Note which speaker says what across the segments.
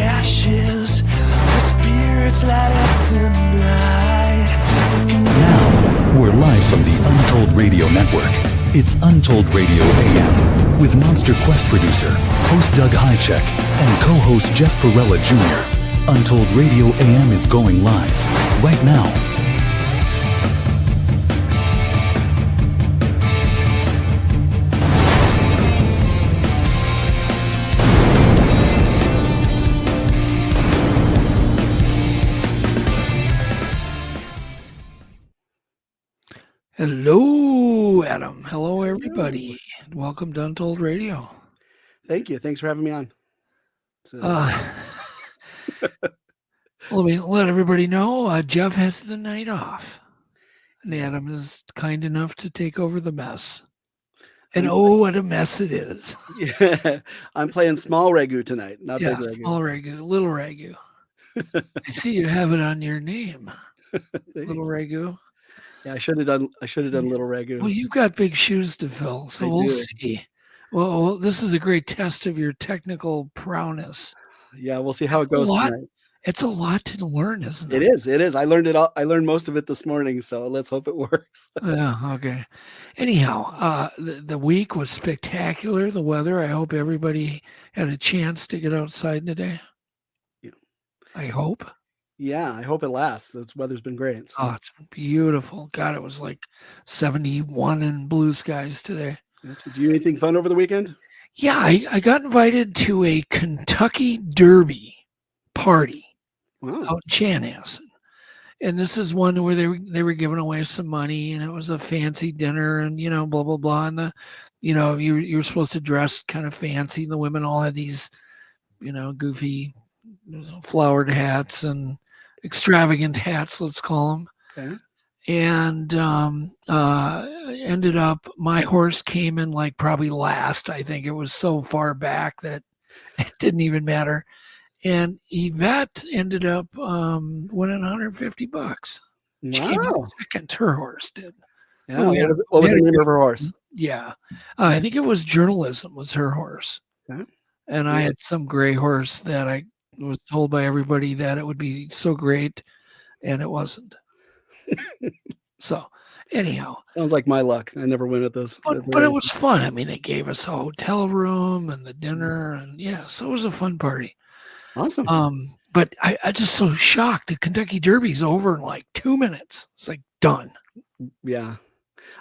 Speaker 1: ashes, the spirits light up the night.
Speaker 2: Now, we're live from the Untold Radio Network. It's Untold Radio AM with Monster Quest producer, host Doug Hajicek, and co-host Jeff Perella Jr. Untold Radio AM is going live right now.
Speaker 3: Hello, Adam. Hello, everybody. Welcome to Untold Radio.
Speaker 4: Thank you. Thanks for having me on.
Speaker 3: Let everybody know Jeff has the night off. And Adam is kind enough to take over the mess. And oh, what a mess it is.
Speaker 4: Yeah, I'm playing small ragu tonight, not big ragu.
Speaker 3: Small ragu, little ragu. I see you have it on your name. Little ragu.
Speaker 4: Yeah, I should have done little ragu.
Speaker 3: Well, you've got big shoes to fill, so we'll see. Well, this is a great test of your technical prowess.
Speaker 4: Yeah, we'll see how it goes tonight.
Speaker 3: It's a lot to learn, isn't it?
Speaker 4: It is. I learned it all. I learned most of it this morning, so let's hope it works.
Speaker 3: Yeah, okay. Anyhow, the week was spectacular. The weather, I hope everybody had a chance to get outside today.
Speaker 4: Yeah.
Speaker 3: I hope.
Speaker 4: Yeah, I hope it lasts. The weather's been great. So.
Speaker 3: Oh, it's beautiful. God, it was like 71 in blue skies today.
Speaker 4: Did you do anything fun over the weekend?
Speaker 3: Yeah, I got invited to a Kentucky Derby party out in Chanhassen. And this is one where they were giving away some money, and it was a fancy dinner, and blah blah blah. And you were supposed to dress kind of fancy. The women all had these, goofy, flowered hats and extravagant hats, let's call them.
Speaker 4: Okay.
Speaker 3: And ended up, my horse came in like probably last. I think it was so far back that it didn't even matter. And Yvette ended up winning $150. Wow. She came in second. Her horse did.
Speaker 4: Yeah. What was the name of her horse?
Speaker 3: Yeah. I think it was Journalism was her horse.
Speaker 4: Okay.
Speaker 3: And I had some gray horse that I was told by everybody that it would be so great, and it wasn't. So anyhow,
Speaker 4: sounds like my luck. I never win at those.
Speaker 3: But it was fun. I mean, they gave us a hotel room and the dinner, and so it was a fun party.
Speaker 4: Awesome.
Speaker 3: But I just so shocked. The Kentucky Derby's over in like 2 minutes. It's like done.
Speaker 4: Yeah.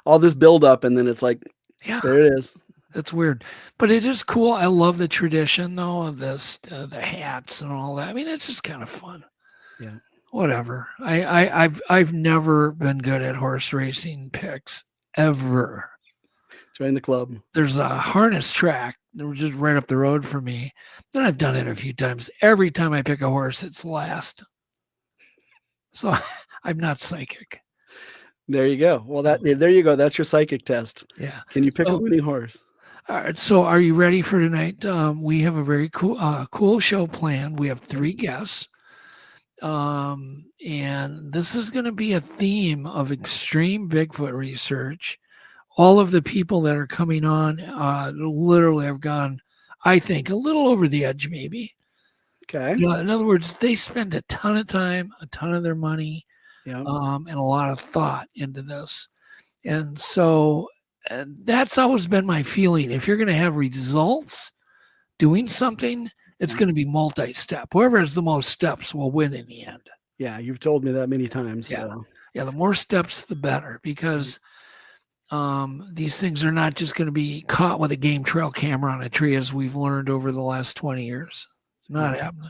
Speaker 4: All this build up, and then it's like, there it is.
Speaker 3: It's weird, but it is cool. I love the tradition though of this, the hats and all that. I mean, it's just kind of fun.
Speaker 4: Yeah.
Speaker 3: Whatever. I've never been good at horse racing picks ever.
Speaker 4: Join the club. There's
Speaker 3: a harness track just right up the road from me. Then I've done it a few times. Every time I pick a horse, it's last. So I'm not psychic.
Speaker 4: There you go. Well, there you go. That's your psychic test.
Speaker 3: Yeah.
Speaker 4: Can you pick a winning horse?
Speaker 3: All right. So are you ready for tonight? We have a very cool show planned. We have 3 guests. And this is going to be a theme of extreme Bigfoot research. All of the people that are coming on literally have gone, I think, a little over the edge maybe.
Speaker 4: Okay.
Speaker 3: In other words, they spend a ton of time, a ton of their money, and a lot of thought into this. And so that's always been my feeling. If you're going to have results doing something, it's going to be multi-step. Whoever has the most steps will win in the end.
Speaker 4: Yeah, you've told me that many times.
Speaker 3: Yeah,
Speaker 4: so.
Speaker 3: The more steps, the better, because these things are not just going to be caught with a game trail camera on a tree, as we've learned over the last 20 years. It's not happening.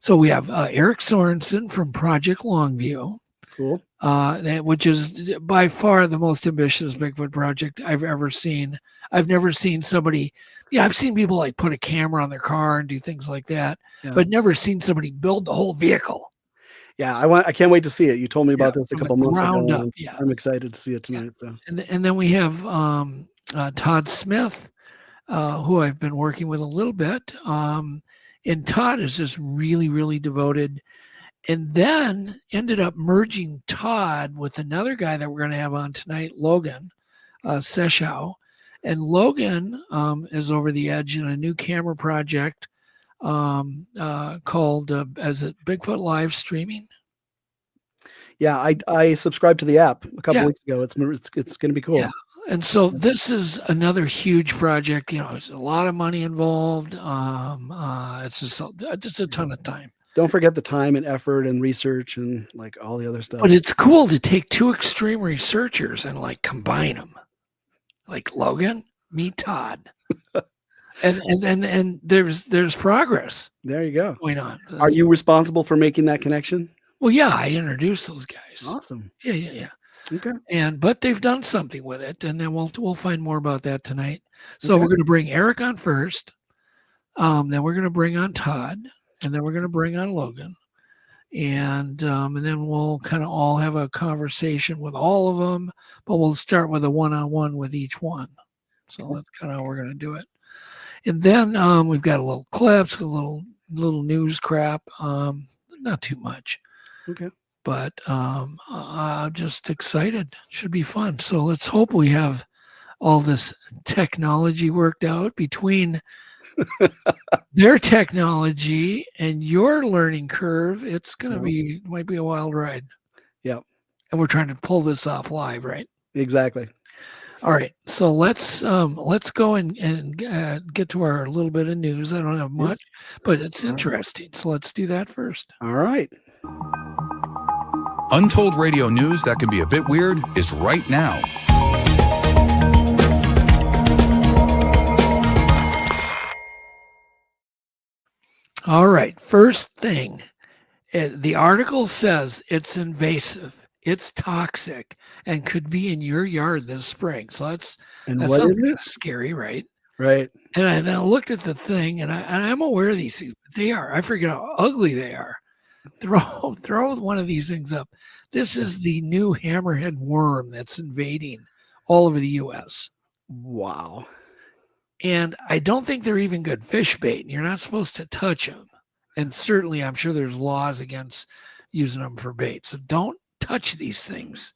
Speaker 3: So we have Eric Sorenson from Project Longview.
Speaker 4: Cool.
Speaker 3: Which is by far the most ambitious Bigfoot project I've ever seen. I've never seen somebody, I've seen people like put a camera on their car and do things like that, but never seen somebody build the whole vehicle.
Speaker 4: Yeah, I can't wait to see it. You told me about this a couple months ago.
Speaker 3: Up,
Speaker 4: I'm excited to see it tonight. So.
Speaker 3: And then we have Todd Smith, who I've been working with a little bit. And Todd is just really, really devoted. And then ended up merging Todd with another guy that we're going to have on tonight, Logan Sechow. And Logan is over the edge in a new camera project called, is it Bigfoot live streaming?
Speaker 4: Yeah, I subscribed to the app a couple weeks ago. It's going to be cool.
Speaker 3: Yeah. And so this is another huge project. There's a lot of money involved. It's just a ton of time.
Speaker 4: Don't forget the time and effort and research and like all the other stuff.
Speaker 3: But it's cool to take two extreme researchers and like combine them, like Logan, meet Todd, and there's progress.
Speaker 4: There you go.
Speaker 3: Going on.
Speaker 4: Are you responsible for making that connection?
Speaker 3: Well, yeah, I introduced those guys.
Speaker 4: Awesome.
Speaker 3: Yeah.
Speaker 4: Okay.
Speaker 3: But they've done something with it, and then we'll find more about that tonight. So we're going to bring Eric on first. Then we're going to bring on Todd, and then we're going to bring on Logan, and then we'll kind of all have a conversation with all of them. But we'll start with a one-on-one with each one. So that's kind of how we're going to do it. And then we've got a little clips, a little news crap. Not too much.
Speaker 4: Okay.
Speaker 3: But I'm just excited. Should be fun. So let's hope we have all this technology worked out between their technology and your learning curve. It's going to might be a wild ride.
Speaker 4: Yeah.
Speaker 3: And we're trying to pull this off live, right?
Speaker 4: Exactly.
Speaker 3: All right. So let's go and get to our little bit of news. I don't have much, but it's interesting. So let's do that first.
Speaker 4: All right.
Speaker 5: Untold Radio news that can be a bit weird is right now.
Speaker 3: All right. First thing, the article says it's invasive, it's toxic, and could be in your yard this spring. So that's
Speaker 4: what
Speaker 3: sounds kind of scary, right?
Speaker 4: Right.
Speaker 3: And I looked at the thing, and I'm aware of these things, but they are. I forget how ugly they are. Throw one of these things up. This is the new hammerhead worm that's invading all over the U.S.
Speaker 4: Wow.
Speaker 3: And I don't think they're even good fish bait. You're not supposed to touch them. And certainly, I'm sure there's laws against using them for bait. So don't touch these things.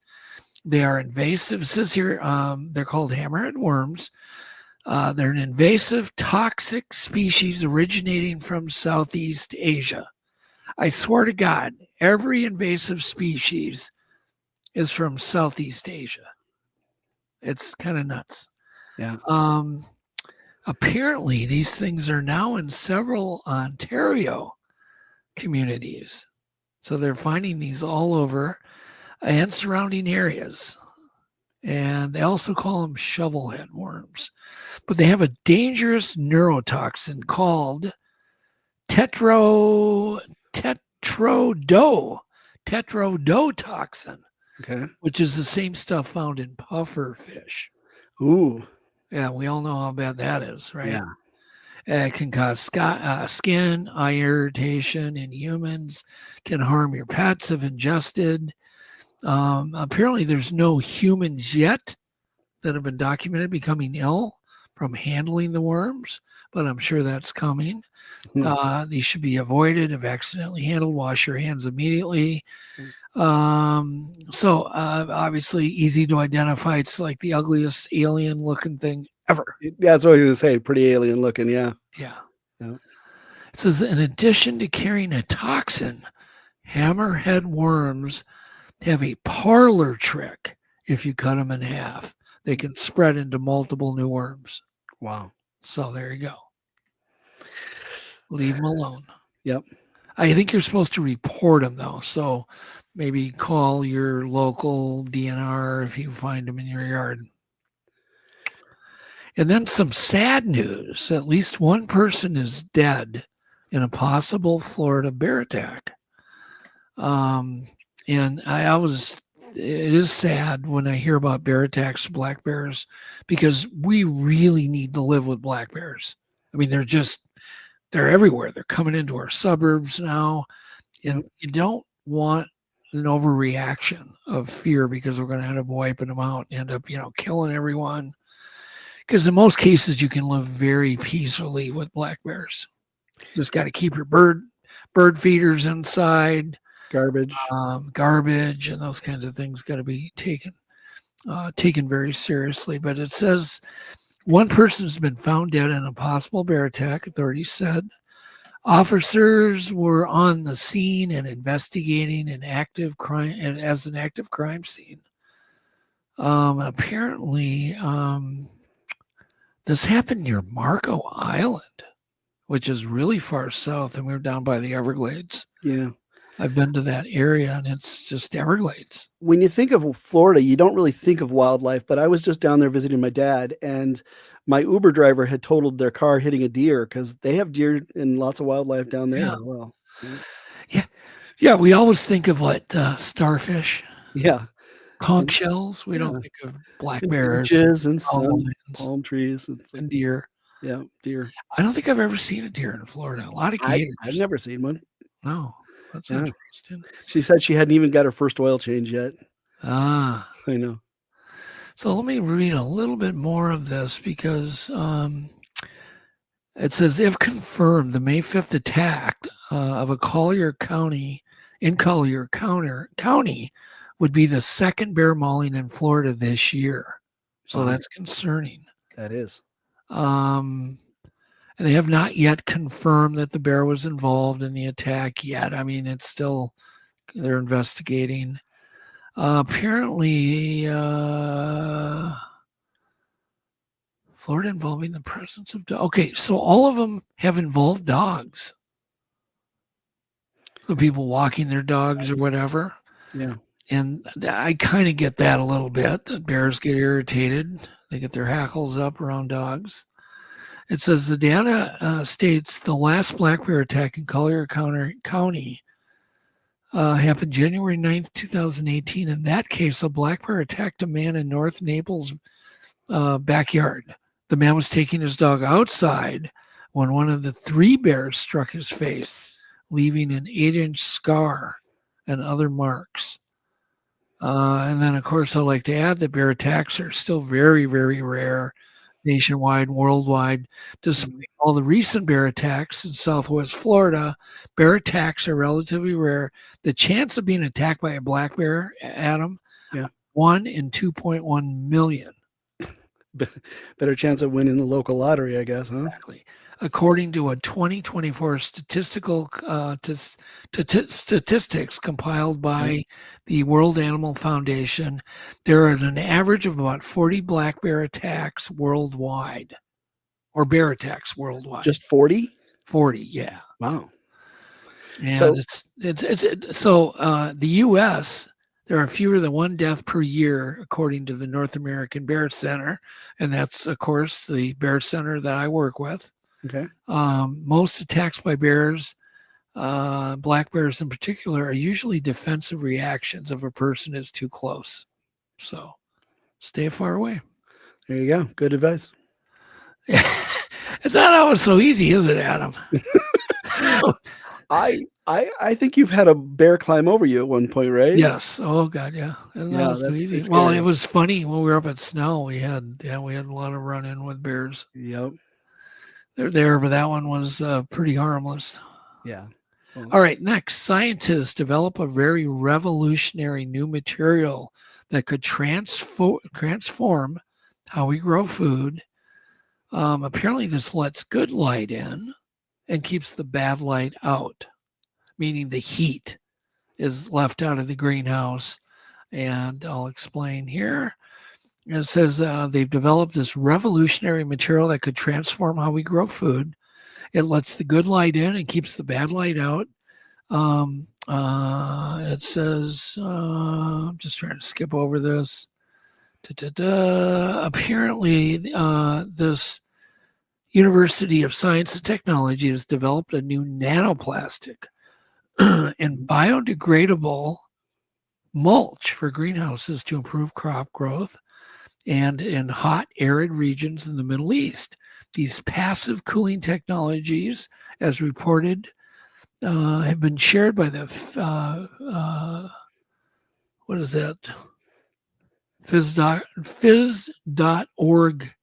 Speaker 3: They are invasive. It says here they're called hammerhead worms. They're an invasive, toxic species originating from Southeast Asia. I swear to God, every invasive species is from Southeast Asia. It's kind of nuts.
Speaker 4: Yeah.
Speaker 3: Apparently, these things are now in several Ontario communities. So they're finding these all over and surrounding areas. And they also call them shovelhead worms. But they have a dangerous neurotoxin called tetrodotoxin, which is the same stuff found in puffer fish.
Speaker 4: Ooh.
Speaker 3: Yeah, we all know how bad that is, right?
Speaker 4: Yeah.
Speaker 3: It can cause skin eye irritation in humans, can harm your pets if ingested. Apparently, there's no humans yet that have been documented becoming ill from handling the worms, but I'm sure that's coming. These should be avoided if accidentally handled. Wash your hands immediately. So obviously easy to identify. It's like the ugliest alien looking thing ever.
Speaker 4: Yeah, that's what I was going to say. Pretty alien looking. Yeah.
Speaker 3: Yeah. It says, in addition to carrying a toxin, hammerhead worms have a parlor trick. If you cut them in half, they can spread into multiple new worms.
Speaker 4: Wow.
Speaker 3: So there you go. Leave them alone.
Speaker 4: Yep.
Speaker 3: I think you're supposed to report them, though. So maybe call your local DNR if you find them in your yard. And then some sad news. At least one person is dead in a possible Florida bear attack. And it is sad when I hear about bear attacks, black bears, because we really need to live with black bears. I mean, they're everywhere. They're coming into our suburbs now. And you don't want an overreaction of fear because we're going to end up wiping them out and end up, killing everyone. Because in most cases, you can live very peacefully with black bears. Just got to keep your bird feeders inside.
Speaker 4: Garbage,
Speaker 3: and those kinds of things got to be taken very seriously. But it says one person has been found dead in a possible bear attack, authorities said. Officers were on the scene and investigating an active crime as an active crime scene. Apparently, this happened near Marco Island, which is really far south, and we were down by the Everglades.
Speaker 4: Yeah.
Speaker 3: I've been to that area, and it's just Everglades.
Speaker 4: When you think of Florida, you don't really think of wildlife, but I was just down there visiting my dad, and my Uber driver had totaled their car hitting a deer because they have deer and lots of wildlife down there as well. So,
Speaker 3: Yeah, we always think of what starfish,
Speaker 4: yeah.
Speaker 3: conch shells. We don't think of black
Speaker 4: And
Speaker 3: bears,
Speaker 4: beaches and sun,
Speaker 3: lions,
Speaker 4: palm trees.
Speaker 3: and deer.
Speaker 4: Yeah, deer.
Speaker 3: I don't think I've ever seen a deer in Florida. A lot of gators.
Speaker 4: I've never seen one.
Speaker 3: No, that's
Speaker 4: Yeah.
Speaker 3: interesting.
Speaker 4: She said she hadn't even got her first oil change yet.
Speaker 3: Ah,
Speaker 4: I know.
Speaker 3: so let me read a little bit more of this because it says, if confirmed, the May 5th attack of a Collier County County would be the second bear mauling in Florida this year. So that's concerning.
Speaker 4: That is.
Speaker 3: And they have not yet confirmed that the bear was involved in the attack yet. I mean, it's still, they're investigating. Apparently, Florida involving the presence of dogs. Okay, so all of them have involved dogs. So people walking their dogs or whatever.
Speaker 4: Yeah.
Speaker 3: And I kind of get that a little bit. The bears get irritated. They get their hackles up around dogs. It says the data states the last black bear attack in Collier County happened January 9th, 2018. In that case, a black bear attacked a man in North Naples' backyard. The man was taking his dog outside when one of the 3 bears struck his face, leaving an 8-inch scar and other marks. And then, of course, I like to add that bear attacks are still very, very rare nationwide, worldwide. Despite all the recent bear attacks in Southwest Florida, bear attacks are relatively rare. The chance of being attacked by a black bear, Adam, 1 in 2.1 million.
Speaker 4: Better chance of winning the local lottery, I guess, huh?
Speaker 3: Exactly. According to a 2024 statistics compiled by the World Animal Foundation, there are an average of about 40 black bear attacks worldwide, or bear attacks worldwide.
Speaker 4: Just 40?
Speaker 3: 40, yeah.
Speaker 4: Wow.
Speaker 3: And
Speaker 4: So-
Speaker 3: the U.S., there are fewer than 1 death per year, according to the North American Bear Center, and that's, of course, the bear center that I work with.
Speaker 4: Okay.
Speaker 3: Most attacks by bears, black bears in particular, are usually defensive reactions if a person is too close. So stay far away.
Speaker 4: There you go. Good advice.
Speaker 3: It's not always so easy, is it, Adam?
Speaker 4: I think you've had a bear climb over you at one point, right?
Speaker 3: Yes. Oh God, yeah. It's not so easy.
Speaker 4: it's
Speaker 3: Well,
Speaker 4: scary.
Speaker 3: it was funny when we were up at Snow. We had a lot of run-in with bears.
Speaker 4: Yep.
Speaker 3: They're there, but that one was pretty harmless.
Speaker 4: Yeah. Well,
Speaker 3: All right, next, scientists develop a very revolutionary new material that could transform how we grow food. Apparently, this lets good light in and keeps the bad light out, meaning the heat is left out of the greenhouse. And I'll explain here. It says they've developed this revolutionary material that could transform how we grow food. It lets the good light in and keeps the bad light out. It says, I'm just trying to skip over this. Apparently, this University of Science and Technology has developed a new nanoplastic and biodegradable mulch for greenhouses to improve crop growth and in hot, arid regions in the Middle East. These passive cooling technologies, as reported, have been shared by the what is that? Phys.org.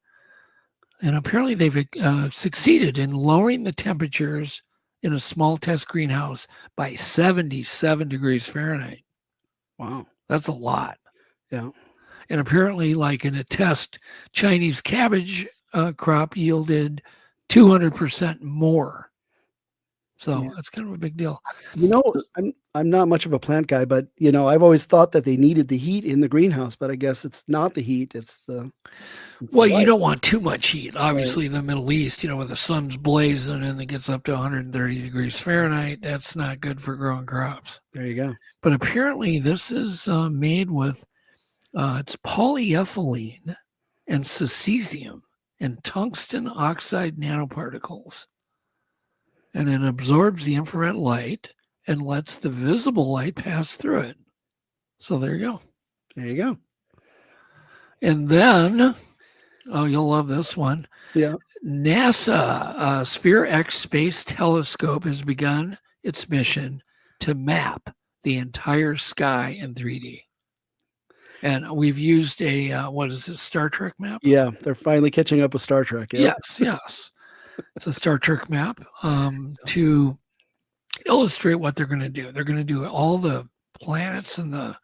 Speaker 3: And apparently they've succeeded in lowering the temperatures in a small test greenhouse by 77 degrees Fahrenheit.
Speaker 4: wow.
Speaker 3: That's a lot.
Speaker 4: Yeah.
Speaker 3: And apparently, like in a test, Chinese cabbage crop yielded 200% more So that's kind of a big deal.
Speaker 4: I'm not much of a plant guy, but I've always thought that they needed the heat in the greenhouse, but I guess it's not the heat. It's the
Speaker 3: you don't want too much heat. Obviously, in the Middle East, where the sun's blazing and it gets up to 130 degrees Fahrenheit, that's not good for growing crops.
Speaker 4: There you go.
Speaker 3: But apparently, this is made with it's polyethylene and cesium and tungsten oxide nanoparticles. And it absorbs the infrared light and lets the visible light pass through it. So there you go.
Speaker 4: There you go.
Speaker 3: And then, you'll love this one.
Speaker 4: Yeah.
Speaker 3: NASA Sphere X Space Telescope has begun its mission to map the entire sky in 3D. And we've used a, Star Trek map?
Speaker 4: Yeah, they're finally catching up with Star Trek. Yeah.
Speaker 3: Yes. It's a Star Trek map to illustrate what they're going to do. They're going to do all the planets and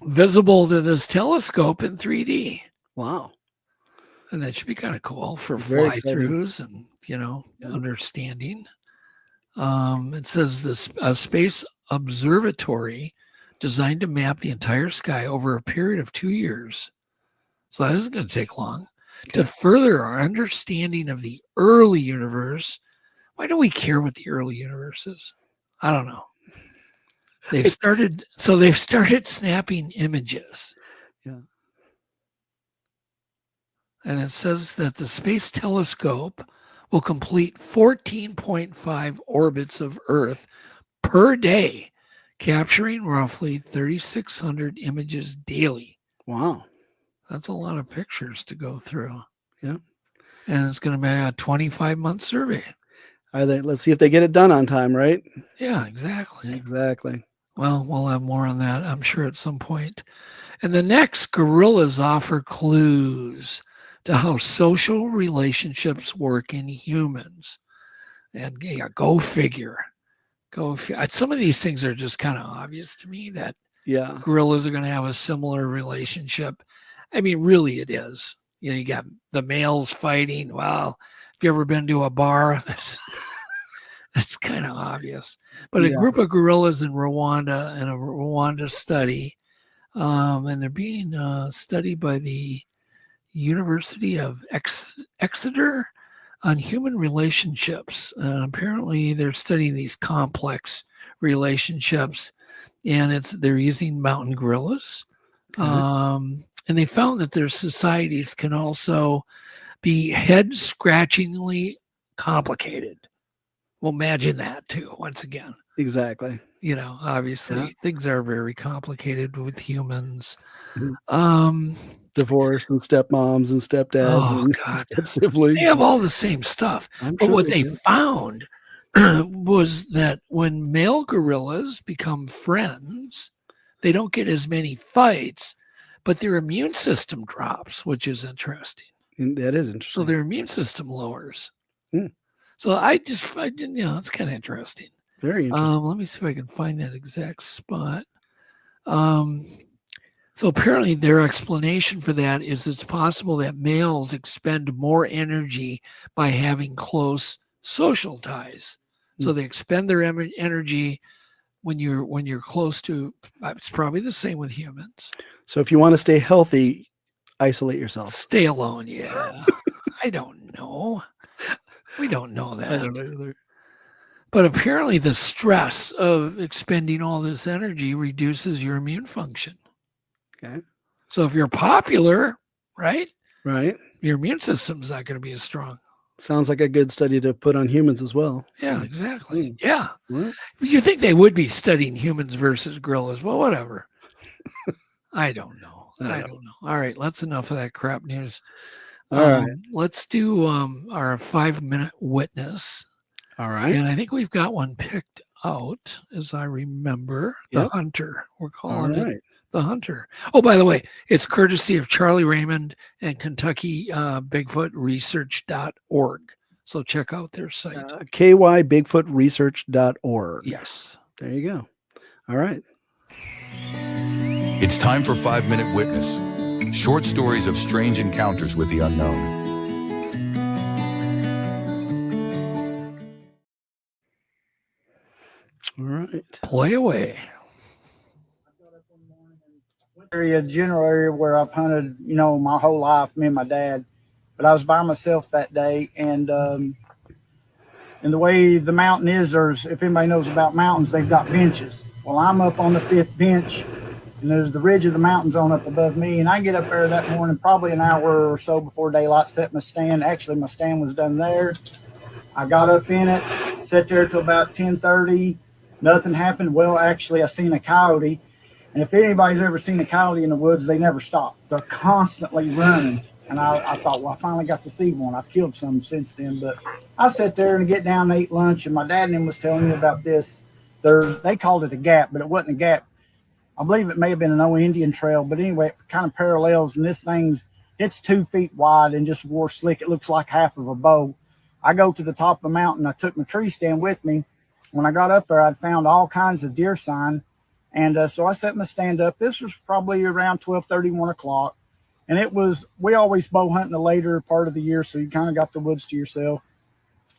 Speaker 3: visible to this telescope in 3D.
Speaker 4: Wow.
Speaker 3: And that should be kind of cool for
Speaker 4: fly-throughs
Speaker 3: and, understanding. It says this space observatory designed to map the entire sky over a period of 2 years. So that isn't going to take long. Okay. To further our understanding of the early universe. Why do we care what the early universe is? I don't know. They've started snapping images.
Speaker 4: Yeah.
Speaker 3: And it says that the space telescope will complete 14.5 orbits of Earth per day, capturing roughly 3,600 images daily.
Speaker 4: Wow.
Speaker 3: That's a lot of pictures to go through.
Speaker 4: Yeah.
Speaker 3: And it's going to be a 25-month survey.
Speaker 4: Let's see if they get it done on time, right?
Speaker 3: Yeah, exactly.
Speaker 4: Exactly.
Speaker 3: Well, we'll have more on that, I'm sure, at some point. And the next, gorillas offer clues to how social relationships work in humans. And go figure. Some of these things are just kind of obvious to me that gorillas are going to have a similar relationship. I mean, really it is. You got the males fighting. Well, if you ever been to a bar, that's kind of obvious. But a group of gorillas in Rwanda, in a Rwanda study, and they're being studied by the University of Exeter on human relationships. Apparently, they're studying these complex relationships, and they're using mountain gorillas. And they found that their societies can also be head-scratchingly complicated. Well, imagine that too, once again.
Speaker 4: Exactly.
Speaker 3: Obviously, things are very complicated with humans.
Speaker 4: Divorce and stepmoms and stepdads and step siblings.
Speaker 3: They have all the same stuff. But what they found was that when male gorillas become friends, they don't get as many fights, but their immune system drops, which is interesting.
Speaker 4: That is interesting.
Speaker 3: So their immune system lowers. So it's kind of interesting.
Speaker 4: Very interesting.
Speaker 3: Let me see if I can find that exact spot. So apparently their explanation for that is it's possible that males expend more energy by having close social ties. So they expend their energy when you're close to. It's probably the same with humans.
Speaker 4: So if you want to stay healthy, isolate yourself.
Speaker 3: Stay alone. Yeah. I don't know. We don't know that.
Speaker 4: I don't know either.
Speaker 3: But apparently the stress of expending all this energy reduces your immune function.
Speaker 4: Okay.
Speaker 3: So if you're popular, right?
Speaker 4: Right.
Speaker 3: Your immune system's not going to be as strong.
Speaker 4: Sounds like a good study to put on humans as well.
Speaker 3: Yeah, exactly. Yeah. What? You think they would be studying humans versus gorillas? Well, whatever. I don't know. I don't know. All right. That's enough of that crap news.
Speaker 4: All right.
Speaker 3: Let's do our 5-minute witness.
Speaker 4: All right.
Speaker 3: And I think we've got one picked out, as I remember. The Hunter. We're calling it the Hunter. Oh, by the way, it's courtesy of Charlie Raymond and Kentucky Bigfootresearch.org. So check out their site.
Speaker 4: kybigfootresearch.org.
Speaker 3: Yes.
Speaker 4: There you go. All right.
Speaker 5: It's time for 5-Minute Witness. Short stories of strange encounters with the unknown.
Speaker 4: All right.
Speaker 3: Play away.
Speaker 6: Area, general area where I've hunted, my whole life, me and my dad. But I was by myself that day, and the way the mountain is, if anybody knows about mountains, they've got benches. Well, I'm up on the 5th bench, and there's the ridge of the mountains on up above me, and I get up there that morning, probably an hour or so before daylight, set my stand. Actually, my stand was done there. I got up in it, sat there till about 10:30. Nothing happened. Well, actually, I seen a coyote. And if anybody's ever seen a coyote in the woods, they never stop. They're constantly running. And I thought, well, I finally got to see one. I've killed some since then. But I sat there and get down and ate lunch. And my dad and him was telling me about this. They called it a gap, but it wasn't a gap. I believe it may have been an old Indian trail. But anyway, it kind of parallels. And this thing, it's 2 feet wide and just wore slick. It looks like half of a bow. I go to the top of the mountain. I took my tree stand with me. When I got up there, I'd found all kinds of deer sign. And so I set my stand up. This was probably around 12:30, 1 o'clock. And we always bow hunt in the later part of the year, so you kind of got the woods to yourself.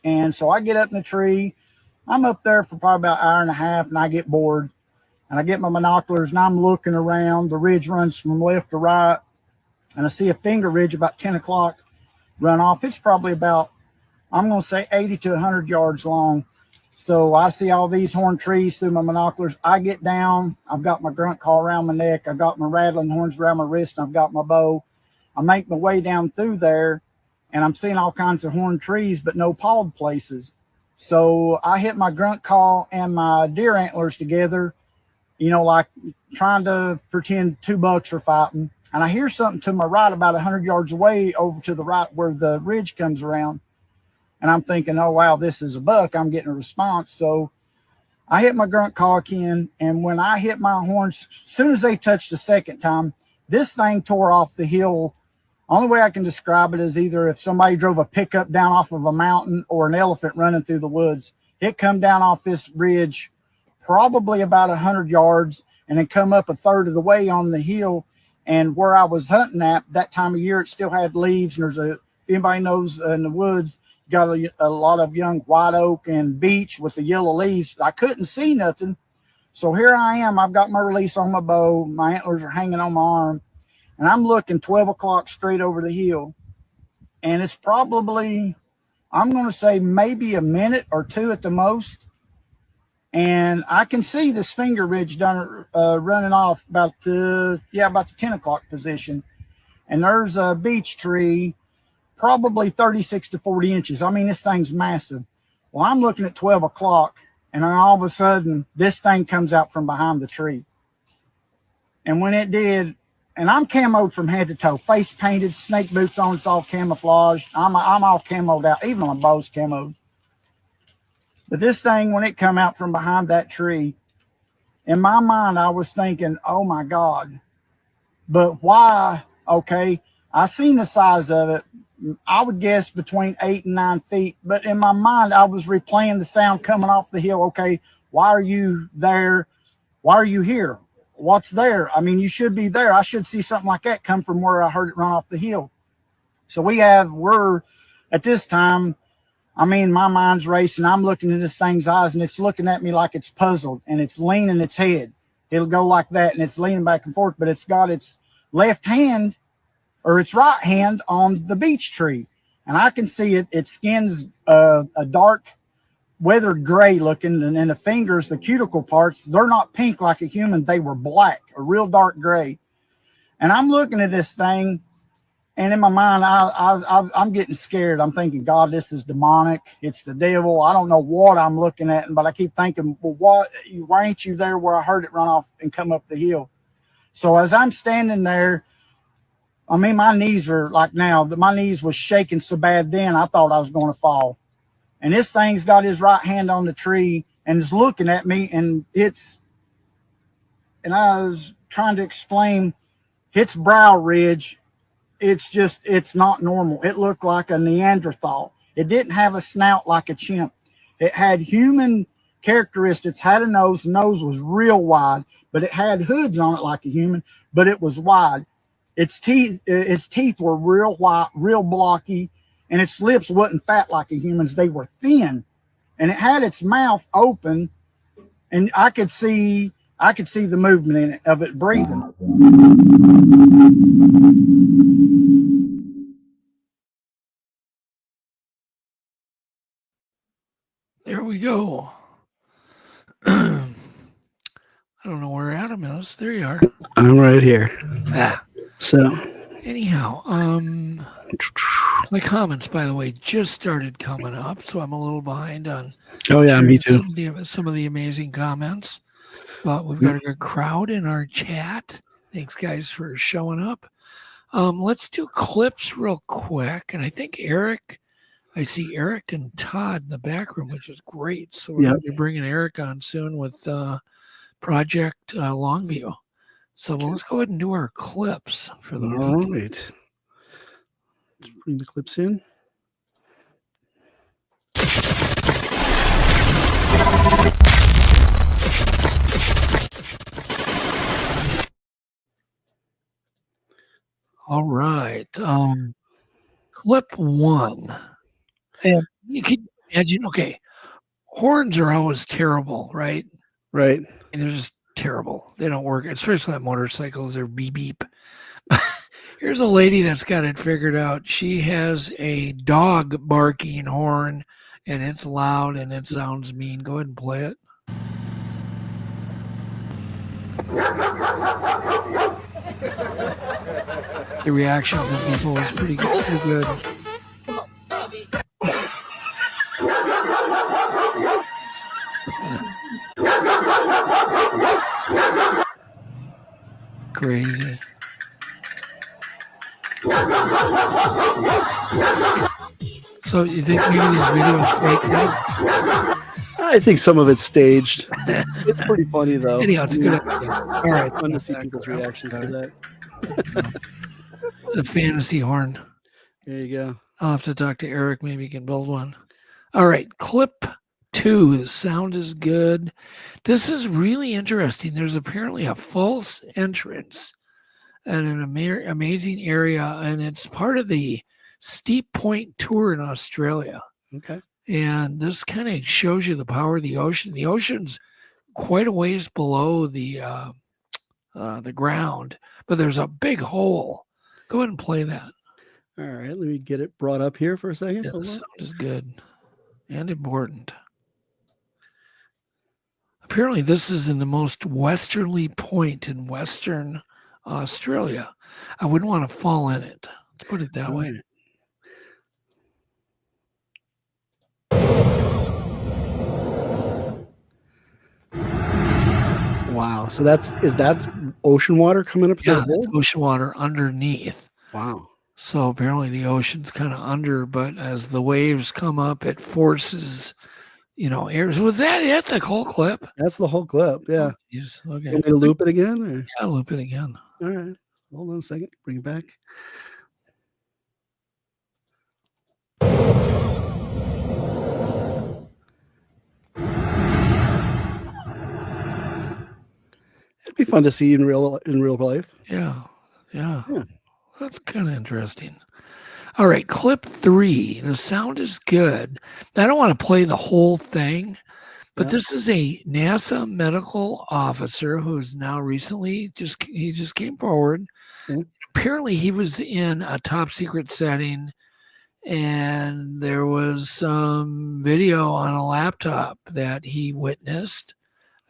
Speaker 6: And so I get up in the tree. I'm up there for probably about an hour and a half, and I get bored. And I get my binoculars, and I'm looking around. The ridge runs from left to right. And I see a finger ridge about 10 o'clock run off. It's probably about, I'm going to say 80 to 100 yards long. So I see all these horn trees through my binoculars. I get down. I've got my grunt call around my neck. I've got my rattling horns around my wrist. And I've got my bow. I make my way down through there, and I'm seeing all kinds of horn trees, but no pawed places. So I hit my grunt call and my deer antlers together, like trying to pretend 2 bucks are fighting. And I hear something to my right about 100 yards away over to the right where the ridge comes around. And I'm thinking, oh, wow, this is a buck. I'm getting a response. So I hit my grunt call again. And when I hit my horns, as soon as they touched the second time, this thing tore off the hill. Only way I can describe it is either if somebody drove a pickup down off of a mountain or an elephant running through the woods. It come down off this ridge probably about 100 yards and then come up a third of the way on the hill. And where I was hunting at that time of year, it still had leaves. And if anybody knows in the woods, got a lot of young white oak and beech with the yellow leaves. I couldn't see nothing. So here I am. I've got my release on my bow. My antlers are hanging on my arm. And I'm looking 12 o'clock straight over the hill. And it's probably, I'm going to say maybe a minute or 2 at the most. And I can see this finger ridge running off about the 10 o'clock position. And there's a beech tree probably 36 to 40 inches. I mean, this thing's massive. Well, I'm looking at 12 o'clock, and then all of a sudden, this thing comes out from behind the tree. And when it did, and I'm camoed from head to toe, face painted, snake boots on, it's all camouflaged. I'm all camoed out, even my bow's camoed. But this thing, when it come out from behind that tree, in my mind, I was thinking, oh my God. But why? Okay, I seen the size of it. I would guess between 8 and 9 feet. But in my mind, I was replaying the sound coming off the hill. Okay, why are you there? Why are you here? What's there? I mean, you should be there. I should see something like that come from where I heard it run off the hill. So we're at this time, I mean, my mind's racing. I'm looking at this thing's eyes, and it's looking at me like it's puzzled, and it's leaning its head. It'll go like that, and it's leaning back and forth, but it's got its left hand or its right hand on the beech tree. And I can see it. Its skin's a dark, weathered gray looking, and then the fingers, the cuticle parts, they're not pink like a human. They were black, a real dark gray. And I'm looking at this thing, and in my mind, I'm getting scared. I'm thinking, God, this is demonic. It's the devil. I don't know what I'm looking at, but I keep thinking, well, why ain't you there where I heard it run off and come up the hill? So as I'm standing there, I mean, my knees are like now, my knees was shaking so bad then I thought I was going to fall. And this thing's got his right hand on the tree and is looking at me, and I was trying to explain its brow ridge. It's not normal. It looked like a Neanderthal. It didn't have a snout like a chimp. It had human characteristics, had a nose. The nose was real wide, but it had hoods on it like a human, but it was wide. Its teeth were real white, real blocky, and its lips wasn't fat like a human's. They were thin, and it had its mouth open, and I could see the movement in it of it breathing.
Speaker 3: There we go. I don't know where Adam is. There you are.
Speaker 4: I'm right here. So
Speaker 3: anyhow, my comments, by the way, just started coming up, so I'm a little behind on.
Speaker 4: Oh yeah, me too.
Speaker 3: Some of the amazing comments, but we've got a good crowd in our chat. Thanks, guys, for showing up. Let's do clips real quick, and I think I see Eric and Todd in the back room, which is great. So we're going to be bringing Eric on soon with Project Longview. So let's go ahead and do our clips for the week.
Speaker 4: All right. Let's bring the clips in.
Speaker 3: All right. Clip 1. And you can imagine, okay, horns are always terrible, right?
Speaker 4: Right.
Speaker 3: And they're just terrible. They don't work, especially on motorcycles. They're beep beep. Here's a lady that's got it figured out. She has a dog barking horn, and it's loud and it sounds mean. Go ahead and play it. The reaction from people was pretty good. Crazy. So you think maybe these videos fake now?
Speaker 4: I think some of it's staged. It's pretty funny though.
Speaker 3: Anyhow, it's a good idea. All right,
Speaker 4: fun to see people's reactions to that.
Speaker 3: It's a fantasy horn.
Speaker 4: There you go.
Speaker 3: I'll have to talk to Eric. Maybe he can build one. All right, clip 2. The sound is good. This is really interesting. There's apparently a false entrance and an amazing area, and it's part of the Steep Point Tour in Australia.
Speaker 4: Okay.
Speaker 3: And this kind of shows you the power of the ocean. The ocean's quite a ways below the ground, but there's a big hole. Go ahead and play that.
Speaker 4: All right, let me get it brought up here for a second.
Speaker 3: Yeah, the sound is good and important. Apparently, this is in the most westerly point in Western Australia. I wouldn't want to fall in it. Let's put it that way.
Speaker 4: Right. Wow. So that's ocean water coming up?
Speaker 3: Yeah, that's ocean water underneath.
Speaker 4: Wow.
Speaker 3: So apparently the ocean's kind of under, but as the waves come up, it forces, air. Was that it? The whole clip?
Speaker 4: That's the whole clip. Yeah.
Speaker 3: Oh, geez. Okay.
Speaker 4: You want me to loop it again? Or?
Speaker 3: Yeah, loop it again.
Speaker 4: All right. Hold on a second. Bring it back. It'd be fun to see in real life.
Speaker 3: Yeah. That's kind of interesting. All right, clip 3. The sound is good. I don't want to play the whole thing, but this is a NASA medical officer who's now recently just came forward. Mm-hmm. Apparently, he was in a top secret setting, and there was some video on a laptop that he witnessed.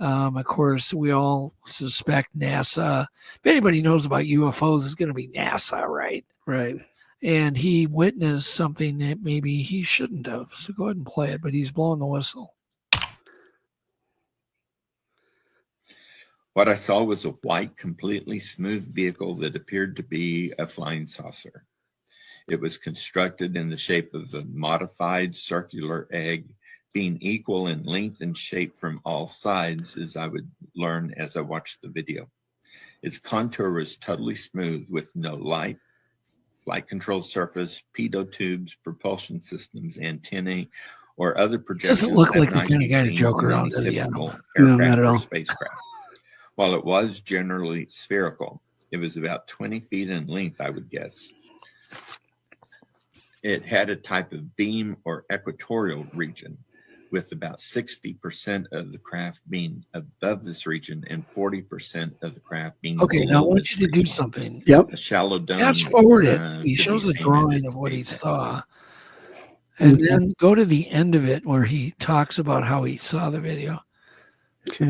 Speaker 3: Of course, we all suspect NASA. If anybody knows about UFOs, it's going to be NASA, right?
Speaker 4: Right.
Speaker 3: And he witnessed something that maybe he shouldn't have. So go ahead and play it, but he's blowing the whistle.
Speaker 7: What I saw was a white, completely smooth vehicle that appeared to be a flying saucer. It was constructed in the shape of a modified circular egg, being equal in length and shape from all sides, as I would learn as I watched the video. Its contour was totally smooth with no light, flight control surface, pitot tubes, propulsion systems, antennae, or other projections.
Speaker 3: Doesn't look like the kind of guy to joke around, does he?
Speaker 4: No, not at all.
Speaker 7: Spacecraft. While it was generally spherical, it was about 20 feet in length, I would guess. It had a type of beam or equatorial region, with about 60% of the craft being above this region and 40% of the craft being
Speaker 3: Okay, now I
Speaker 7: below
Speaker 3: want
Speaker 7: this
Speaker 3: you to do
Speaker 7: region.
Speaker 3: something.
Speaker 4: Yep.
Speaker 7: A shallow dome.
Speaker 3: Fast forward it. He
Speaker 7: could
Speaker 3: shows
Speaker 7: be
Speaker 3: a
Speaker 7: seen at
Speaker 3: drawing
Speaker 7: its
Speaker 3: of what he
Speaker 7: base.
Speaker 3: saw. And
Speaker 4: Okay.
Speaker 3: then go to the end of it where he talks about how he saw the video.
Speaker 4: Okay.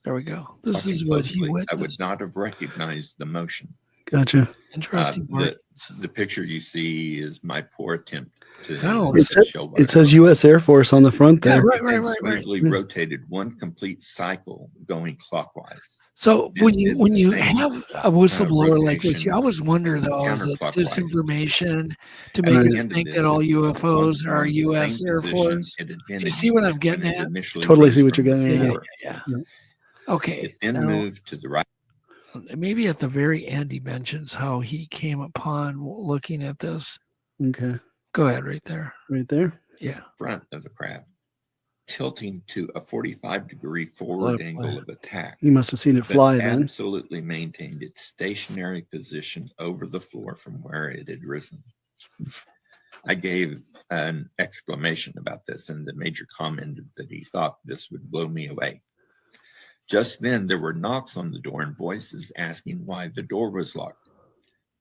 Speaker 3: There we go. This
Speaker 7: Talking
Speaker 3: is what he
Speaker 7: closely, I would
Speaker 3: witnessed.
Speaker 7: not have recognized the motion.
Speaker 4: Gotcha.
Speaker 3: Interesting markings.
Speaker 7: The picture you see is my poor attempt to
Speaker 3: Oh,
Speaker 7: show
Speaker 4: It says U.S. Air Force on the front
Speaker 3: Yeah,
Speaker 4: there.
Speaker 3: right.
Speaker 7: smoothly rotated one complete cycle going clockwise.
Speaker 3: So
Speaker 7: And
Speaker 3: when
Speaker 7: did
Speaker 3: you
Speaker 7: the same,
Speaker 3: have a whistleblower like this, you
Speaker 7: rotation
Speaker 3: always wonder though, is it
Speaker 7: counterclockwise.
Speaker 3: disinformation to
Speaker 7: At
Speaker 3: make
Speaker 7: the
Speaker 3: us
Speaker 7: end of
Speaker 3: think
Speaker 7: this,
Speaker 3: that all
Speaker 7: it was
Speaker 3: UFOs
Speaker 7: once
Speaker 3: are
Speaker 7: more in the
Speaker 3: U.S.
Speaker 7: same
Speaker 3: Air
Speaker 7: position
Speaker 3: Force?
Speaker 7: it had been
Speaker 3: Do you
Speaker 7: in
Speaker 3: see what I'm
Speaker 7: when
Speaker 3: getting
Speaker 7: it
Speaker 3: at?
Speaker 7: initially
Speaker 4: Totally
Speaker 7: rose
Speaker 4: see what you're
Speaker 7: from the
Speaker 4: getting at.
Speaker 7: floor.
Speaker 3: Yeah.
Speaker 4: Yeah.
Speaker 3: Okay.
Speaker 7: It then
Speaker 3: now,
Speaker 7: moved to the right.
Speaker 3: maybe at the very end he mentions how he came upon looking at this.
Speaker 4: Okay.
Speaker 3: Go ahead, right there.
Speaker 4: Right there.
Speaker 3: Yeah.
Speaker 7: Front of the craft, tilting to a 45-degree forward angle of attack.
Speaker 4: You must have seen it
Speaker 7: but
Speaker 4: fly then.
Speaker 7: absolutely maintained its stationary position over the floor from where it had risen. I gave an exclamation about this, and the major commented that he thought this would blow me away. Just then, there were knocks on the door and voices asking why the door was locked.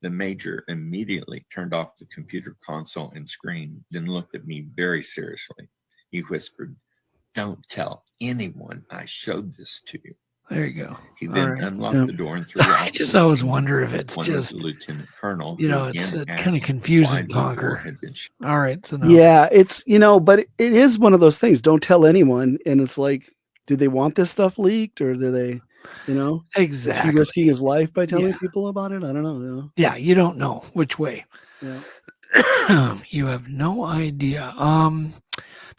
Speaker 7: The major immediately turned off the computer console and screen, then looked at me very seriously. He whispered, "Don't tell anyone I showed this to you."
Speaker 3: There you go.
Speaker 7: He
Speaker 3: All
Speaker 7: then
Speaker 3: right.
Speaker 7: unlocked the door and threw out.
Speaker 3: I just always wonder if it's
Speaker 7: One
Speaker 3: just,
Speaker 7: was the lieutenant colonel.
Speaker 3: you
Speaker 7: who
Speaker 3: know, it's
Speaker 7: again
Speaker 3: kind of
Speaker 7: asked
Speaker 3: confusing,
Speaker 7: why the door
Speaker 3: Conquer.
Speaker 7: had been shut.
Speaker 3: All right. So no.
Speaker 4: Yeah, it's but it is one of those things. Don't tell anyone, and it's like, do they want this stuff leaked, or do they, is he
Speaker 3: Exactly.
Speaker 4: risking his life by telling
Speaker 3: Yeah.
Speaker 4: people about it? I don't know.
Speaker 3: Yeah, you don't know which way.
Speaker 4: Yeah.
Speaker 3: You have no idea.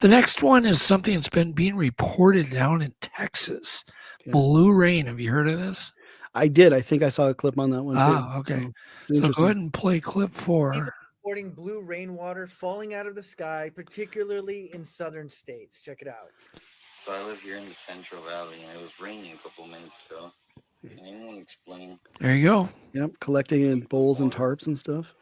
Speaker 3: The next one is something that's been being reported down in Texas.
Speaker 4: Okay.
Speaker 3: Blue rain. Have you heard of this?
Speaker 4: I did. I think I saw a clip on that one too.
Speaker 3: Ah, okay. So go ahead and play clip 4.
Speaker 8: Reporting blue rainwater falling out of the sky, particularly in southern states. Check it out.
Speaker 9: So I live here in the Central Valley, and it was raining a couple minutes ago. Can anyone explain?
Speaker 3: There you go.
Speaker 4: Yep, collecting in bowls and tarps and stuff.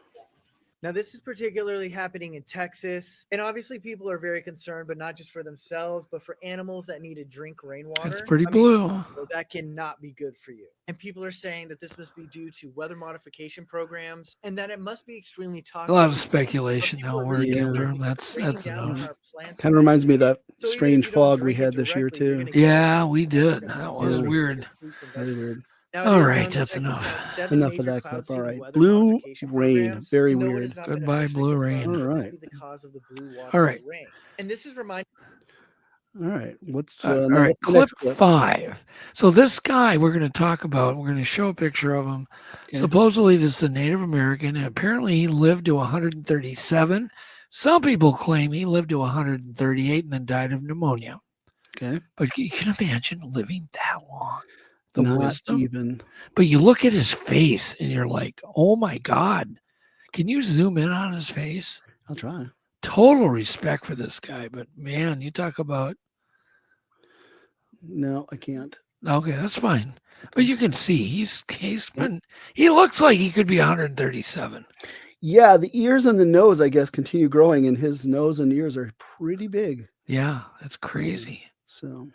Speaker 8: Now, this is particularly happening in Texas. And obviously, people are very concerned, but not just for themselves, but for animals that need to drink rainwater.
Speaker 3: It's pretty blue.
Speaker 8: So that cannot be good for you. And people are saying that this must be due to weather modification programs and that it must be extremely toxic.
Speaker 3: A lot of speculation now. We're getting that's enough.
Speaker 4: Kind of reminds me of that
Speaker 8: So even if
Speaker 4: strange
Speaker 8: you don't
Speaker 4: fog we
Speaker 8: drink it
Speaker 4: had this year
Speaker 8: directly, you're
Speaker 4: too.
Speaker 8: gonna get
Speaker 3: Yeah, we did. That was
Speaker 8: Yeah.
Speaker 3: weird.
Speaker 4: Very weird.
Speaker 8: Now, it
Speaker 3: All
Speaker 8: is
Speaker 3: right,
Speaker 8: known that
Speaker 3: that's
Speaker 8: Texas
Speaker 3: enough.
Speaker 8: has 7
Speaker 4: Enough of
Speaker 8: major
Speaker 4: that
Speaker 8: cloud
Speaker 4: clip. All
Speaker 8: seeding
Speaker 4: right.
Speaker 8: weather
Speaker 4: Blue
Speaker 8: modification
Speaker 4: rain.
Speaker 8: programs,
Speaker 4: Very
Speaker 8: and though it
Speaker 4: weird.
Speaker 8: has not been
Speaker 3: Goodbye,
Speaker 8: officially
Speaker 3: blue
Speaker 8: confirmed,
Speaker 3: rain.
Speaker 4: All
Speaker 8: it
Speaker 4: right.
Speaker 8: could be the cause of the blue water
Speaker 3: All right.
Speaker 8: rain. And this is reminding.
Speaker 4: All right. What's
Speaker 3: All right,
Speaker 4: the
Speaker 3: clip
Speaker 4: next clip?
Speaker 3: 5. So this guy we're going to talk about, we're going to show a picture of him.
Speaker 4: Okay.
Speaker 3: Supposedly this is a Native American, and apparently he lived to 137. Some people claim he lived to 138 and then died of pneumonia.
Speaker 4: Okay.
Speaker 3: But you can imagine living that long. The
Speaker 4: Not
Speaker 3: wisdom.
Speaker 4: even.
Speaker 3: But you look at his face and you're like, oh my God. Can you zoom in on his face?
Speaker 4: I'll try.
Speaker 3: Total respect for this guy. But man, you talk about,
Speaker 4: No, I can't.
Speaker 3: okay, that's fine. But you can see he looks like he could be 137.
Speaker 4: Yeah, the ears and the nose, I guess, continue growing, and his nose and ears are pretty big.
Speaker 3: Yeah, that's crazy.
Speaker 4: So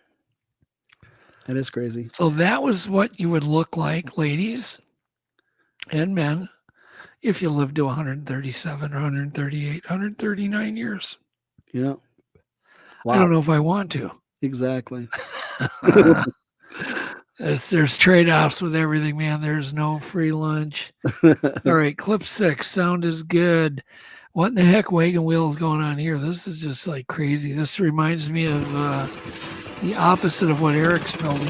Speaker 4: that is crazy.
Speaker 3: So that was what you would look like, ladies and men, if you lived to 137 or 138, 139 years.
Speaker 4: Yeah.
Speaker 3: I don't know if I want to.
Speaker 4: Exactly.
Speaker 3: There's trade-offs with everything, man. There's no free lunch. All right, clip 6. Sound is good. What in the heck wagon wheel is going on here? This is just like crazy. This reminds me of the opposite of what Eric's building.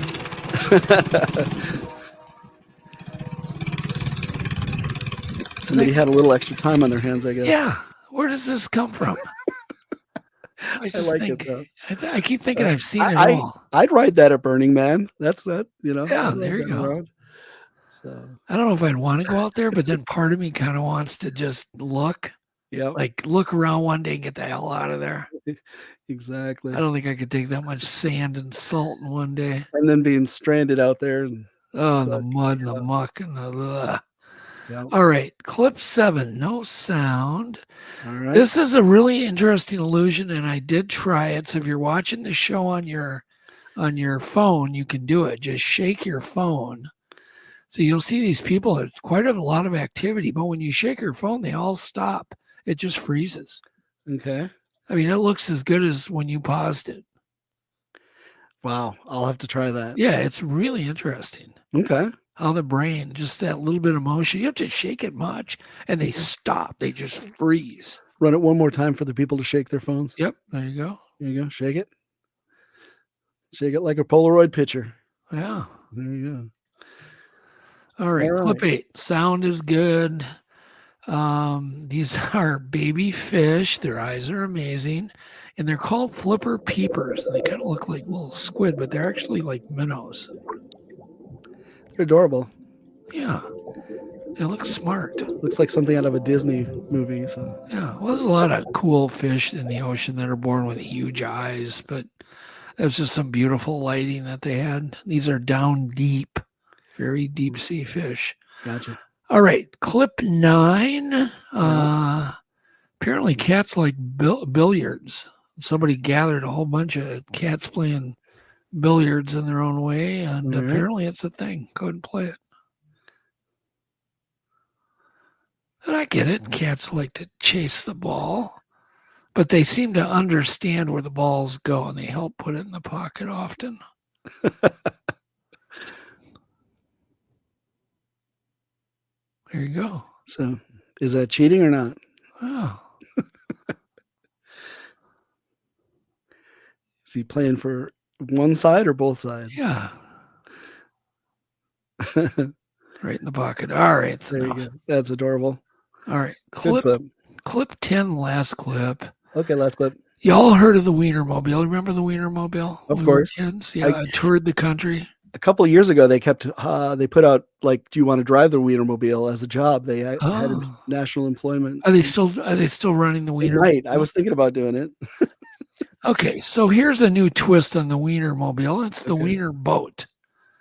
Speaker 4: Somebody had a little extra time on their hands, I guess.
Speaker 3: Yeah. Where does this come from? I just
Speaker 4: like
Speaker 3: think,
Speaker 4: it, though.
Speaker 3: I keep thinking I've seen it all.
Speaker 4: I'd ride that at Burning Man. That's that,
Speaker 3: Yeah,
Speaker 4: I'd
Speaker 3: there
Speaker 4: ride
Speaker 3: you
Speaker 4: that
Speaker 3: go.
Speaker 4: road. So,
Speaker 3: I don't know if I'd want to go out there, but then part of me kind of wants to just look around one day and get the hell out of there.
Speaker 4: Exactly.
Speaker 3: I don't think I could take that much sand and salt in one day.
Speaker 4: And then being stranded out there. And
Speaker 3: Oh, and the mud and the muck and the.
Speaker 4: Yeah.
Speaker 3: All right, clip 7, no sound.
Speaker 4: All right.
Speaker 3: This is a really interesting illusion, and I did try it. So if you're watching the show on your phone, you can do it. Just shake your phone. So you'll see these people. It's quite a lot of activity, but when you shake your phone, they all stop. It just freezes.
Speaker 4: Okay.
Speaker 3: I mean, it looks as good as when you paused it.
Speaker 4: Wow. I'll have to try that.
Speaker 3: Yeah, it's really interesting.
Speaker 4: Okay.
Speaker 3: How the brain, just that little bit of motion, you have to shake it much, and they stop. They just freeze.
Speaker 4: Run it one more time for the people to shake their phones.
Speaker 3: Yep, there you go.
Speaker 4: There you go. Shake it. Shake it like a Polaroid picture.
Speaker 3: Yeah.
Speaker 4: There you
Speaker 3: All right,
Speaker 4: All
Speaker 3: clip
Speaker 4: right.
Speaker 3: 8. Sound is good. These are baby fish. Their eyes are amazing. And they're called flipper peepers. And they kind of look like little squid, but they're actually like minnows.
Speaker 4: They're adorable.
Speaker 3: Yeah. They look smart.
Speaker 4: Looks like something out of a Disney movie. So
Speaker 3: Yeah. Well, there's a lot of cool fish in the ocean that are born with huge eyes, but it was just some beautiful lighting that they had. These are down deep, very deep sea fish.
Speaker 4: gotcha.
Speaker 3: All right, clip 9. Apparently cats like billiards. Somebody gathered a whole bunch of cats playing billiards in their own way, and
Speaker 4: All right.
Speaker 3: apparently it's a thing. Go ahead and play it. And I get it. Cats like to chase the ball, but they seem to understand where the balls go, and they help put it in the pocket often. There you go.
Speaker 4: So is that cheating or not?
Speaker 3: Oh,
Speaker 4: Is he playing for one side or both sides?
Speaker 3: yeah. Right in the pocket. All right. It's
Speaker 4: There you
Speaker 3: enough.
Speaker 4: go. That's adorable.
Speaker 3: All right.
Speaker 4: Good clip.
Speaker 3: Clip 10, last clip.
Speaker 4: Okay, last clip.
Speaker 3: Y'all heard of the Wienermobile? Remember the Wienermobile?
Speaker 4: Of
Speaker 3: when we were
Speaker 4: course.
Speaker 3: kids? Yeah, I toured the country.
Speaker 4: A couple of years ago, they put out like, do you want to drive the Wienermobile as a job? They had
Speaker 3: Oh.
Speaker 4: national employment.
Speaker 3: Are they still running the
Speaker 4: They
Speaker 3: Wiener?
Speaker 4: might. I was thinking about doing it.
Speaker 3: Okay, so here's a new twist on the Wienermobile. It's the
Speaker 4: Okay.
Speaker 3: Wiener boat.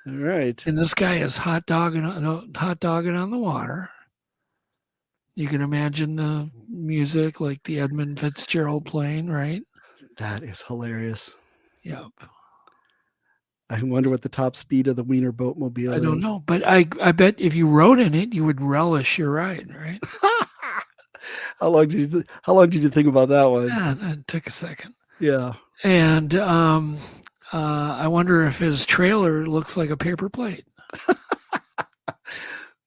Speaker 4: All right.
Speaker 3: And this guy is hot dogging on the water. You can imagine the music like the Edmund Fitzgerald playing, right?
Speaker 4: That is hilarious.
Speaker 3: Yep.
Speaker 4: I wonder what the top speed of the Wiener boatmobile
Speaker 3: I don't
Speaker 4: is.
Speaker 3: know, but I bet if you rode in it, you would relish your ride, right?
Speaker 4: How long did you think about that one?
Speaker 3: Yeah, it took a second.
Speaker 4: Yeah.
Speaker 3: And I wonder if his trailer looks like a paper plate.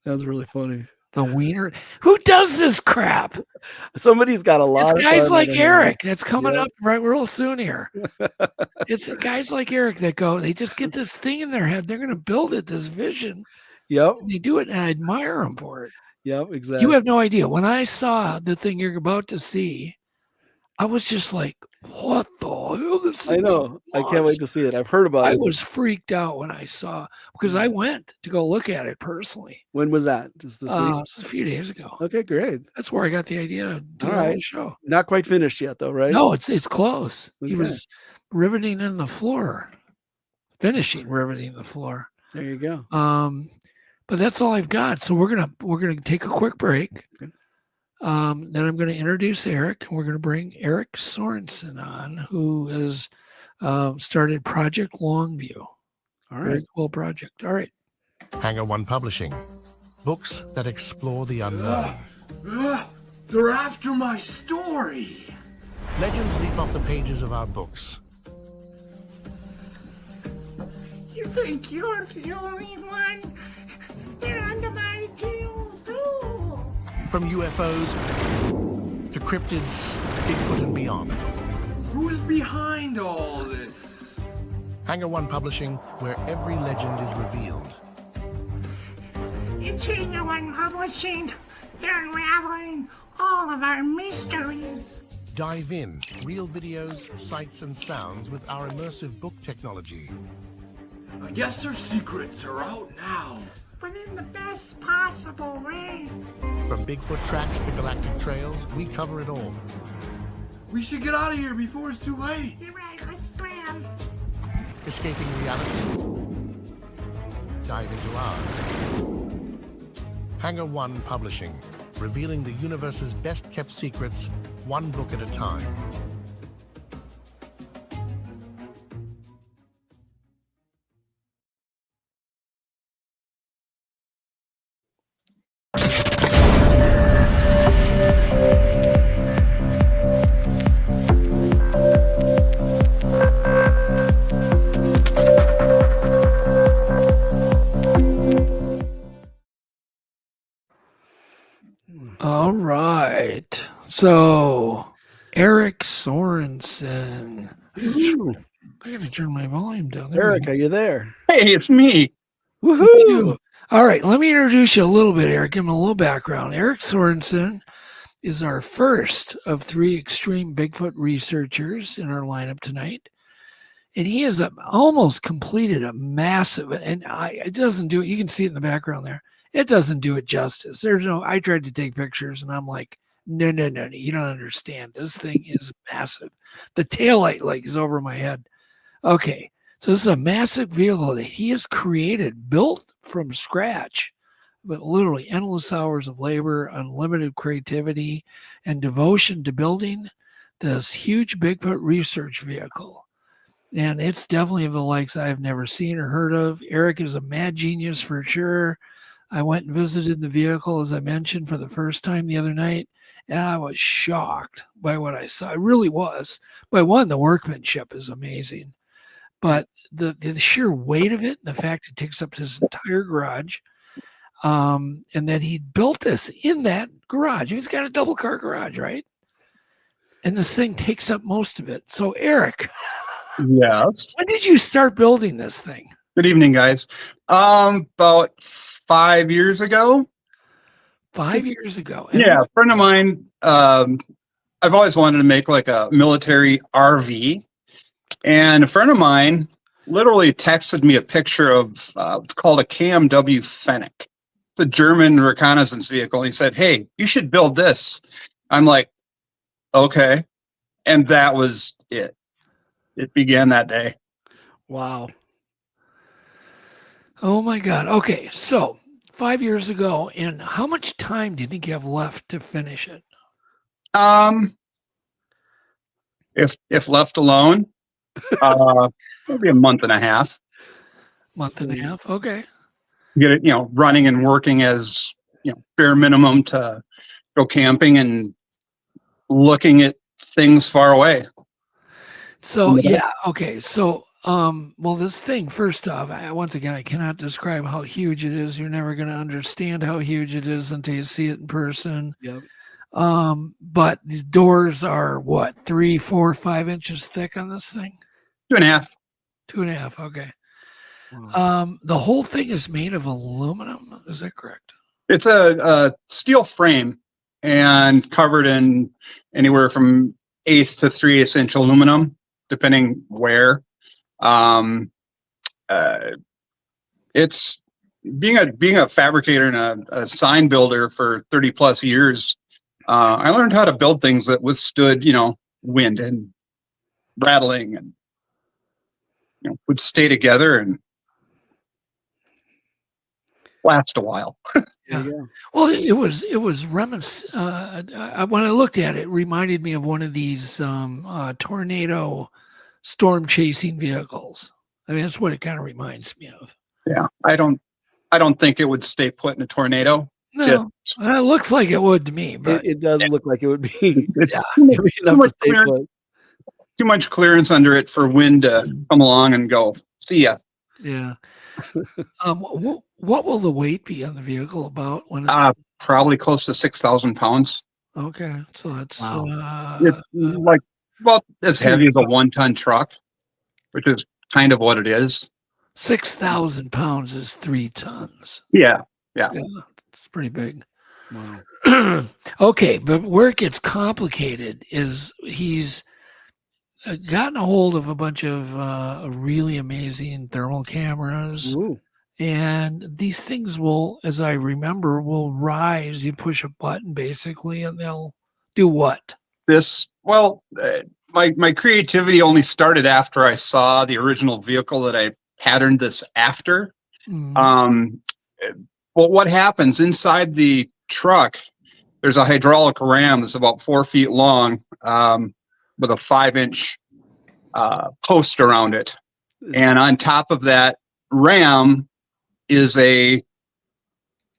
Speaker 4: That's really funny.
Speaker 3: The Wiener. Who does this crap?
Speaker 4: Somebody's got a lot
Speaker 3: It's
Speaker 4: of
Speaker 3: guys
Speaker 4: fun
Speaker 3: like
Speaker 4: with it.
Speaker 3: Eric that's coming
Speaker 4: Yeah.
Speaker 3: up right real soon here. It's guys like Eric that they just get this thing in their head. They're going to build it, this vision.
Speaker 4: Yep.
Speaker 3: And they do it, and I admire them for it.
Speaker 4: Yep. Exactly.
Speaker 3: You have no idea. When I saw the thing you're about to see, I was just like, what the hell? This
Speaker 4: I
Speaker 3: is
Speaker 4: know. I can't wait
Speaker 3: nuts.
Speaker 4: to see it. I've heard about
Speaker 3: I
Speaker 4: it.
Speaker 3: was freaked out when I saw, because I went to go look at it personally.
Speaker 4: When was that? Just this week?
Speaker 3: This was a few days ago.
Speaker 4: Okay, great.
Speaker 3: That's where I got the idea to do
Speaker 4: All
Speaker 3: the whole
Speaker 4: right.
Speaker 3: show.
Speaker 4: Not quite finished yet, though, right?
Speaker 3: No, it's close. He
Speaker 4: Okay.
Speaker 3: was riveting in the floor, finishing riveting the floor.
Speaker 4: There you go.
Speaker 3: But that's all I've got. So we're gonna take a quick break.
Speaker 4: Okay.
Speaker 3: Then I'm going to introduce Eric, and we're going to bring Eric Sorenson on, who has started Project Longview.
Speaker 4: All right.
Speaker 3: Very cool project. All right.
Speaker 10: Hangar One Publishing. Books that explore the unknown.
Speaker 1: They're after my story.
Speaker 10: Legends leap off the pages of our books.
Speaker 11: You think you're the only one? They're under my heels too.
Speaker 10: From UFOs to cryptids, Bigfoot and beyond.
Speaker 1: Who's behind all this?
Speaker 10: Hangar One Publishing, where every legend is revealed.
Speaker 11: It's Hangar One Publishing. They're unraveling all of our mysteries.
Speaker 10: Dive in, real videos, sights and sounds with our immersive book technology.
Speaker 1: I guess our secrets are out now.
Speaker 11: But in the best possible way.
Speaker 10: From Bigfoot tracks to galactic trails, we cover it all.
Speaker 1: We should get out of here before it's too late.
Speaker 11: You're right, let's plan.
Speaker 10: Escaping reality? Dive into ours. Hangar One Publishing, revealing the universe's best-kept secrets, one book at a time.
Speaker 3: All right. So, Eric Sorenson. I gotta turn my volume down. There
Speaker 4: Eric, are you there?
Speaker 12: Hey, it's me.
Speaker 4: Woohoo!
Speaker 3: All right, let me introduce you a little bit, Eric. Give him a little background. Eric Sorenson is our first of 3 extreme Bigfoot researchers in our lineup tonight. And he has almost completed a massive, and it doesn't do it. You can see it in the background there. It doesn't do it justice. I tried to take pictures and I'm like, no, you don't understand. This thing is massive. The taillight like is over my head. Okay, so this is a massive vehicle that he has created, built from scratch, with literally endless hours of labor, unlimited creativity, and devotion to building this huge Bigfoot research vehicle. And it's definitely of the likes I've never seen or heard of. Eric is a mad genius for sure. I went and visited the vehicle, as I mentioned, for the first time the other night, and I was shocked by what I saw. I really was. But one, the workmanship is amazing. But the sheer weight of it, and the fact it takes up his entire garage, and that he built this in that garage. He's got a double car garage, right? And this thing takes up most of it. So, Eric.
Speaker 12: Yes.
Speaker 3: When did you start building this thing?
Speaker 12: Good evening, guys. About 5 years ago.
Speaker 3: 5 years ago.
Speaker 12: Yeah, a friend of mine. I've always wanted to make like a military RV, and a friend of mine literally texted me a picture of it's called a KMW Fennec. It's a German reconnaissance vehicle. He said, "Hey, you should build this." I'm like, "Okay," and that was it. It began that day.
Speaker 4: Wow.
Speaker 3: Oh my God. Okay, so 5 years ago, and how much time do you think you have left to finish it?
Speaker 12: If left alone, maybe a month and a half.
Speaker 3: Month and a half. Okay.
Speaker 12: Get it, running and working as bare minimum to go camping and looking at things far away.
Speaker 3: So yeah. Okay. So well, this thing, first off, once again, I cannot describe how huge it is. You're never going to understand how huge it is until you see it in person.
Speaker 4: Yep.
Speaker 3: But the doors are what, 3, 4, 5 inches thick on this thing?
Speaker 12: 2.5.
Speaker 3: 2.5. Okay.
Speaker 4: Wow.
Speaker 3: The whole thing is made of aluminum. Is that correct?
Speaker 12: It's a steel frame and covered in anywhere from 1/8 to 3/8 inch aluminum, depending where. It's being a fabricator and a sign builder for 30 plus years. I learned how to build things that withstood, wind and rattling, and would stay together and last a while.
Speaker 3: Yeah. Well, it was reminiscent. When I looked at it, it reminded me of one of these tornado storm chasing vehicles. I mean, that's what it kind of reminds me of.
Speaker 12: Yeah, I don't think it would stay put in a tornado.
Speaker 3: No, it looks like it would to me, but
Speaker 4: it does look like it would be.
Speaker 3: Yeah.
Speaker 12: Too much clearance under it for wind to come along and go, see ya.
Speaker 3: Yeah. What will the weight be on the vehicle about when it's
Speaker 12: probably close to 6,000 pounds.
Speaker 3: okay? So that's
Speaker 12: It's like as heavy as a 1-ton truck, which is kind of what it is.
Speaker 3: 6,000 pounds is 3 tons.
Speaker 12: Yeah.
Speaker 3: It's pretty big.
Speaker 4: Wow.
Speaker 3: Okay, but where it gets complicated is he's gotten a hold of a bunch of really amazing thermal cameras.
Speaker 4: Ooh.
Speaker 3: And these things will, as I remember, will rise. You push a button basically and they'll do what?
Speaker 12: My creativity only started after I saw the original vehicle that I patterned this after.
Speaker 3: Mm-hmm.
Speaker 12: Well, what happens inside the truck, there's a hydraulic ram that's about 4 feet long with a 5-inch post around it. And on top of that ram is a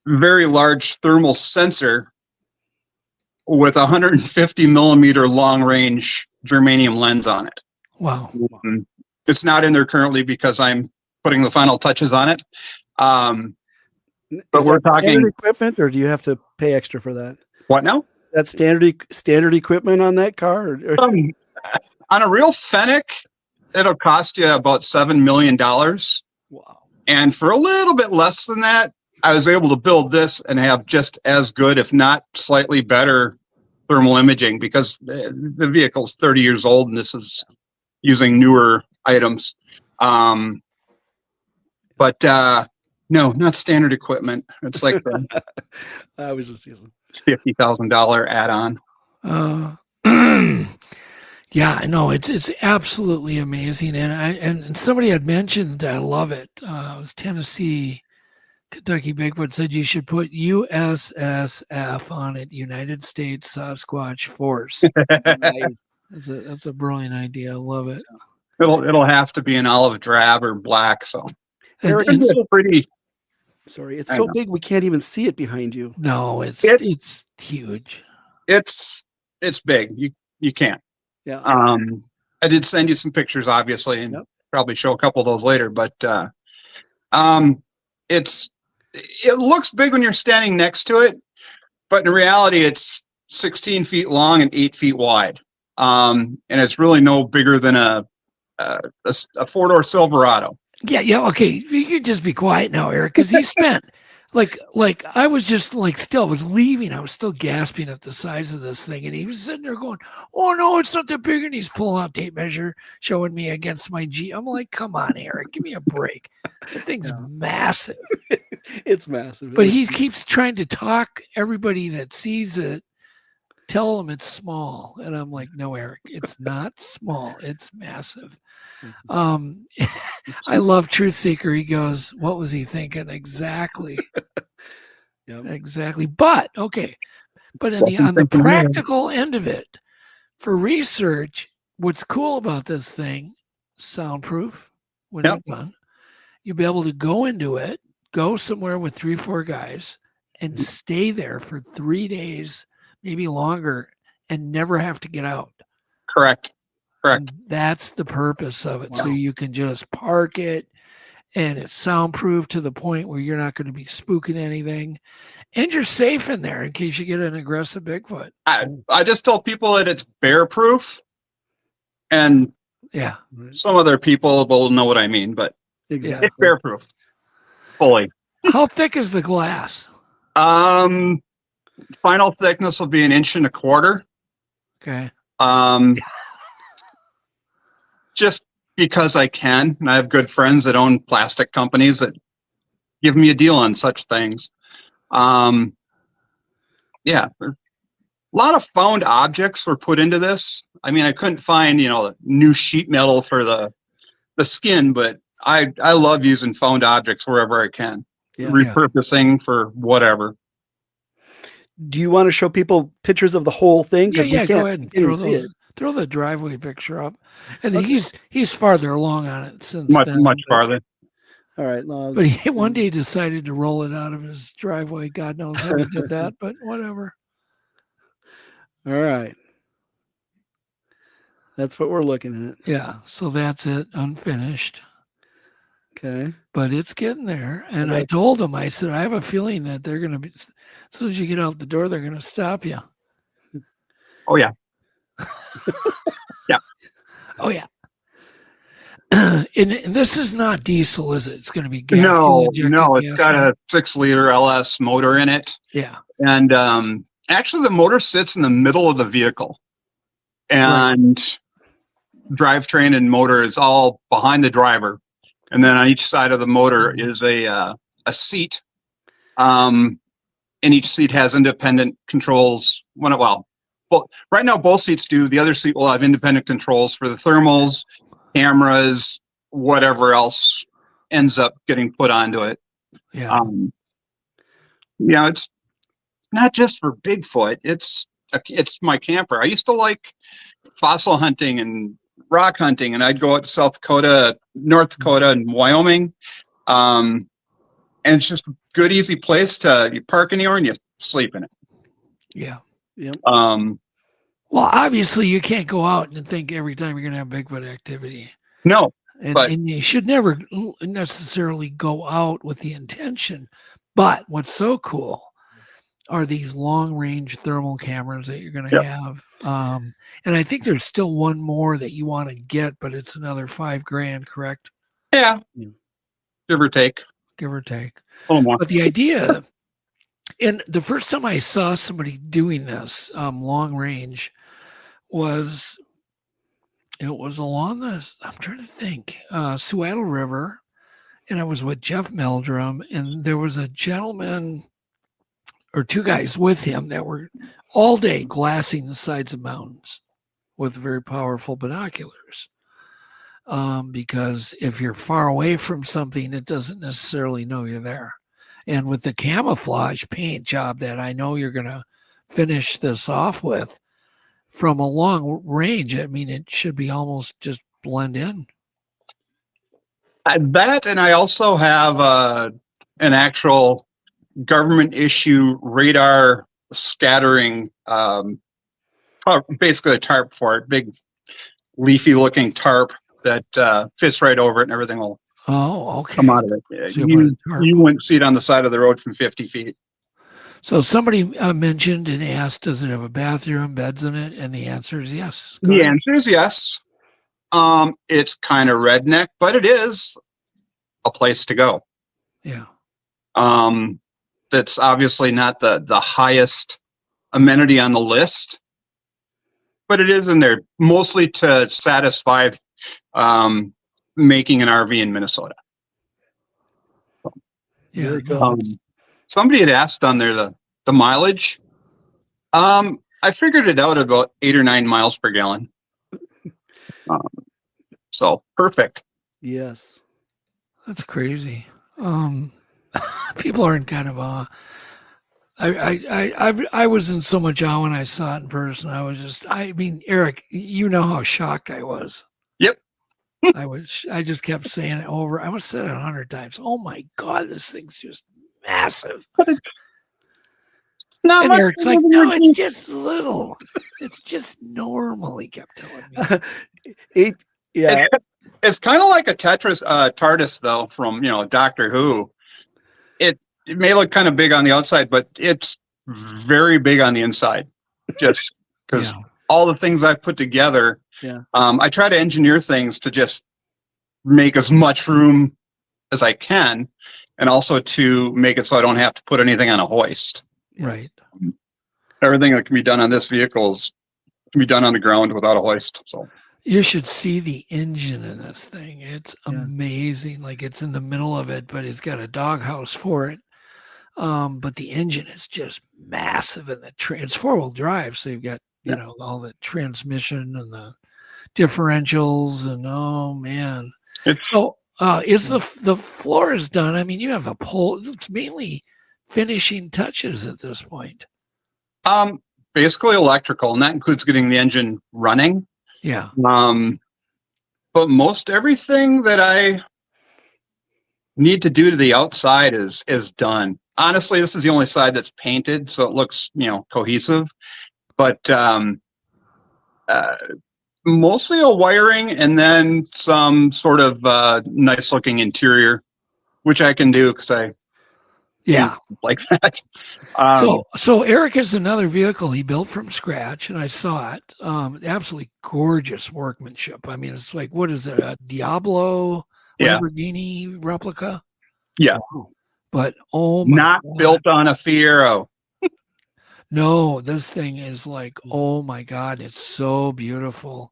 Speaker 12: very large thermal sensor with a 150 millimeter long range germanium lens on it.
Speaker 3: Wow.
Speaker 12: It's not in there currently because I'm putting the final touches on it. But we're talking
Speaker 4: standard equipment, or do you have to pay extra for that?
Speaker 12: What now?
Speaker 4: That's standard equipment on that car?
Speaker 12: On a real Fennec, it'll cost you about $7 million.
Speaker 4: Wow.
Speaker 12: And for a little bit less than that, I was able to build this and have just as good, if not slightly better, thermal imaging, because the vehicle's 30 years old and this is using newer items. But no, not standard equipment. It's like
Speaker 4: I was just using
Speaker 12: $50,000 add-on.
Speaker 3: Yeah, I know it's absolutely amazing, and somebody had mentioned, I love it. It was Tennessee, Kentucky Bigfoot said you should put USSF on it, United States Sasquatch Force.
Speaker 4: Nice.
Speaker 3: That's a brilliant idea. I love it.
Speaker 12: It'll have to be an olive drab or black. So
Speaker 4: Eric,
Speaker 3: And
Speaker 4: it's so
Speaker 12: pretty.
Speaker 4: Sorry, it's so big we can't even see it behind you.
Speaker 3: No, it's huge.
Speaker 12: It's big. You can't.
Speaker 4: Yeah.
Speaker 12: I did send you some pictures, obviously, and probably show a couple of those later. But it looks big when you're standing next to it, but in reality, it's 16 feet long and 8 feet wide, and it's really no bigger than a 4-door Silverado.
Speaker 3: Yeah. Okay, you can just be quiet now, Eric, because he spent like I was just I was leaving. I was still gasping at the size of this thing, and he was sitting there going, "Oh no, it's not that big," and he's pulling out tape measure, showing me against my G. I'm like, "Come on, Eric, give me a break. That thing's massive."
Speaker 4: It's massive.
Speaker 3: But he keeps trying to talk everybody that sees it, tell them it's small, and I'm like, "No, Eric, it's not small. It's massive." I love Truth Seeker. He goes, "What was he thinking exactly?" Exactly. But okay, but on the practical end of it, for research, what's cool about this thing, soundproof. When you're done, you'll be able to go into it, go somewhere with 3-4 guys, and stay there for 3 days, maybe longer, and never have to get out.
Speaker 12: Correct.
Speaker 3: And that's the purpose of it. Wow. So you can just park it, and it's soundproof to the point where you're not going to be spooking anything, and you're safe in there in case you get an aggressive Bigfoot.
Speaker 12: I just told people that it's bear proof, and some other people will know what I mean, but it's bear proof fully.
Speaker 3: How thick is the glass?
Speaker 12: Final thickness will be 1.25 inches.
Speaker 3: Okay.
Speaker 12: Just because I can, and I have good friends that own plastic companies that give me a deal on such things. A lot of found objects were put into this. I mean, I couldn't find, new sheet metal for the skin, but I love using found objects wherever I can, repurposing for whatever.
Speaker 4: Do you want to show people pictures of the whole thing?
Speaker 3: Yeah, go ahead and throw the driveway picture up. And he's farther along on it since
Speaker 12: much farther.
Speaker 4: All right.
Speaker 3: But he one day decided to roll it out of his driveway. God knows how he did that, but whatever.
Speaker 4: All right. That's what we're looking at.
Speaker 3: Yeah. So that's it, unfinished.
Speaker 4: Okay.
Speaker 3: But it's getting there. And I told him, I said, I have a feeling that they're going to be, as soon as you get out the door, they're going to stop you.
Speaker 12: Oh, yeah.
Speaker 3: Oh, yeah. And this is not diesel, is it? It's going to be gas.
Speaker 12: No, it's got a 6-liter LS motor in it.
Speaker 3: Yeah.
Speaker 12: And actually, the motor sits in the middle of the vehicle. And drivetrain and motor is all behind the driver. And then on each side of the motor is a seat. And each seat has independent controls. Right now, both seats do. The other seat will have independent controls for the thermals, cameras, whatever else ends up getting put onto it.
Speaker 3: Yeah.
Speaker 12: it's not just for Bigfoot. It's my camper. I used to like fossil hunting and rock hunting, and I'd go out to South Dakota, North Dakota, and Wyoming. And it's just a good, easy place you park anywhere and you sleep in it.
Speaker 3: Yeah.
Speaker 4: Yep.
Speaker 3: Well, obviously, you can't go out and think every time you're going to have Bigfoot activity.
Speaker 12: No.
Speaker 3: And you should never necessarily go out with the intention. But what's so cool are these long-range thermal cameras that you're going to have. And I think there's still one more that you want to get, but it's another $5,000, correct?
Speaker 12: Yeah. Give or take.
Speaker 3: Give or take.
Speaker 12: A little more.
Speaker 3: But the idea, and the first time I saw somebody doing this long range was along I'm trying to think, Seattle River, and I was with Jeff Meldrum, and there was a gentleman or two guys with him that were all day glassing the sides of mountains with very powerful binoculars. Because if you're far away from something, it doesn't necessarily know you're there. And with the camouflage paint job that I know you're going to finish this off with, from a long range, I mean, it should be almost just blend in.
Speaker 12: That, and I also have an actual government issue radar scattering, basically a tarp for it, big leafy looking tarp that fits right over it, and everything will come out of it.
Speaker 3: So
Speaker 12: you wouldn't see it on the side of the road from 50 feet.
Speaker 3: So somebody mentioned and asked, does it have a bathroom, beds in it? And the answer is yes.
Speaker 12: The answer is yes. It's kind of redneck, but it is a place to go.
Speaker 3: Yeah.
Speaker 12: That's obviously not the highest amenity on the list, but it is in there mostly to satisfy making an RV in Minnesota.
Speaker 3: Yeah.
Speaker 12: Somebody had asked on there the mileage. I figured it out about 8 or 9 miles per gallon. So perfect.
Speaker 4: Yes.
Speaker 3: That's crazy. People are in kind of awe. I was in so much awe when I saw it in person. I mean, Eric, you know how shocked I was.
Speaker 12: Yep.
Speaker 3: I just kept saying it over. I must have said it 100 times. Oh my God, this thing's just massive. And Eric's like, no, it's just little. It's just normal, he kept telling me.
Speaker 12: It's kind of like a TARDIS, though, from Doctor Who. It may look kind of big on the outside, but it's very big on the inside. Just because all the things I've put together, I try to engineer things to just make as much room as I can, and also to make it so I don't have to put anything on a hoist.
Speaker 3: Right.
Speaker 12: Everything that can be done on this vehicle can be done on the ground without a hoist. So
Speaker 3: you should see the engine in this thing. It's amazing. Like, it's in the middle of it, but it's got a doghouse for it. But the engine is just massive, and it's 4-wheel drive. So you've got, all the transmission and the differentials, and oh man. So is the floor is done? I mean, you have a pole. It's mainly finishing touches at this point.
Speaker 12: Basically electrical, and that includes getting the engine running.
Speaker 3: Yeah.
Speaker 12: But most everything that I need to do to the outside is done. Honestly, this is the only side that's painted, so it looks, cohesive. But mostly a wiring, and then some sort of nice looking interior, which I can do because I like that.
Speaker 3: So Eric has another vehicle he built from scratch, and I saw it. Absolutely gorgeous workmanship. I mean, it's like, what is it, a Diablo Lamborghini replica?
Speaker 12: Yeah.
Speaker 3: But not
Speaker 12: built on a Fiero.
Speaker 3: No, this thing is like, oh my God, it's so beautiful.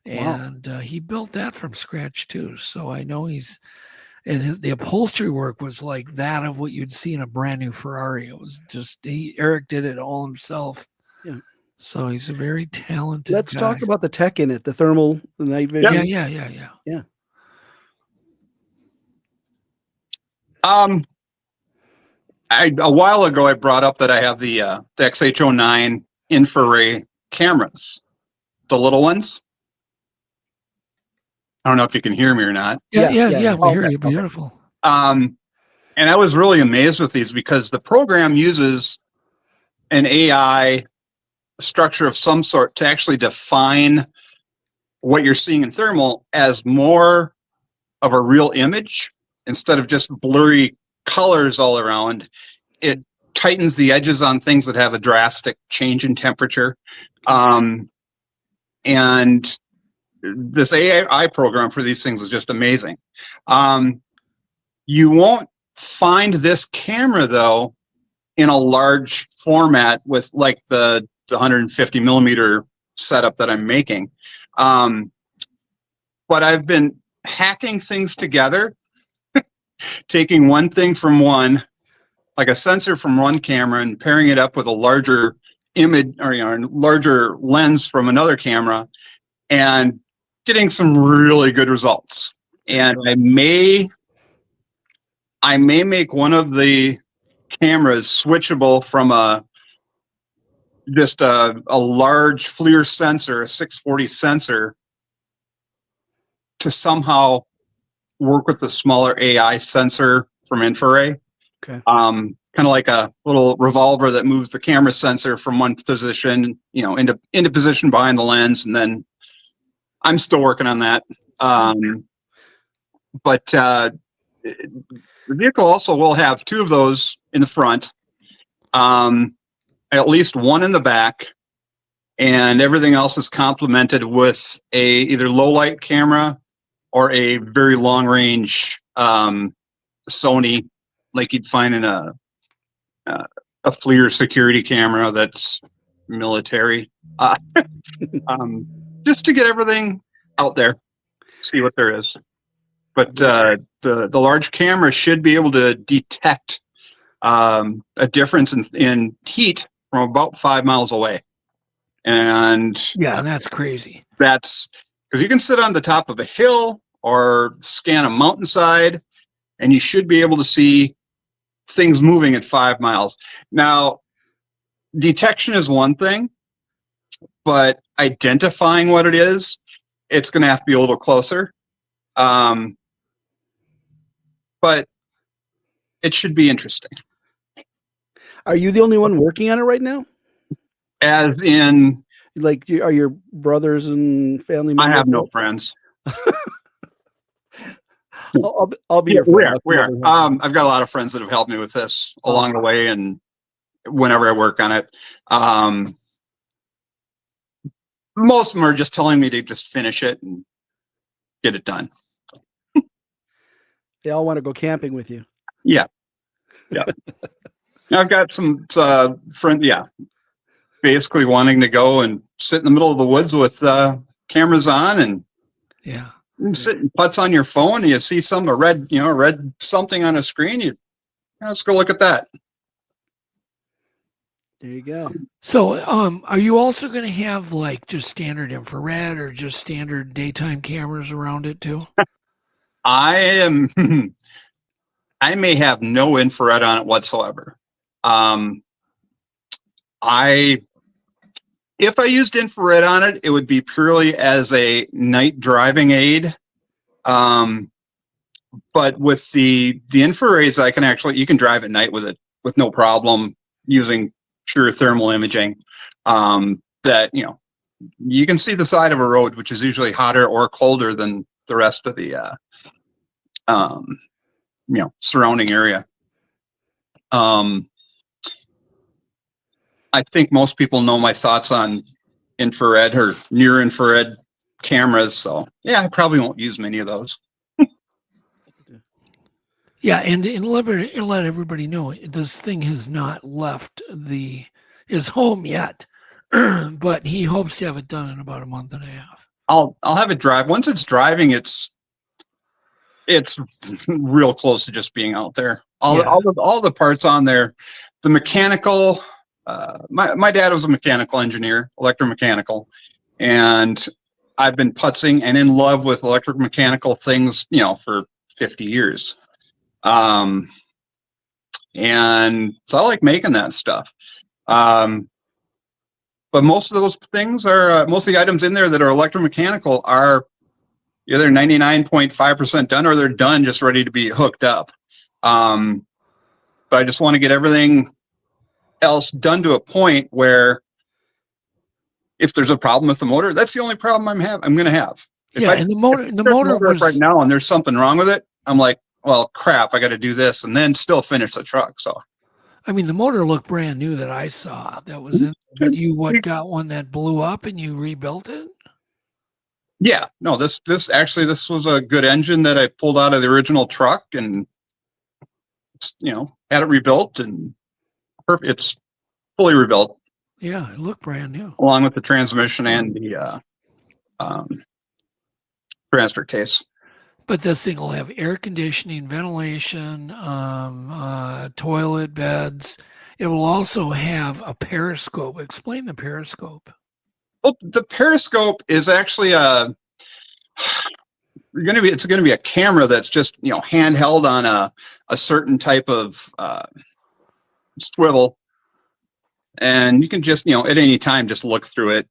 Speaker 3: And he built that from scratch too. So I know the upholstery work was like that of what you'd see in a brand new Ferrari. It was just, Eric did it all himself.
Speaker 4: Yeah.
Speaker 3: So he's a very talented
Speaker 4: Let's
Speaker 3: guy.
Speaker 4: talk about the tech in it, the thermal, the night vision.
Speaker 3: Yeah.
Speaker 12: A while ago, I brought up that I have the XH09 infrared cameras, the little ones. I don't know if you can hear me or not.
Speaker 3: Yeah. We hear you. Beautiful.
Speaker 12: And I was really amazed with these because the program uses an AI structure of some sort to actually define what you're seeing in thermal as more of a real image instead of just blurry colors all around. It tightens the edges on things that have a drastic change in temperature. And this AI program for these things is just amazing. You won't find this camera, though, in a large format with like the 150 millimeter setup that I'm making. But I've been hacking things together, taking one thing from one, like a sensor from one camera, and pairing it up with a larger image or larger lens from another camera, and getting some really good results. And I may make one of the cameras switchable from just a large FLIR sensor, a 640 sensor, to somehow work with the smaller AI sensor from infrared.
Speaker 4: Okay.
Speaker 12: Kind of like a little revolver that moves the camera sensor from one position, into position behind the lens, and then I'm still working on that. But the vehicle also will have two of those in the front, at least one in the back, and everything else is complemented with a either low light camera or a very long range Sony, like you'd find in a FLIR security camera that's military, just to get everything out there, see what there is. But the large camera should be able to detect a difference in heat from about 5 miles away. And
Speaker 3: yeah, that's crazy.
Speaker 12: That's because you can sit on the top of a hill or scan a mountainside, and you should be able to see things moving at 5 miles. Now, detection is one thing, but identifying what it is, it's going to have to be a little closer. But it should be interesting.
Speaker 4: Are you the only one working on it right now?
Speaker 12: As in,
Speaker 4: like, are your brothers and family members?
Speaker 12: I have no friends.
Speaker 4: I'll be your
Speaker 12: friend. We are. I've got a lot of friends that have helped me with this along the way, and whenever I work on it, most of them are just telling me to just finish it and get it done.
Speaker 4: They all want to go camping with you.
Speaker 12: Yeah. I've got some friends. Yeah, basically wanting to go and sit in the middle of the woods with cameras on and sit and putz on your phone, and you see a red something on a screen. Let's go look at that.
Speaker 4: There you go.
Speaker 3: So, are you also going to have like just standard infrared or just standard daytime cameras around it too?
Speaker 12: I may have no infrared on it whatsoever. If I used infrared on it, it would be purely as a night driving aid. But with the infrareds, you can drive at night with it with no problem using pure thermal imaging. That you can see the side of a road, which is usually hotter or colder than the rest of the surrounding area. I think most people know my thoughts on infrared or near infrared cameras, so yeah, I probably won't use many of those.
Speaker 3: Yeah, and let everybody know this thing has not left his home yet, but he hopes to have it done in about a month and a half.
Speaker 12: I'll have it drive. Once it's driving, it's real close to just being out there. All the parts on there, the mechanical. My dad was a mechanical engineer, electromechanical, and I've been putzing and in love with electromechanical things, for 50 years. And so I like making that stuff. But most of those things are, most of the items in there that are electromechanical are either 99.5% done or they're done, just ready to be hooked up. But I just want to get everything else done to a point where if there's a problem with the motor, that's the only problem I'm going to have.
Speaker 3: And the motor was
Speaker 12: right now, and there's something wrong with it. I'm like, well, crap, I got to do this and then still finish the truck. So,
Speaker 3: I mean, the motor looked brand new that I saw. That was in. But you got one that blew up and you rebuilt it?
Speaker 12: Yeah, no, this was a good engine that I pulled out of the original truck and, had it rebuilt, and it's fully rebuilt.
Speaker 3: Yeah, it looked brand new.
Speaker 12: Along with the transmission and the transfer case.
Speaker 3: But this thing will have air conditioning, ventilation, toilet beds. It will also have a periscope. Explain the periscope.
Speaker 12: Well, the periscope is actually it's going to be a camera that's just, handheld on a certain type of swivel. And you can just, at any time, just look through it.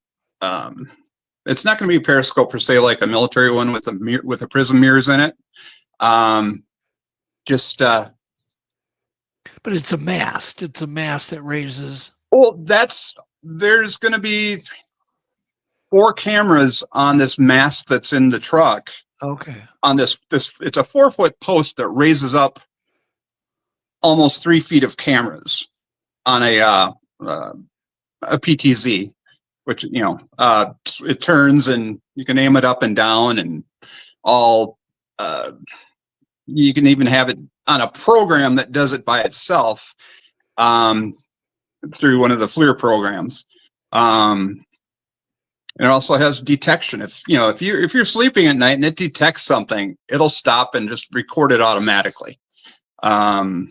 Speaker 12: It's not going to be a periscope per se, like a military one with a prism mirrors in it.
Speaker 3: But it's a mast. It's a mast that raises.
Speaker 12: Well, there's going to be 4 cameras on this mast that's in the truck.
Speaker 3: Okay.
Speaker 12: On this, it's a 4-foot post that raises up almost 3 feet of cameras on a PTZ, which, it turns and you can aim it up and down and all, you can even have it on a program that does it by itself, through one of the FLIR programs. It also has detection. If you're sleeping at night and it detects something, it'll stop and just record it automatically. And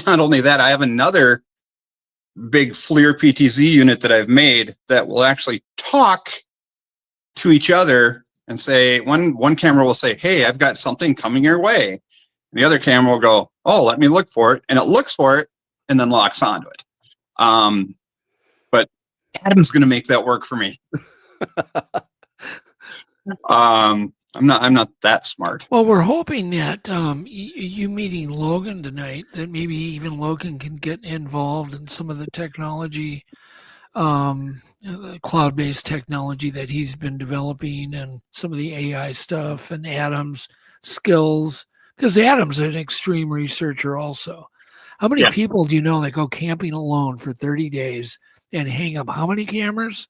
Speaker 12: not only that, I have another big FLIR PTZ unit that I've made that will actually talk to each other and say, one camera will say, "Hey, I've got something coming your way." And the other camera will go, "Oh, let me look for it." And it looks for it and then locks onto it. But Adam's going to make that work for me. I'm not that smart.
Speaker 3: Well, we're hoping that you meeting Logan tonight, that maybe even Logan can get involved in some of the technology, the cloud-based technology that he's been developing, and some of the AI stuff, and Adam's skills, because Adam's an extreme researcher also. How many people do you know that go camping alone for 30 days and hang up how many cameras?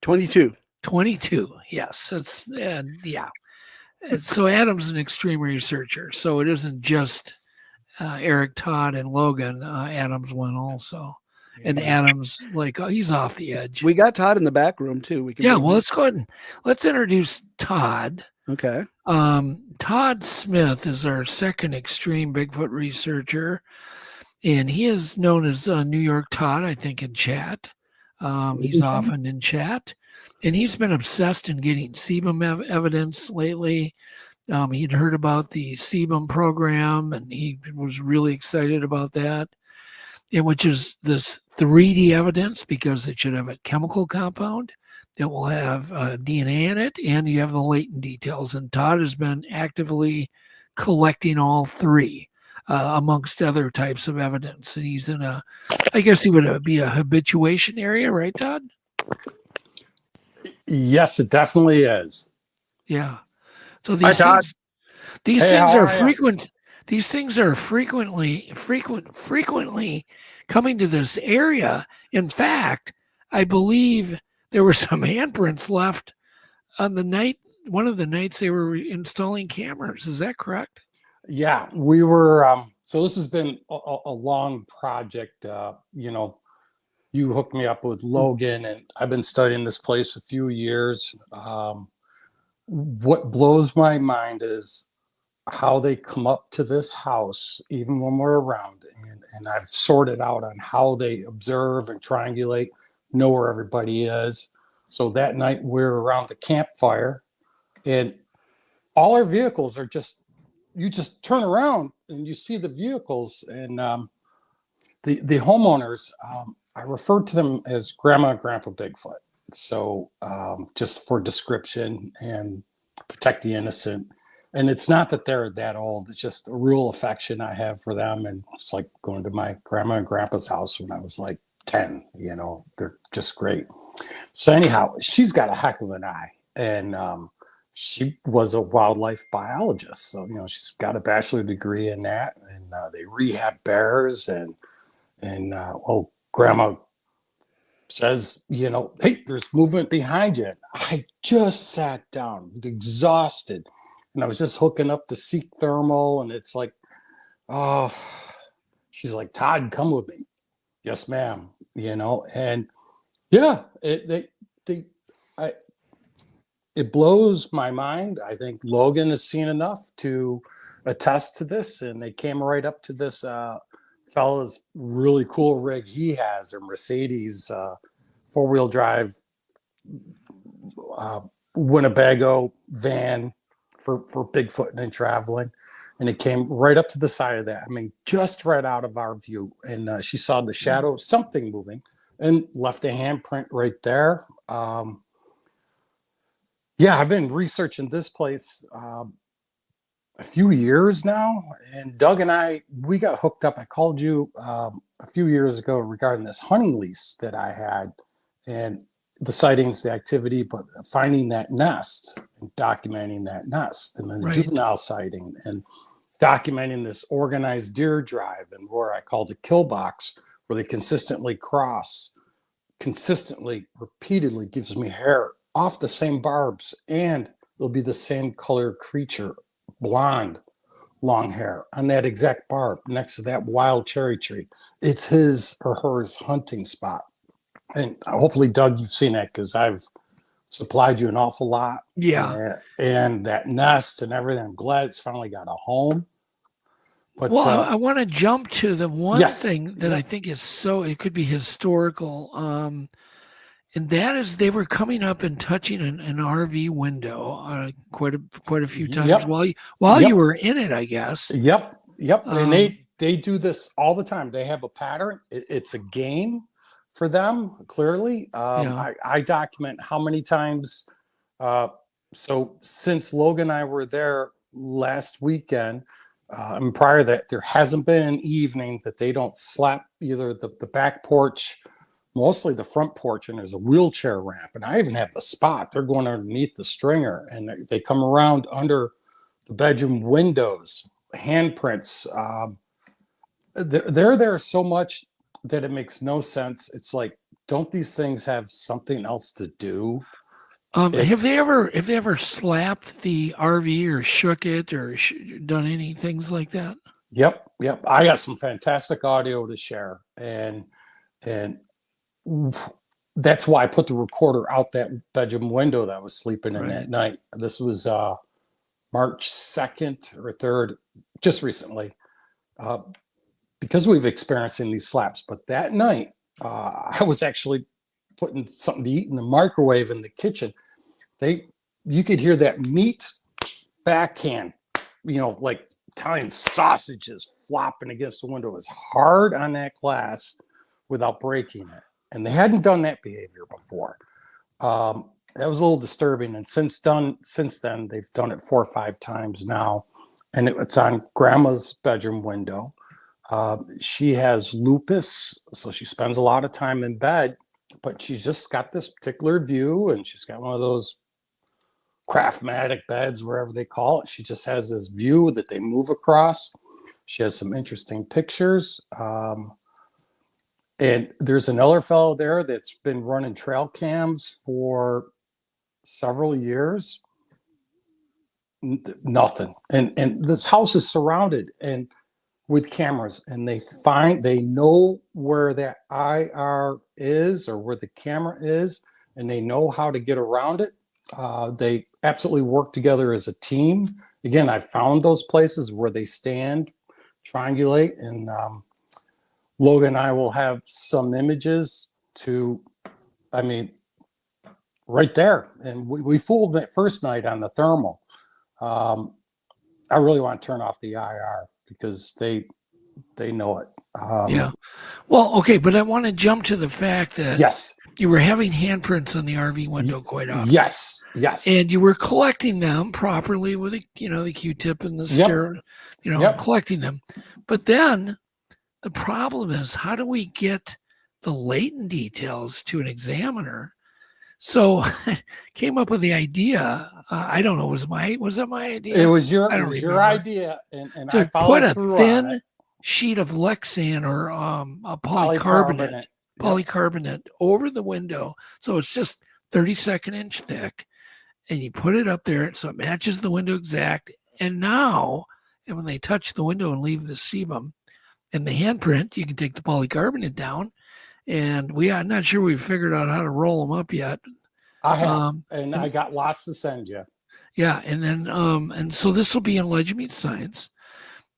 Speaker 4: 22.
Speaker 3: 22, yes. So Adam's an extreme researcher. So it isn't just Eric, Todd, and Logan. Adam's one also. And Adam's he's off the edge.
Speaker 4: We got Todd in the back room too.
Speaker 3: Let's go ahead and let's introduce Todd.
Speaker 4: Okay.
Speaker 3: Todd Smith is our second extreme Bigfoot researcher, and he is known as New York Todd, I think, in chat. He's often in chat, and he's been obsessed in getting sebum evidence lately. He'd heard about the sebum program, and he was really excited about that, and which is this 3D evidence, because it should have a chemical compound that will have DNA in it, and you have the latent details. And Todd has been actively collecting all 3, amongst other types of evidence. And he's in I guess he would be a habituation area, right, Todd?
Speaker 13: Yes, it definitely is.
Speaker 3: Yeah. So these things are frequent. These things are frequently coming to this area. In fact, I believe there were some handprints left on one of the nights they were installing cameras. Is that correct?
Speaker 13: Yeah, we were. So this has been a long project. You hooked me up with Logan, and I've been studying this place a few years. What blows my mind is how they come up to this house, even when we're around. And I've sorted out on how they observe and triangulate, know where everybody is. So that night we're around the campfire, and all our vehicles are just you just turn around and you see the vehicles, and the homeowners, I refer to them as Grandma and Grandpa Bigfoot. So just for description and protect the innocent. And it's not that they're that old. It's just a real affection I have for them. And it's like going to my grandma and grandpa's house when I was like 10, you know, they're just great. So anyhow, she's got a heck of an eye. And she was a wildlife biologist. So, you know, she's got a bachelor degree in that. And they rehab bears. And grandma says, you know, hey, there's movement behind you. I just sat down, exhausted. And I was just hooking up the Seek thermal, and it's like, oh, she's like, Todd, come with me. Yes, ma'am. You know, and yeah, it blows my mind. I think Logan has seen enough to attest to this, and they came right up to this fella's really cool rig he has, a Mercedes 4-wheel drive Winnebago van for Bigfoot and traveling, and it came right up to the side of that. I mean, just right out of our view, and she saw the shadow of something moving and left a handprint right there. Yeah, I've been researching this place a few years now, and Doug and we got hooked up. I called you a few years ago regarding this hunting lease that I had, and the sightings, the activity, but finding that nest and documenting that nest, and then the juvenile sighting, and documenting this organized deer drive, and where I call the kill box, where they consistently cross, consistently, repeatedly gives me hair off the same barbs, and it'll be the same color creature, blonde, long hair on that exact barb next to that wild cherry tree. It's his or hers hunting spot. And hopefully, Doug, you've seen that, because I've supplied you an awful lot.
Speaker 3: Yeah.
Speaker 13: And that nest and everything. I'm glad it's finally got a home. But,
Speaker 3: well, I want to jump to the one thing that I think is it could be historical. And that is, they were coming up and touching an RV window quite a few times while you were in it, I guess.
Speaker 13: Yep. And they do this all the time. They have a pattern. It's a game for them, clearly. I document how many times. So since Logan and I were there last weekend, and prior to that, there hasn't been an evening that they don't slap either the back porch, mostly the front porch, and there's a wheelchair ramp. And I even have the spot. They're going underneath the stringer, and they come around under the bedroom windows, handprints. They're there so much that it makes no sense. It's like, don't these things have something else to do?
Speaker 3: Have they ever slapped the RV or shook it or done any things like that?
Speaker 13: Yep. I got some fantastic audio to share, and that's why I put the recorder out that bedroom window that I was sleeping in that night. This was March 2nd or 3rd, just recently, because we've experiencing these slaps. But that night, I was actually putting something to eat in the microwave in the kitchen. You could hear that meat backhand, like Italian sausages flopping against the window. It was hard on that glass without breaking it. And they hadn't done that behavior before. That was a little disturbing. And since then, they've done it 4 or 5 times now. And it's on Grandma's bedroom window. She has lupus, so she spends a lot of time in bed, but she's just got this particular view, and she's got one of those Craftmatic beds, wherever they call it. She just has this view that they move across. She has some interesting pictures. And there's another fellow there that's been running trail cams for several years. Nothing. And this house is surrounded and with cameras, and they know where that IR is or where the camera is, and they know how to get around it. They absolutely work together as a team. Again, I found those places where they stand, triangulate, and Logan and I will have some images right there. And we fooled that first night on the thermal. I really want to turn off the IR because they know it.
Speaker 3: Yeah. Well, okay, but I want to jump to the fact that
Speaker 13: Yes.
Speaker 3: you were having handprints on the RV window quite often.
Speaker 13: Yes. Yes.
Speaker 3: And you were collecting them properly with the Q-tip and the sterile, collecting them. But then the problem is, how do we get the latent details to an examiner? So I came up with the idea. I don't know. Was that my idea?
Speaker 13: It was your idea, and
Speaker 3: to
Speaker 13: I followed
Speaker 3: put a
Speaker 13: through on
Speaker 3: thin
Speaker 13: it.
Speaker 3: sheet of Lexan or a polycarbonate over the window, so it's just 32nd inch thick, and you put it up there so it matches the window exact. And when they touch the window and leave the sebum and the handprint, you can take the polycarbonate down. And I'm not sure we've figured out how to roll them up yet.
Speaker 13: I have, and I got lots to send you.
Speaker 3: Yeah, and then and so this will be in Ledge Meet Science.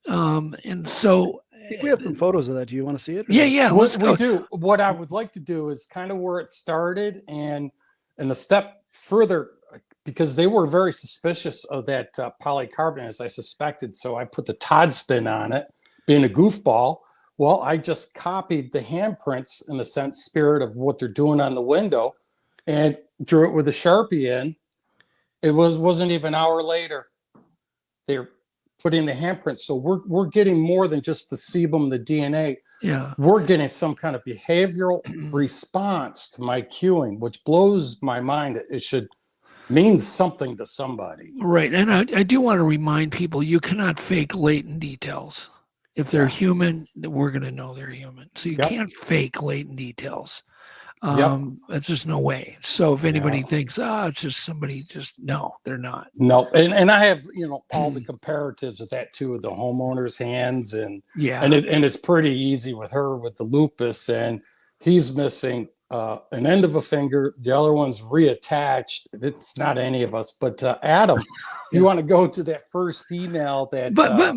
Speaker 3: And so
Speaker 4: I think we have some photos of that. Do you want to see it?
Speaker 3: Yeah.
Speaker 13: Let's do. What I would like to do is kind of where it started and a step further, because they were very suspicious of that polycarbonate, as I suspected. So I put the Todd spin on it, being a goofball. Well, I just copied the handprints in a sense, spirit of what they're doing on the window, and drew it with a Sharpie in. It wasn't even an hour later. They're putting the handprints. So we're getting more than just the sebum, the DNA.
Speaker 3: Yeah.
Speaker 13: We're getting some kind of behavioral response to my cueing, which blows my mind. It should mean something to somebody.
Speaker 3: Right. And I do want to remind people, you cannot fake latent details. If they're human, we're going to know they're human. So you can't fake latent details. It's just no way. So if anybody thinks, it's just somebody, no, they're not.
Speaker 13: No. And I have, all the comparatives of that too, with the homeowner's hands and it's pretty easy with her with the lupus, and he's missing an end of a finger. The other one's reattached. It's not any of us, but Adam, if you want to go to that first email that.
Speaker 3: But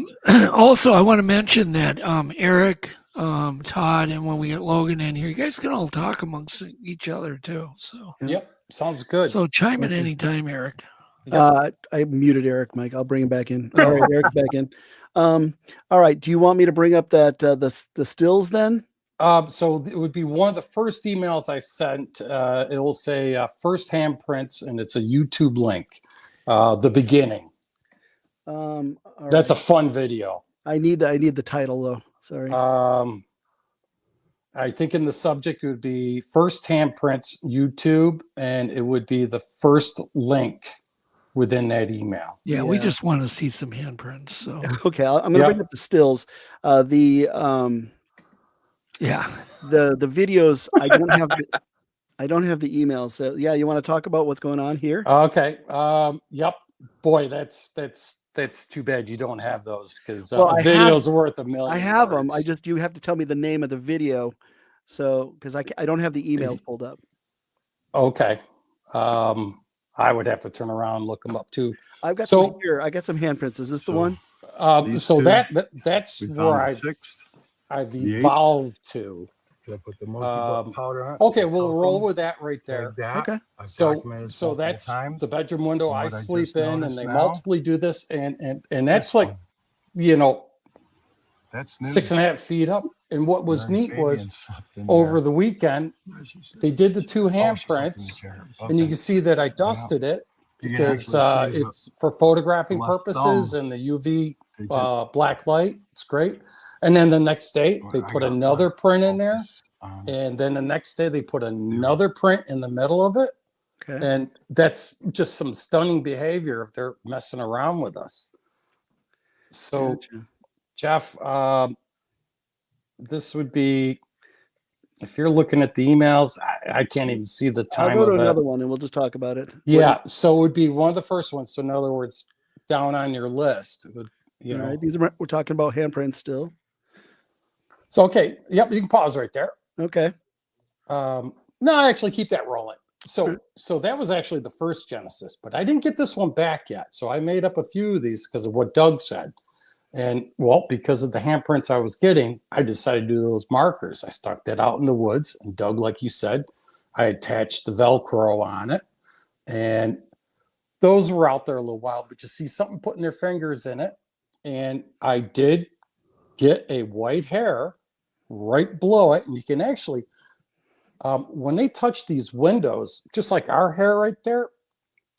Speaker 3: also I want to mention that Eric, Todd, and when we get Logan in here, you guys can all talk amongst each other too. So.
Speaker 13: Yep, sounds good.
Speaker 3: So chime in anytime, Eric.
Speaker 4: I muted Eric, Mike. I'll bring him back in. All right, Eric's back in. All right. Do you want me to bring up that the stills then?
Speaker 13: So it would be one of the first emails I sent. It will say first handprints, and it's a YouTube link. The beginning. That's a fun video.
Speaker 4: I need the title though. Sorry.
Speaker 13: I think in the subject it would be first handprints YouTube, and it would be the first link within that email.
Speaker 3: Yeah, we just want to see some handprints. So
Speaker 4: okay, I'm going to bring up the stills. The videos, I don't have the emails. So yeah, you want to talk about what's going on here?
Speaker 13: Okay. Yep. Boy, that's too bad you don't have those, because the video's worth $1 million.
Speaker 4: I have them. You have to tell me the name of the video. So, because I don't have the emails pulled up.
Speaker 13: Okay. I would have to turn around and look them up too.
Speaker 4: I've got some here. I got some handprints. Is this the one?
Speaker 13: So that's where I've evolved to.
Speaker 14: Put the monkey powder on.
Speaker 13: Okay, we'll roll with that right there.
Speaker 14: Like that.
Speaker 4: Okay.
Speaker 13: So that's the bedroom window I sleep in, and they multiply do this, and that's like,
Speaker 14: that's
Speaker 13: 6.5 feet up. And what was neat was over the weekend they did the 2 handprints, and you can see that I dusted it because it's for photographing purposes and the UV black light. It's great. And then the next day they put another print in there, and then the next day they put another print in the middle of it.
Speaker 4: Okay.
Speaker 13: And that's just some stunning behavior if they're messing around with us. So,
Speaker 4: Gotcha.
Speaker 13: Jeff, this would be, if you're looking at the emails, I can't even see the time.
Speaker 4: I'll go to
Speaker 13: of
Speaker 4: another
Speaker 13: it.
Speaker 4: one and we'll just talk about it.
Speaker 13: Yeah, so it would be one of the first ones. So in other words, down on your list, it would,
Speaker 4: All right, we're talking about handprints still.
Speaker 13: So okay, yep, you can pause right there.
Speaker 4: Okay.
Speaker 13: No, I actually keep that rolling. So that was actually the first Genesis, but I didn't get this one back yet. So I made up a few of these because of what Doug said. And well, because of the handprints I was getting, I decided to do those markers. I stuck that out in the woods, and Doug, like you said, I attached the Velcro on it. And those were out there a little while, but you see something putting their fingers in it. And I did get a white hair right below it. And you can actually, when they touch these windows, just like our hair right there,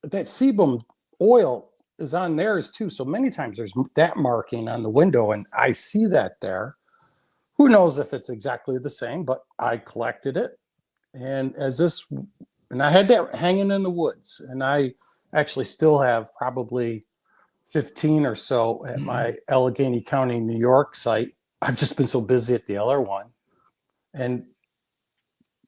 Speaker 13: that sebum oil is on theirs too. So many times there's that marking on the window, and I see that there. Who knows if it's exactly the same, but I collected it. And I had that hanging in the woods, and I actually still have probably 15 or so at my Allegheny County, New York site. I've just been so busy at the other one. And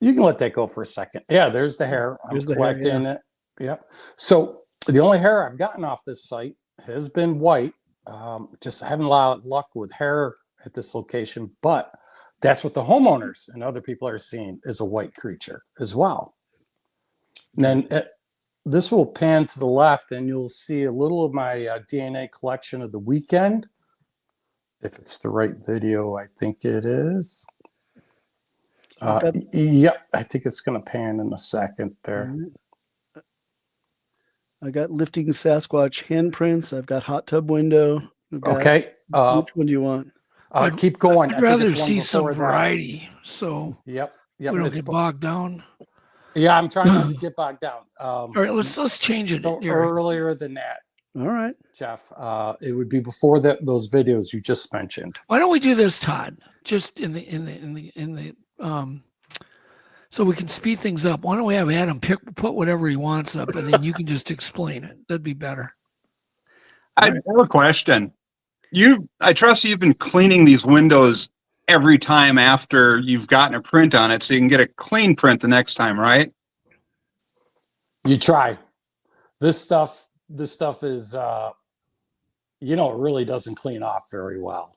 Speaker 13: you can let that go for a second. Yeah, there's the hair. I'm collecting it. Yep. So the only hair I've gotten off this site has been white. Just haven't a lot of luck with hair at this location, but that's what the homeowners and other people are seeing is a white creature as well. And then this will pan to the left, and you'll see a little of my DNA collection of the weekend. If it's the right video, I think it is. Yep, I think it's going to pan in a second there.
Speaker 4: I got lifting Sasquatch handprints. I've got hot tub window.
Speaker 13: Okay.
Speaker 4: Which one do you want?
Speaker 13: Keep going.
Speaker 3: I'd rather see some variety. So
Speaker 13: yep.
Speaker 3: We don't get bogged down.
Speaker 13: Yeah, I'm trying not to get bogged down.
Speaker 3: All right, let's change it.
Speaker 13: Earlier than that.
Speaker 4: All right,
Speaker 13: Jeff. It would be before those videos you just mentioned.
Speaker 3: Why don't we do this, Todd? Just in the so we can speed things up. Why don't we have Adam put whatever he wants up, and then you can just explain it. That'd be better.
Speaker 12: I have a question. I trust you've been cleaning these windows every time after you've gotten a print on it, so you can get a clean print the next time, right?
Speaker 13: You try. This stuff is, it really doesn't clean off very well.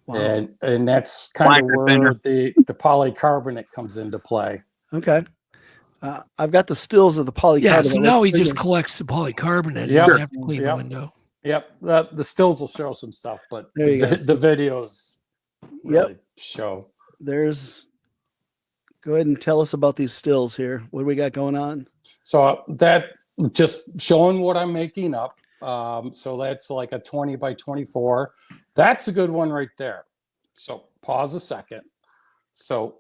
Speaker 13: Wow. And that's kind of where the polycarbonate comes into play.
Speaker 4: Okay. I've got the stills of the polycarbonate.
Speaker 3: Yeah, so now he just collects the polycarbonate.
Speaker 13: Yep.
Speaker 3: You have to clean the window.
Speaker 13: Yep. The stills will show some stuff, but the videos really show.
Speaker 4: Go ahead and tell us about these stills here. What do we got going on?
Speaker 13: So that just showing what I'm making up. So that's like a 20 by 24. That's a good one right there. So pause a second. So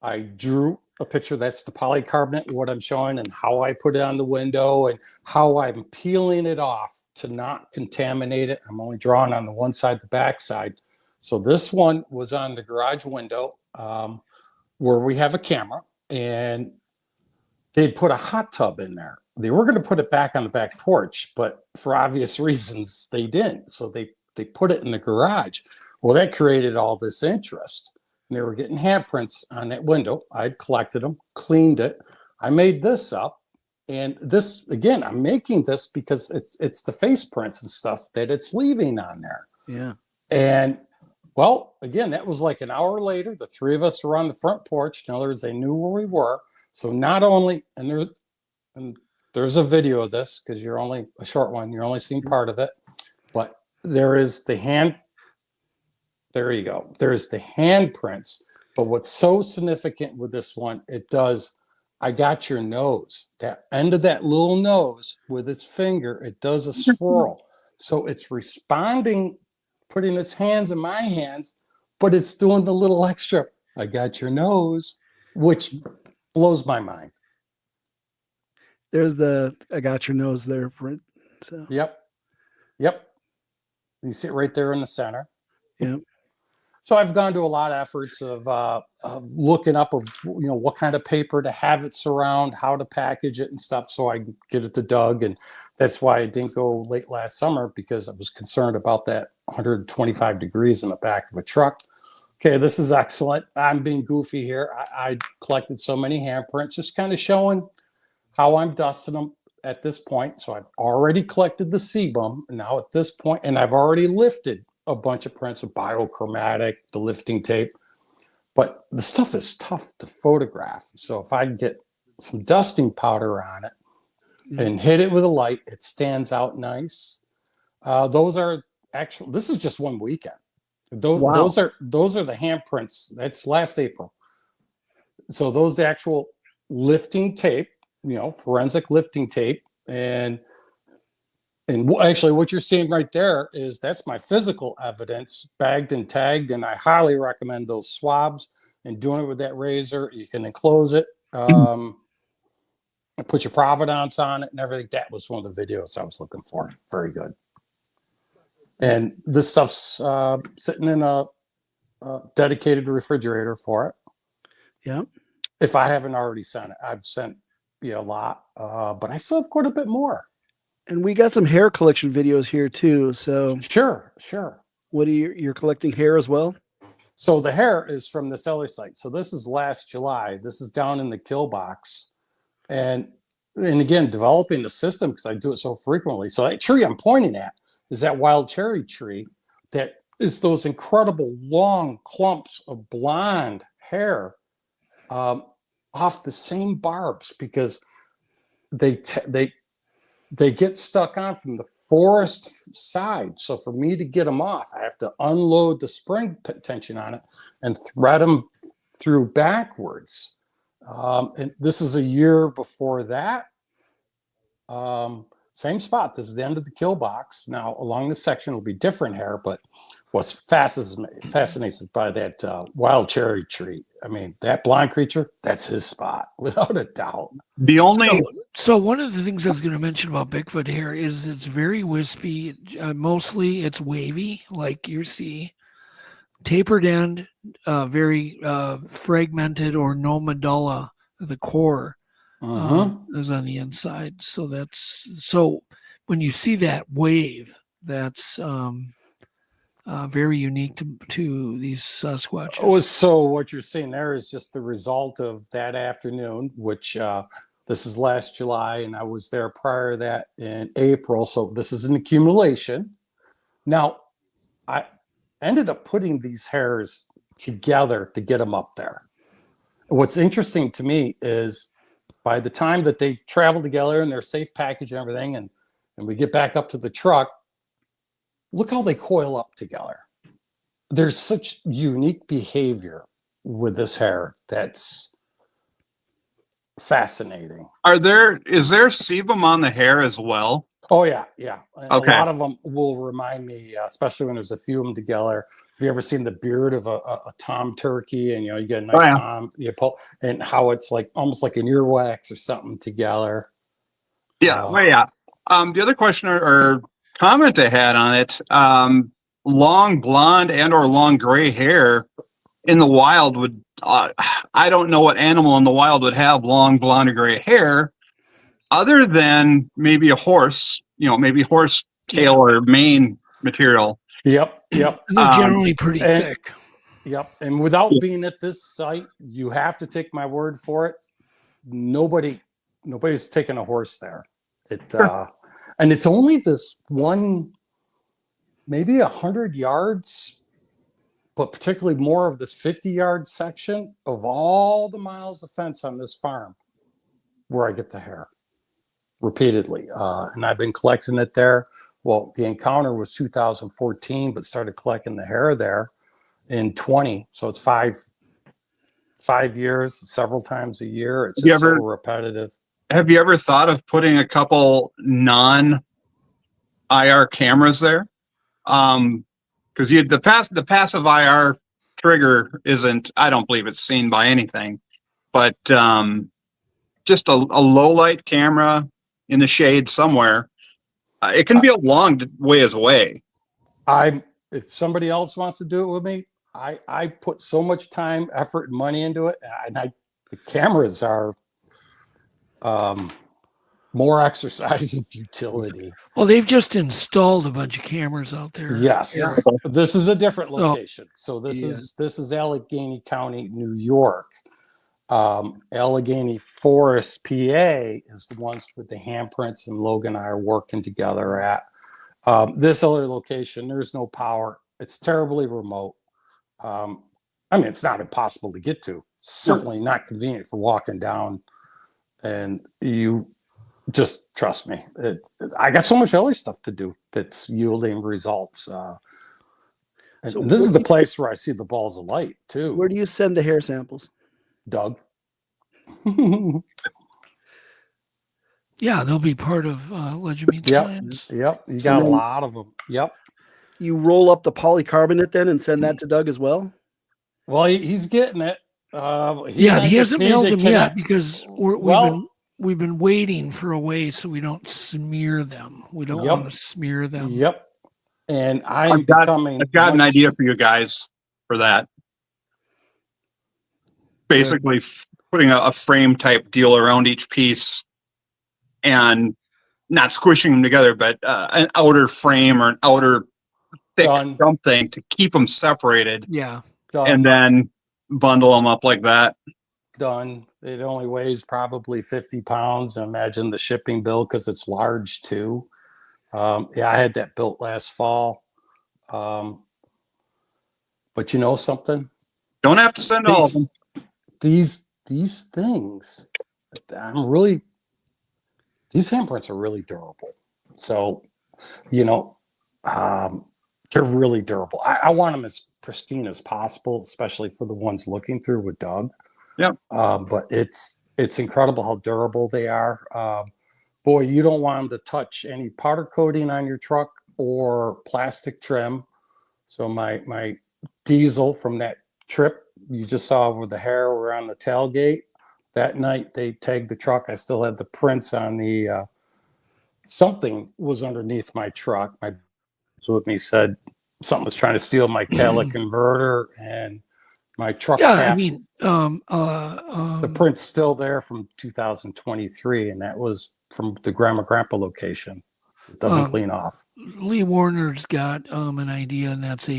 Speaker 13: I drew a picture. That's the polycarbonate, what I'm showing, and how I put it on the window and how I'm peeling it off to not contaminate it. I'm only drawing on the one side, the back side. So this one was on the garage window where we have a camera, and they'd put a hot tub in there. They were going to put it back on the back porch, but for obvious reasons, they didn't. So they put it in the garage. Well, that created all this interest. And they were getting handprints on that window. I'd collected them, cleaned it. I made this up. And this, again, I'm making this because it's the face prints and stuff that it's leaving on there.
Speaker 4: Yeah.
Speaker 13: And, well, again, that was like an hour later. The three of us were on the front porch. In other words, they knew where we were. So not only, and there's a video of this because you're only a short one. You're only seeing part of it. But there is the hand. There you go. There's the handprints. But what's so significant with this one, it does, I got your nose. That end of that little nose with its finger, it does a swirl. So it's responding, putting its hands in my hands, but it's doing the little extra, I got your nose, which blows my mind.
Speaker 4: There's the, I got your nose there print. So.
Speaker 13: Yep. You see it right there in the center.
Speaker 4: Yep.
Speaker 13: So I've gone to a lot of efforts of looking up what kind of paper to have it surround, how to package it and stuff, so I can get it to Doug. And that's why I didn't go late last summer, because I was concerned about that 125 degrees in the back of a truck. Okay, this is excellent. I'm being goofy here. I collected so many handprints, just kind of showing how I'm dusting them at this point. So I've already collected the sebum now at this point, and I've already lifted a bunch of prints of biochromatic, the lifting tape, but the stuff is tough to photograph. So if I get some dusting powder on it and hit it with a light, it stands out nice. Those are actual, this is just one weekend. Those are the handprints. That's last April. So those the actual lifting tape, forensic lifting tape, and And actually, what you're seeing right there is that's my physical evidence, bagged and tagged, and I highly recommend those swabs and doing it with that razor. You can enclose it, and put your provenance on it and everything. That was one of the videos I was looking for. Very good. And this stuff's sitting in a dedicated refrigerator for it.
Speaker 4: Yeah.
Speaker 13: If I haven't already sent it, I've sent a lot, but I still have quite a bit more.
Speaker 4: And we got some hair collection videos here too. So
Speaker 13: sure.
Speaker 4: What are you're collecting hair as well?
Speaker 13: So the hair is from this other site. So this is last July. This is down in the kill box, and again, developing the system because I do it so frequently. So that tree I'm pointing at is that wild cherry tree that is those incredible long clumps of blonde hair off the same barbs because they get stuck on from the forest side. So for me to get them off, I have to unload the spring tension on it and thread them through backwards. And this is a year before that. Same spot. This is the end of the kill box. Now along this section will be different hair, but what's fascinates by that wild cherry tree. I mean, that blind creature, that's his spot, without a doubt.
Speaker 12: The only
Speaker 3: so one of the things I was going to mention about Bigfoot hair is it's very wispy. Mostly it's wavy, like you see. Tapered end, very fragmented or no medulla. The core is on the inside. So when you see that wave, that's very unique to these Sasquatches.
Speaker 13: Oh, so what you're seeing there is just the result of that afternoon, which this is last July, and I was there prior to that in April. So this is an accumulation. Now, I ended up putting these hairs together to get them up there. What's interesting to me is by the time that they travel together and they're safe package and everything, and we get back up to the truck, look how they coil up together. There's such unique behavior with this hair that's fascinating.
Speaker 12: Is there sebum on the hair as well?
Speaker 13: Oh yeah. And
Speaker 12: okay.
Speaker 13: A lot of them will remind me, especially when there's a few of them together. Have you ever seen the beard of a tom turkey, and you get a nice tom, you pull, and how it's like almost like an earwax or something together?
Speaker 12: Yeah, the other question or comment they had on it, long blonde and or long gray hair in the wild would I don't know what animal in the wild would have long blonde or gray hair other than maybe a horse, maybe horse tail or mane material.
Speaker 13: Yep.
Speaker 3: And they're generally pretty thick.
Speaker 13: Yep. And without being at this site, you have to take my word for it. Nobody's taking a horse there. And it's only this one, maybe 100 yards, but particularly more of this 50-yard section of all the miles of fence on this farm where I get the hair repeatedly. And I've been collecting it there. Well, the encounter was 2014, but started collecting the hair there in 20. So it's five years, several times a year. It's just so repetitive.
Speaker 12: Have you ever thought of putting a couple non-IR cameras there? Because the passive IR trigger isn't, I don't believe it's seen by anything, but just a low light camera in the shade somewhere. It can be a long ways away.
Speaker 13: If somebody else wants to do it with me, I put so much time, effort, and money into it, and the cameras are more exercise and futility.
Speaker 3: Well, they've just installed a bunch of cameras out there.
Speaker 13: Yes. This is a different location. So this is Allegheny County, New York. Allegheny Forest, PA is the ones with the handprints, and Logan and I are working together at. This other location, there's no power. It's terribly remote. It's not impossible to get to. Certainly not convenient for walking down. And you just trust me. I got so much other stuff to do that's yielding results. So this is the place where I see the balls of light too.
Speaker 4: Where do you send the hair samples?
Speaker 13: Doug.
Speaker 3: Yeah, they'll be part of Legend Science.
Speaker 13: Yep. You got a lot of them. Yep.
Speaker 4: You roll up the polycarbonate then and send that to Doug as well?
Speaker 13: Well, he's getting it.
Speaker 3: He hasn't mailed them yet because we've been waiting for a way so we don't smear them. We don't want to smear them.
Speaker 13: Yep. And
Speaker 12: I've got an idea for you guys for that. Basically, putting a frame type deal around each piece and not squishing them together, but an outer frame or an outer thick something to keep them separated.
Speaker 3: Yeah.
Speaker 12: And then bundle them up like that.
Speaker 13: Done. It only weighs probably 50 pounds. Imagine the shipping bill because it's large too. I had that built last fall. But you know something?
Speaker 12: Don't have to send all of them.
Speaker 13: These things, these handprints are really durable. So, they're really durable. I want them as pristine as possible, especially for the ones looking through with Doug.
Speaker 12: Yeah.
Speaker 13: But it's incredible how durable they are. Boy, you don't want them to touch any powder coating on your truck or plastic trim. So my diesel from that trip you just saw with the hair around the tailgate, that night they tagged the truck. I still had the prints on the something was underneath my truck. My with me said something was trying to steal my catalytic converter and my truck.
Speaker 3: Yeah,
Speaker 13: cap. The print's still there from 2023, and that was from the grandpa location. It doesn't clean off.
Speaker 3: Lee Warner's got an idea, and that's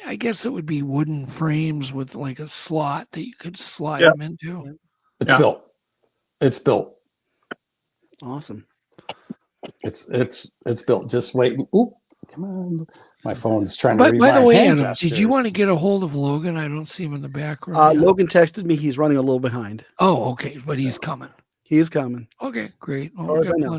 Speaker 3: I guess it would be wooden frames with like a slot that you could slide them into.
Speaker 13: It's built. It's built.
Speaker 4: Awesome.
Speaker 13: It's built. Just waiting. Oop, come on. My phone's trying to read
Speaker 3: by the
Speaker 13: my
Speaker 3: way,
Speaker 13: hand
Speaker 3: Adam, did you want to get a hold of Logan? I don't see him in the background.
Speaker 4: Logan texted me. He's running a little behind.
Speaker 3: Oh, okay, but he's coming.
Speaker 4: He's coming.
Speaker 3: Okay, great.
Speaker 4: As far as I know.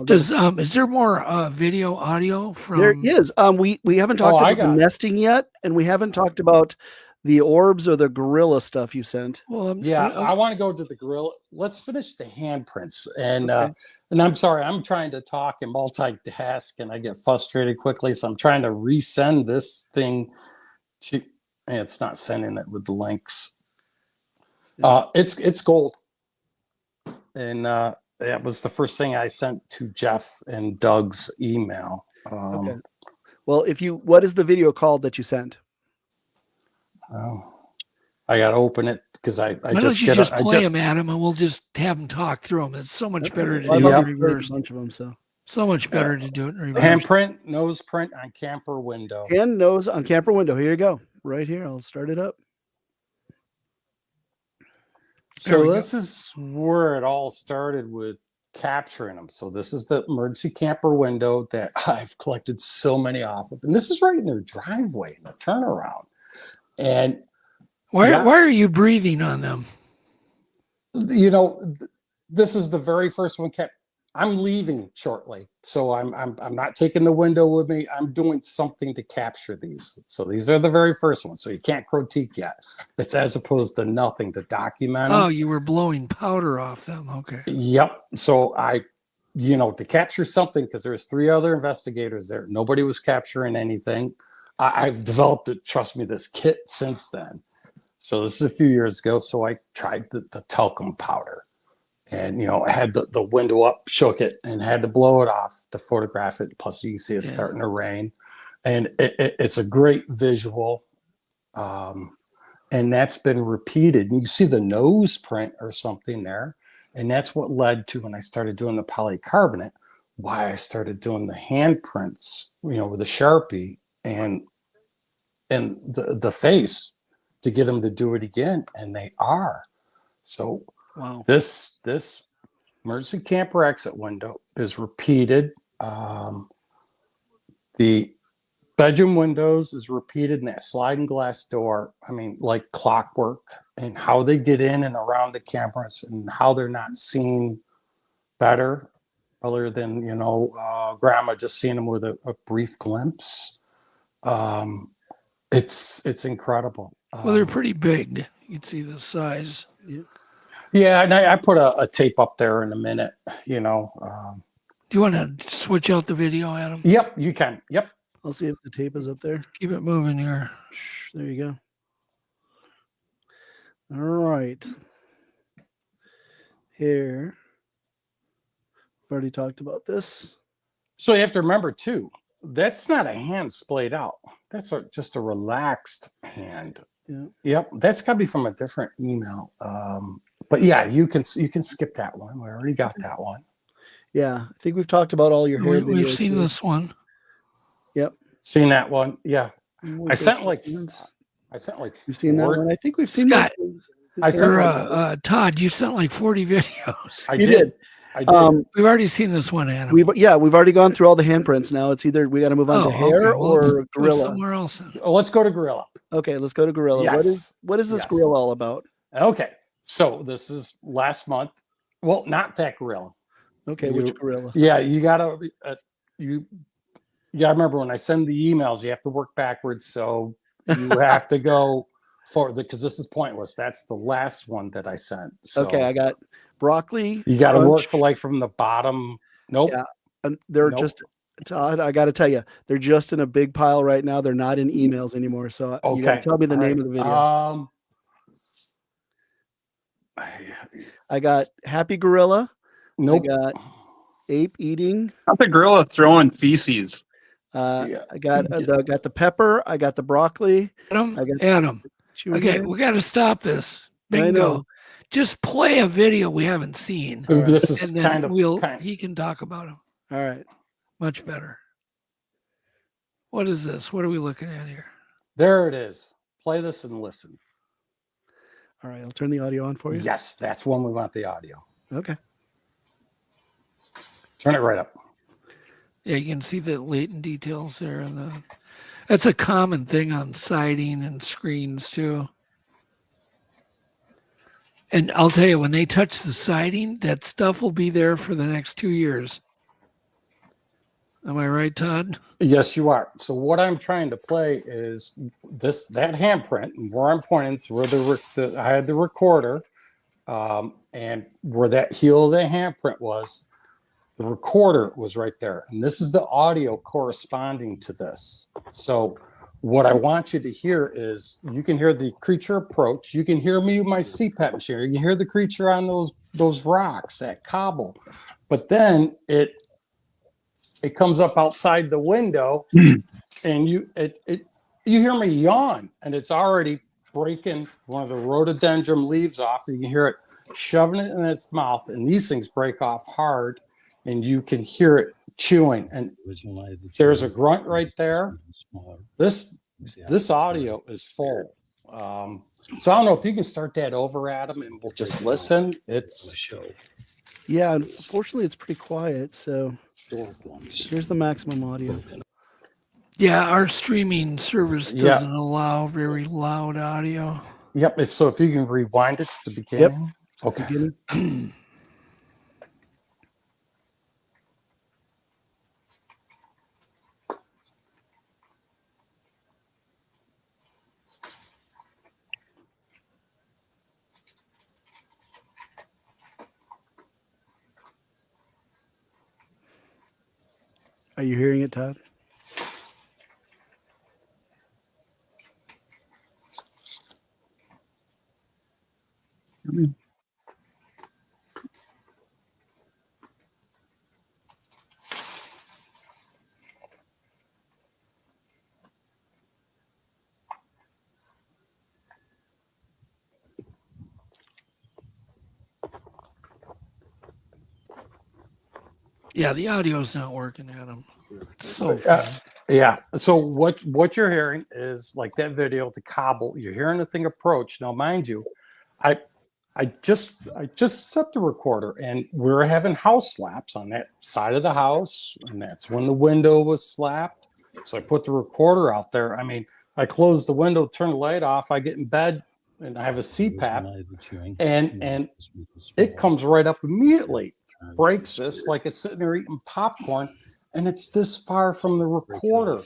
Speaker 3: Is there more video, audio from?
Speaker 4: There is. We haven't talked about the nesting yet, and we haven't talked about the orbs or the gorilla stuff you sent.
Speaker 3: Well,
Speaker 13: I want to go to the gorilla. Let's finish the handprints. And I'm sorry, I'm trying to talk and multitask, and I get frustrated quickly. So I'm trying to resend this thing to. And it's not sending it with the links. It's gold. And that was the first thing I sent to Jeff and Doug's email.
Speaker 4: Okay. Well, what is the video called that you sent?
Speaker 13: Oh, I got to open it because I
Speaker 3: Why don't you just play them, Adam, and we'll just have them talk through them. It's so much better to do it in reverse.
Speaker 4: A bunch of them,
Speaker 3: so much better to do it in reverse.
Speaker 13: Handprint, nose print on camper window.
Speaker 4: Hand nose on camper window. Here you go. Right here. I'll start it up.
Speaker 13: So this is where it all started with capturing them. So this is the emergency camper window that I've collected so many off of. And this is right in their driveway in the turnaround. And
Speaker 3: why are you breathing on them?
Speaker 13: This is the very first one. I'm leaving shortly, so I'm not taking the window with me. I'm doing something to capture these. So these are the very first ones. So you can't critique yet. It's as opposed to nothing to document them.
Speaker 3: Oh, you were blowing powder off them. Okay.
Speaker 13: Yep. So to capture something, because there's 3 other investigators there. Nobody was capturing anything. I've developed it. Trust me, this kit since then. So this is a few years ago. So I tried the talcum powder. And, I had the window up, shook it, and had to blow it off to photograph it. Plus, you can see it's starting to rain. And it's a great visual. And that's been repeated. And you see the nose print or something there. And that's what led to, when I started doing the polycarbonate, why I started doing the handprints, with a Sharpie and the face to get them to do it again. And they are. So...
Speaker 4: Wow.
Speaker 13: This emergency camper exit window is repeated. The bedroom windows is repeated in that sliding glass door. I mean, like clockwork, and how they get in and around the cameras and how they're not seen better, other than, grandma just seeing them with a brief glimpse. It's incredible.
Speaker 3: Well, they're pretty big. You can see the size.
Speaker 4: Yeah.
Speaker 13: Yeah, and I put a tape up there in a minute, you know.
Speaker 3: Do you want to switch out the video, Adam?
Speaker 13: Yep, you can. Yep.
Speaker 4: I'll see if the tape is up there.
Speaker 3: Keep it moving here.
Speaker 4: There you go. All right. Here. I've already talked about this.
Speaker 13: So you have to remember too, that's not a hand splayed out. That's just a relaxed hand.
Speaker 4: Yeah.
Speaker 13: Yep. That's got to be from a different email. But yeah, you can skip that one. We already got that one.
Speaker 4: Yeah, I think we've talked about all your hair.
Speaker 3: We've seen this one.
Speaker 4: Yep.
Speaker 13: Seen that one. Yeah. I sent like
Speaker 4: You've seen that one? I think we've seen
Speaker 3: Scott,
Speaker 4: that.
Speaker 3: Todd, you sent like 40 videos.
Speaker 13: I did.
Speaker 3: We've already seen this one, Adam.
Speaker 4: We've already gone through all the handprints. Now it's either we got to move on to hair or gorilla.
Speaker 3: Somewhere else.
Speaker 13: Let's go to gorilla.
Speaker 4: Okay, let's go to gorilla.
Speaker 13: Yes.
Speaker 4: What is this gorilla all about?
Speaker 13: Okay, so this is last month. Well, not that gorilla.
Speaker 4: Okay, which gorilla?
Speaker 13: Yeah, you gotta remember when I send the emails, you have to work backwards. So you have to go for because this is pointless. That's the last one that I sent. So
Speaker 4: okay, I got broccoli.
Speaker 13: You got to work for like from the bottom. Nope.
Speaker 4: Yeah, they're just Todd. I got to tell you, they're just in a big pile right now. They're not in emails anymore. So you got to tell me the name of the video. I got happy gorilla.
Speaker 13: Nope.
Speaker 4: I got ape eating.
Speaker 12: Not the gorilla throwing feces.
Speaker 4: I got the pepper. I got the broccoli.
Speaker 3: Adam. Okay, we got to stop this. Bingo. Just play a video we haven't seen.
Speaker 13: This is
Speaker 3: he can talk about him.
Speaker 4: All right.
Speaker 3: Much better. What is this? What are we looking at here?
Speaker 13: There it is. Play this and listen.
Speaker 4: All right, I'll turn the audio on for you.
Speaker 13: Yes, that's when we want the audio.
Speaker 4: Okay.
Speaker 13: Turn it right up.
Speaker 3: Yeah, you can see the latent details there. That's a common thing on siding and screens too. And I'll tell you, when they touch the siding, that stuff will be there for the next 2 years. Am I right, Todd?
Speaker 13: Yes, you are. So what I'm trying to play is that handprint, and where I'm pointing is where I had the recorder, and where that heel of the handprint was, the recorder was right there. And this is the audio corresponding to this. So what I want you to hear is you can hear the creature approach. You can hear me with my CPAP machine. You can hear the creature on those rocks, that cobble. But then it comes up outside the window and you hear me yawn, and it's already breaking one of the rhododendron leaves off. You can hear it shoving it in its mouth, and these things break off hard, and you can hear it chewing. And there's a grunt right there. This audio is full. So I don't know if you can start that over, Adam, and we'll just listen.
Speaker 4: Yeah, unfortunately, it's pretty quiet. So here's the maximum audio.
Speaker 3: Yeah, our streaming service doesn't allow very loud audio.
Speaker 13: Yep. So if you can rewind it to the beginning.
Speaker 4: Yep.
Speaker 13: Okay.
Speaker 4: Beginning. Are you hearing it, Todd?
Speaker 3: Yeah, the audio's not working, Adam. It's so
Speaker 13: yeah. So what you're hearing is like that video, the cobble. You're hearing the thing approach. Now, mind you, I just set the recorder, and we were having house slaps on that side of the house, and that's when the window was slapped. So I put the recorder out there. I mean, I close the window, turn the light off. I get in bed, and I have a CPAP, and it comes right up immediately. Breaks this like it's sitting there eating popcorn, and it's this far from the recorder.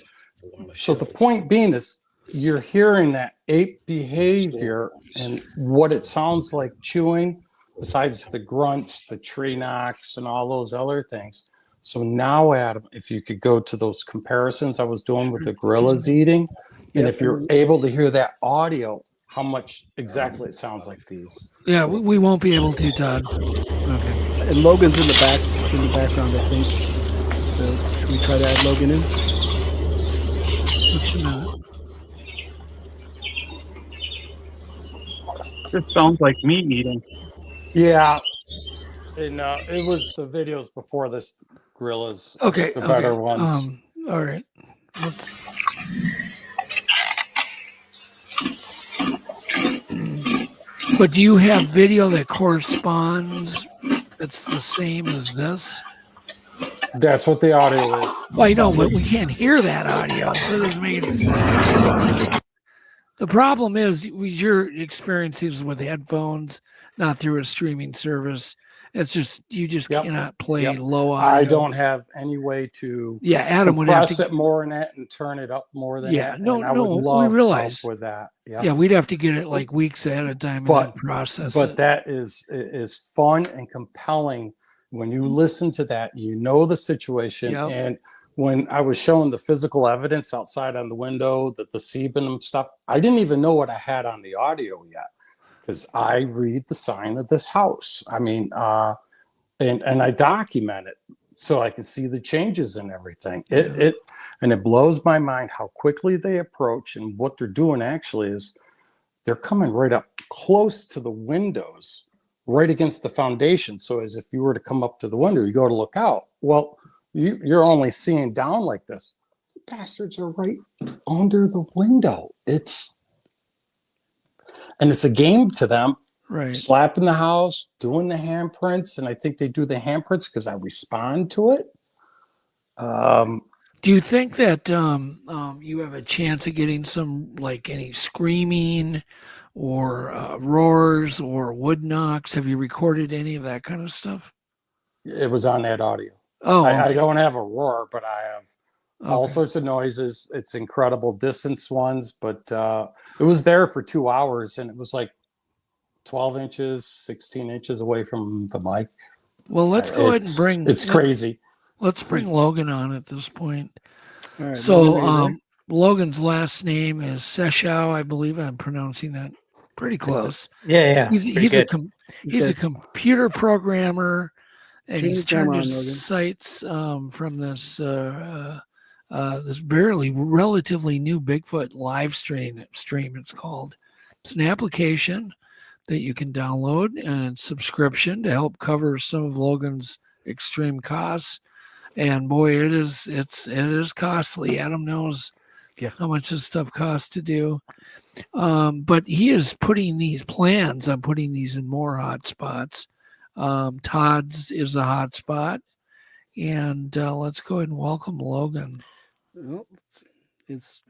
Speaker 13: So the point being is you're hearing that ape behavior and what it sounds like chewing. besides the grunts, the tree knocks, and all those other things. So now, Adam, if you could go to those comparisons I was doing with the gorillas eating, and if you're able to hear that audio, how much exactly it sounds like these.
Speaker 3: Yeah, we won't be able to, Todd. Okay.
Speaker 4: And Logan's in the background, I think. So should we try to add Logan in?
Speaker 3: Just a minute.
Speaker 12: This sounds like meat eating.
Speaker 13: Yeah. And it was the videos before this, gorillas.
Speaker 3: Okay.
Speaker 13: The better ones.
Speaker 3: All right. Let's. But do you have video that corresponds? That's the same as this?
Speaker 13: That's what the audio is.
Speaker 3: Well, I know, but we can't hear that audio, so it doesn't make any sense. The problem is your experiences with headphones, not through a streaming service. It's just you just cannot play low audio.
Speaker 13: I don't have any way to
Speaker 3: Adam would have to
Speaker 13: it more than that and turn it up more than that.
Speaker 3: No,
Speaker 13: I would love
Speaker 3: we realize
Speaker 13: help with that.
Speaker 3: Yeah, we'd have to get it like weeks ahead of time and then process it.
Speaker 13: But that is fun and compelling. When you listen to that, you know the situation. And when I was showing the physical evidence outside on the window, that the sebum stuff, I didn't even know what I had on the audio yet, because I read the sign of this house. I mean, and I document it so I can see the changes and everything. It blows my mind how quickly they approach, and what they're doing actually is they're coming right up close to the windows, right against the foundation. So as if you were to come up to the window, you go to look out. Well, you're only seeing down like this. The bastards are right under the window. It's a game to them.
Speaker 3: Right.
Speaker 13: Slapping the house, doing the handprints, and I think they do the handprints because I respond to it.
Speaker 3: Do you think that you have a chance of getting some, like any screaming or roars or wood knocks? Have you recorded any of that kind of stuff?
Speaker 13: It was on that audio.
Speaker 3: Oh,
Speaker 13: I don't have a roar, but I have all sorts of noises. It's incredible distance ones, but it was there for 2 hours, and it was like 12 inches, 16 inches away from the mic.
Speaker 3: Well, let's go ahead and bring.
Speaker 13: It's crazy.
Speaker 3: Let's bring Logan on at this point.
Speaker 4: All right,
Speaker 3: so Logan's last name is Sechow. I believe I'm pronouncing that pretty close.
Speaker 15: Yeah.
Speaker 3: He's a computer programmer, and he's turned his sights from this this relatively new Bigfoot live stream. It's called. It's an application that you can download and subscription to help cover some of Logan's extreme costs. And boy, it is costly. Adam knows how much this stuff costs to do. But he is putting these plans on putting these in more hotspots. Todd's is a hotspot. And let's go ahead and welcome Logan.
Speaker 4: Well,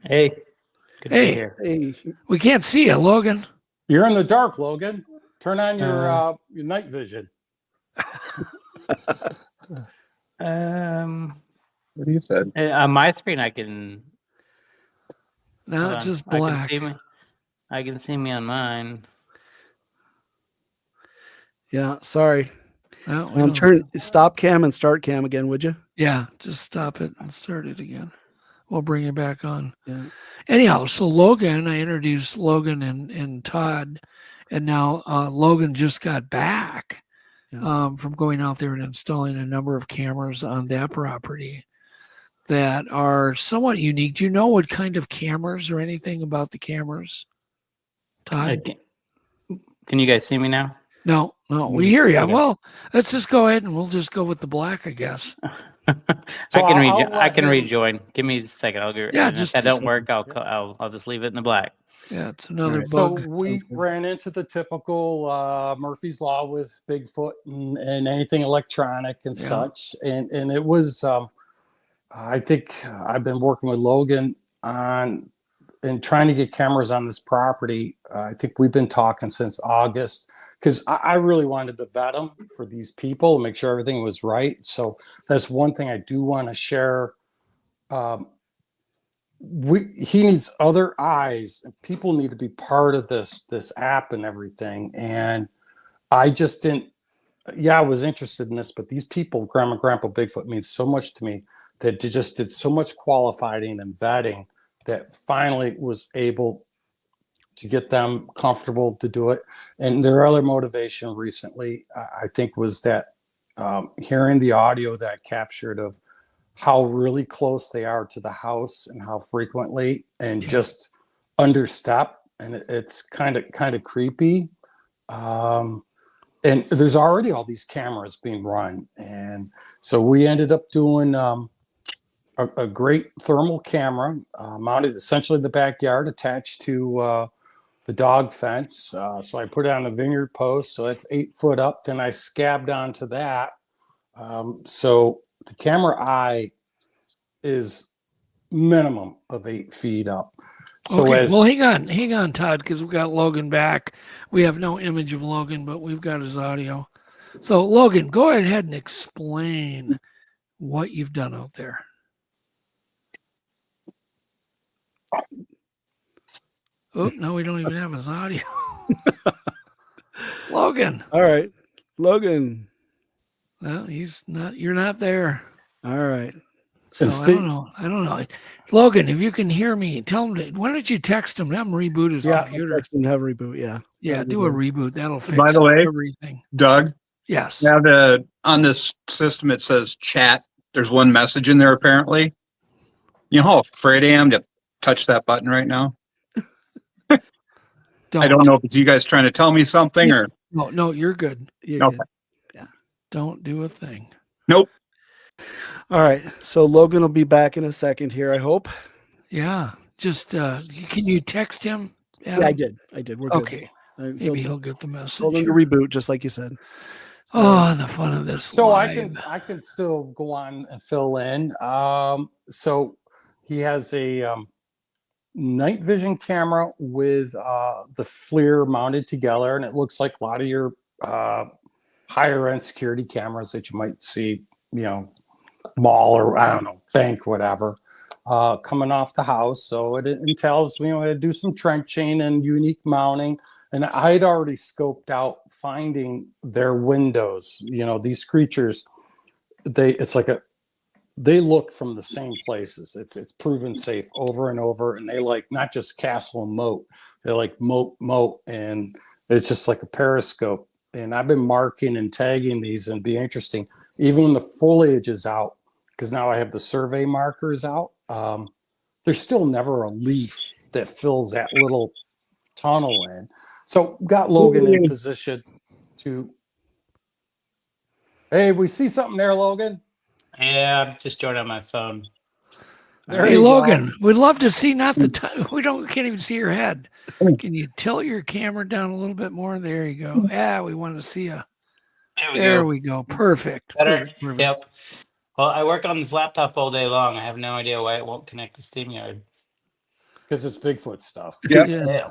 Speaker 15: hey. Good to be here.
Speaker 4: Hey.
Speaker 3: We can't see you, Logan.
Speaker 13: You're in the dark, Logan. Turn on your night vision.
Speaker 12: What do you said?
Speaker 15: On my screen, I can.
Speaker 3: No, it's just black.
Speaker 15: I can see me on mine.
Speaker 4: Yeah, sorry.
Speaker 3: No,
Speaker 4: turn stop cam and start cam again, would you?
Speaker 3: Yeah, just stop it and start it again. We'll bring it back on.
Speaker 4: Yeah.
Speaker 3: Anyhow, so Logan, I introduced Logan and Todd, and now Logan just got back from going out there and installing a number of cameras on that property that are somewhat unique. Do you know what kind of cameras or anything about the cameras, Todd?
Speaker 15: Can you guys see me now?
Speaker 3: No, we hear you. Okay. Well, let's just go ahead and we'll just go with the black, I guess.
Speaker 15: So I can rejoin. Give me a second. I'll get.
Speaker 3: Yeah,
Speaker 15: if that don't work, I'll just leave it in the black.
Speaker 3: Yeah, it's another bug.
Speaker 13: So we ran into the typical Murphy's Law with Bigfoot and anything electronic and such, and it was. I think I've been working with Logan on and trying to get cameras on this property. I think we've been talking since August, because I really wanted to vet them for these people and make sure everything was right. So that's one thing I do want to share. He needs other eyes, and people need to be part of this app and everything. And I just didn't. Yeah, I was interested in this, but these people, Grandma and Grandpa Bigfoot, means so much to me that they just did so much qualifying and vetting that finally was able to get them comfortable to do it. And their other motivation recently, I think, was that hearing the audio that I captured of how really close they are to the house and how frequently and just understep, and it's kind of creepy. And there's already all these cameras being run, and so we ended up doing a great thermal camera mounted essentially in the backyard, attached to the dog fence. So I put it on a vineyard post, so that's 8 foot up. Then I scabbed onto that. So the camera eye is minimum of 8 feet up. So
Speaker 3: okay, well, hang on, Todd, because we've got Logan back. We have no image of Logan, but we've got his audio. So, Logan, go ahead and explain what you've done out there. Oh, no, we don't even have his audio. Logan.
Speaker 4: All right, Logan.
Speaker 3: Well, he's not. You're not there.
Speaker 4: All right.
Speaker 3: So I don't know. Logan, if you can hear me, tell him. Why don't you text him? Have him reboot his computer.
Speaker 4: Text him, have a reboot. Yeah.
Speaker 3: Yeah, do a reboot. That'll fix
Speaker 12: By the way,
Speaker 3: everything.
Speaker 12: Doug.
Speaker 3: Yes.
Speaker 12: Now on this system it says chat. There's one message in there apparently. You know how afraid I am to touch that button right now? I don't know if it's you guys trying to tell me something or
Speaker 3: No, you're good.
Speaker 4: You're good. Yeah.
Speaker 3: Don't do a thing.
Speaker 12: Nope.
Speaker 4: All right. So Logan will be back in a second here, I hope.
Speaker 3: Yeah. Just can you text him?
Speaker 4: Adam? Yeah, I did. We're good.
Speaker 3: Okay. Maybe he'll get the message.
Speaker 4: Told him to reboot, just like you said.
Speaker 3: Oh, the fun of this.
Speaker 13: So
Speaker 3: live.
Speaker 13: I can still go on and fill in. So he has a night vision camera with the FLIR mounted together, and it looks like a lot of your higher end security cameras that you might see, mall or I don't know, bank, whatever, coming off the house. So it entails, how to do some trenching and unique mounting. And I had already scoped out finding their windows. These creatures, they look from the same places. It's proven safe over and over. And they like not just castle and moat, they're like moat. And it's just like a periscope. And I've been marking and tagging these, and be interesting. Even when the foliage is out, because now I have the survey markers out, there's still never a leaf that fills that little tunnel in. So got Logan in position to. Hey, we see something there, Logan.
Speaker 15: Yeah, I'm just joining on my phone.
Speaker 3: Hey, Logan, we'd love to see we can't even see your head. Can you tilt your camera down a little bit more? There you go. Yeah, we want to see you. There we go. Perfect.
Speaker 15: Better.
Speaker 3: Perfect.
Speaker 15: Yep. Well, I work on this laptop all day long. I have no idea why it won't connect to StreamYard.
Speaker 13: Because it's Bigfoot stuff.
Speaker 3: Yeah.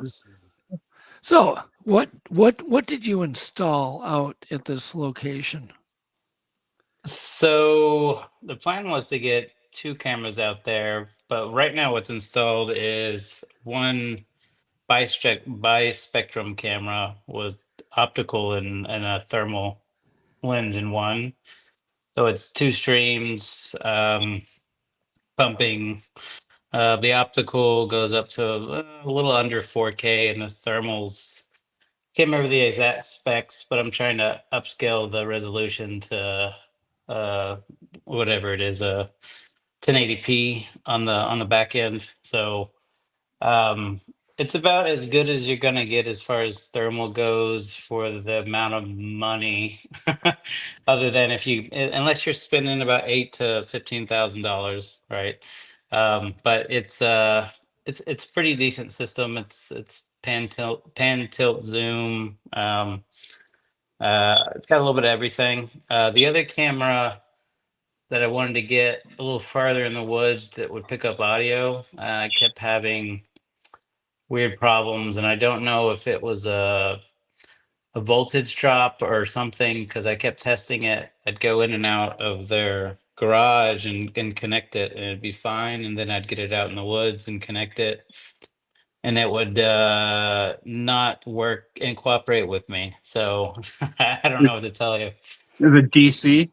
Speaker 3: So what did you install out at this location?
Speaker 15: So the plan was to get 2 cameras out there, but right now what's installed is one bispectrum camera with optical and a thermal lens in one. So it's 2 streams pumping. The optical goes up to a little under 4K, and the thermals, can't remember the exact specs, but I'm trying to upscale the resolution to whatever it is, 1080p on the back end. So it's about as good as you're gonna get as far as thermal goes for the amount of money. Other than unless you're spending about $8,000 to $15,000, right? But it's a pretty decent system. It's pan tilt zoom. It's got a little bit of everything. The other camera that I wanted to get a little farther in the woods that would pick up audio, I kept having weird problems, and I don't know if it was a voltage drop or something, because I kept testing it. I'd go in and out of their garage and connect it, and it'd be fine, and then I'd get it out in the woods and connect it, and it would not work and cooperate with me. So I don't know what to tell you.
Speaker 12: Is it DC?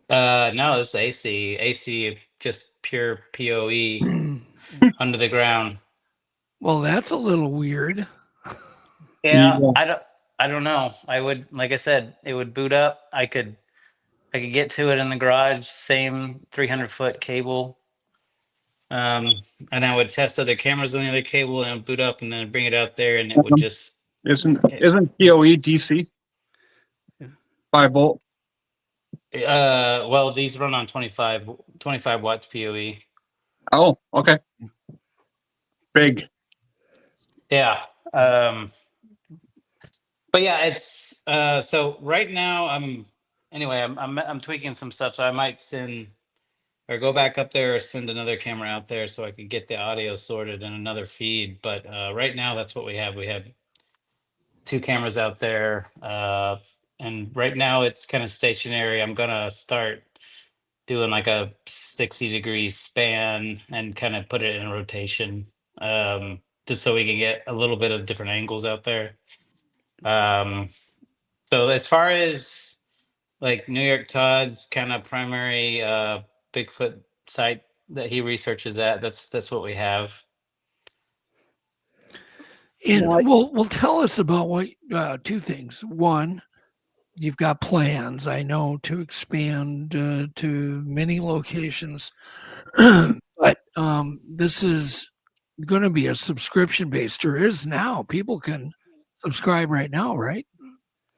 Speaker 15: No, it's AC. AC, just pure PoE under the ground.
Speaker 3: Well, that's a little weird.
Speaker 15: Yeah, I don't know. I would, like I said, it would boot up. I could get to it in the garage, same 300-foot cable. And I would test other cameras on the other cable and boot up and then bring it out there and it would just
Speaker 12: isn't PoE DC? 5 volt.
Speaker 15: Well, these run on 25 watts PoE.
Speaker 12: Oh, okay. Big.
Speaker 15: Yeah. But yeah, it's so right now I'm tweaking some stuff, so I might send or go back up there or send another camera out there so I could get the audio sorted in another feed. But right now that's what we have. We have 2 cameras out there, and right now it's kind of stationary. I'm gonna start doing like a 60-degree span and kind of put it in rotation, just so we can get a little bit of different angles out there. So as far as like New York Todd's kind of primary Bigfoot site that he researches at, that's what we have.
Speaker 3: And well, tell us about what 2 things. One, you've got plans, I know, to expand to many locations, but this is going to be a subscription based, or is now. People can subscribe right now, right?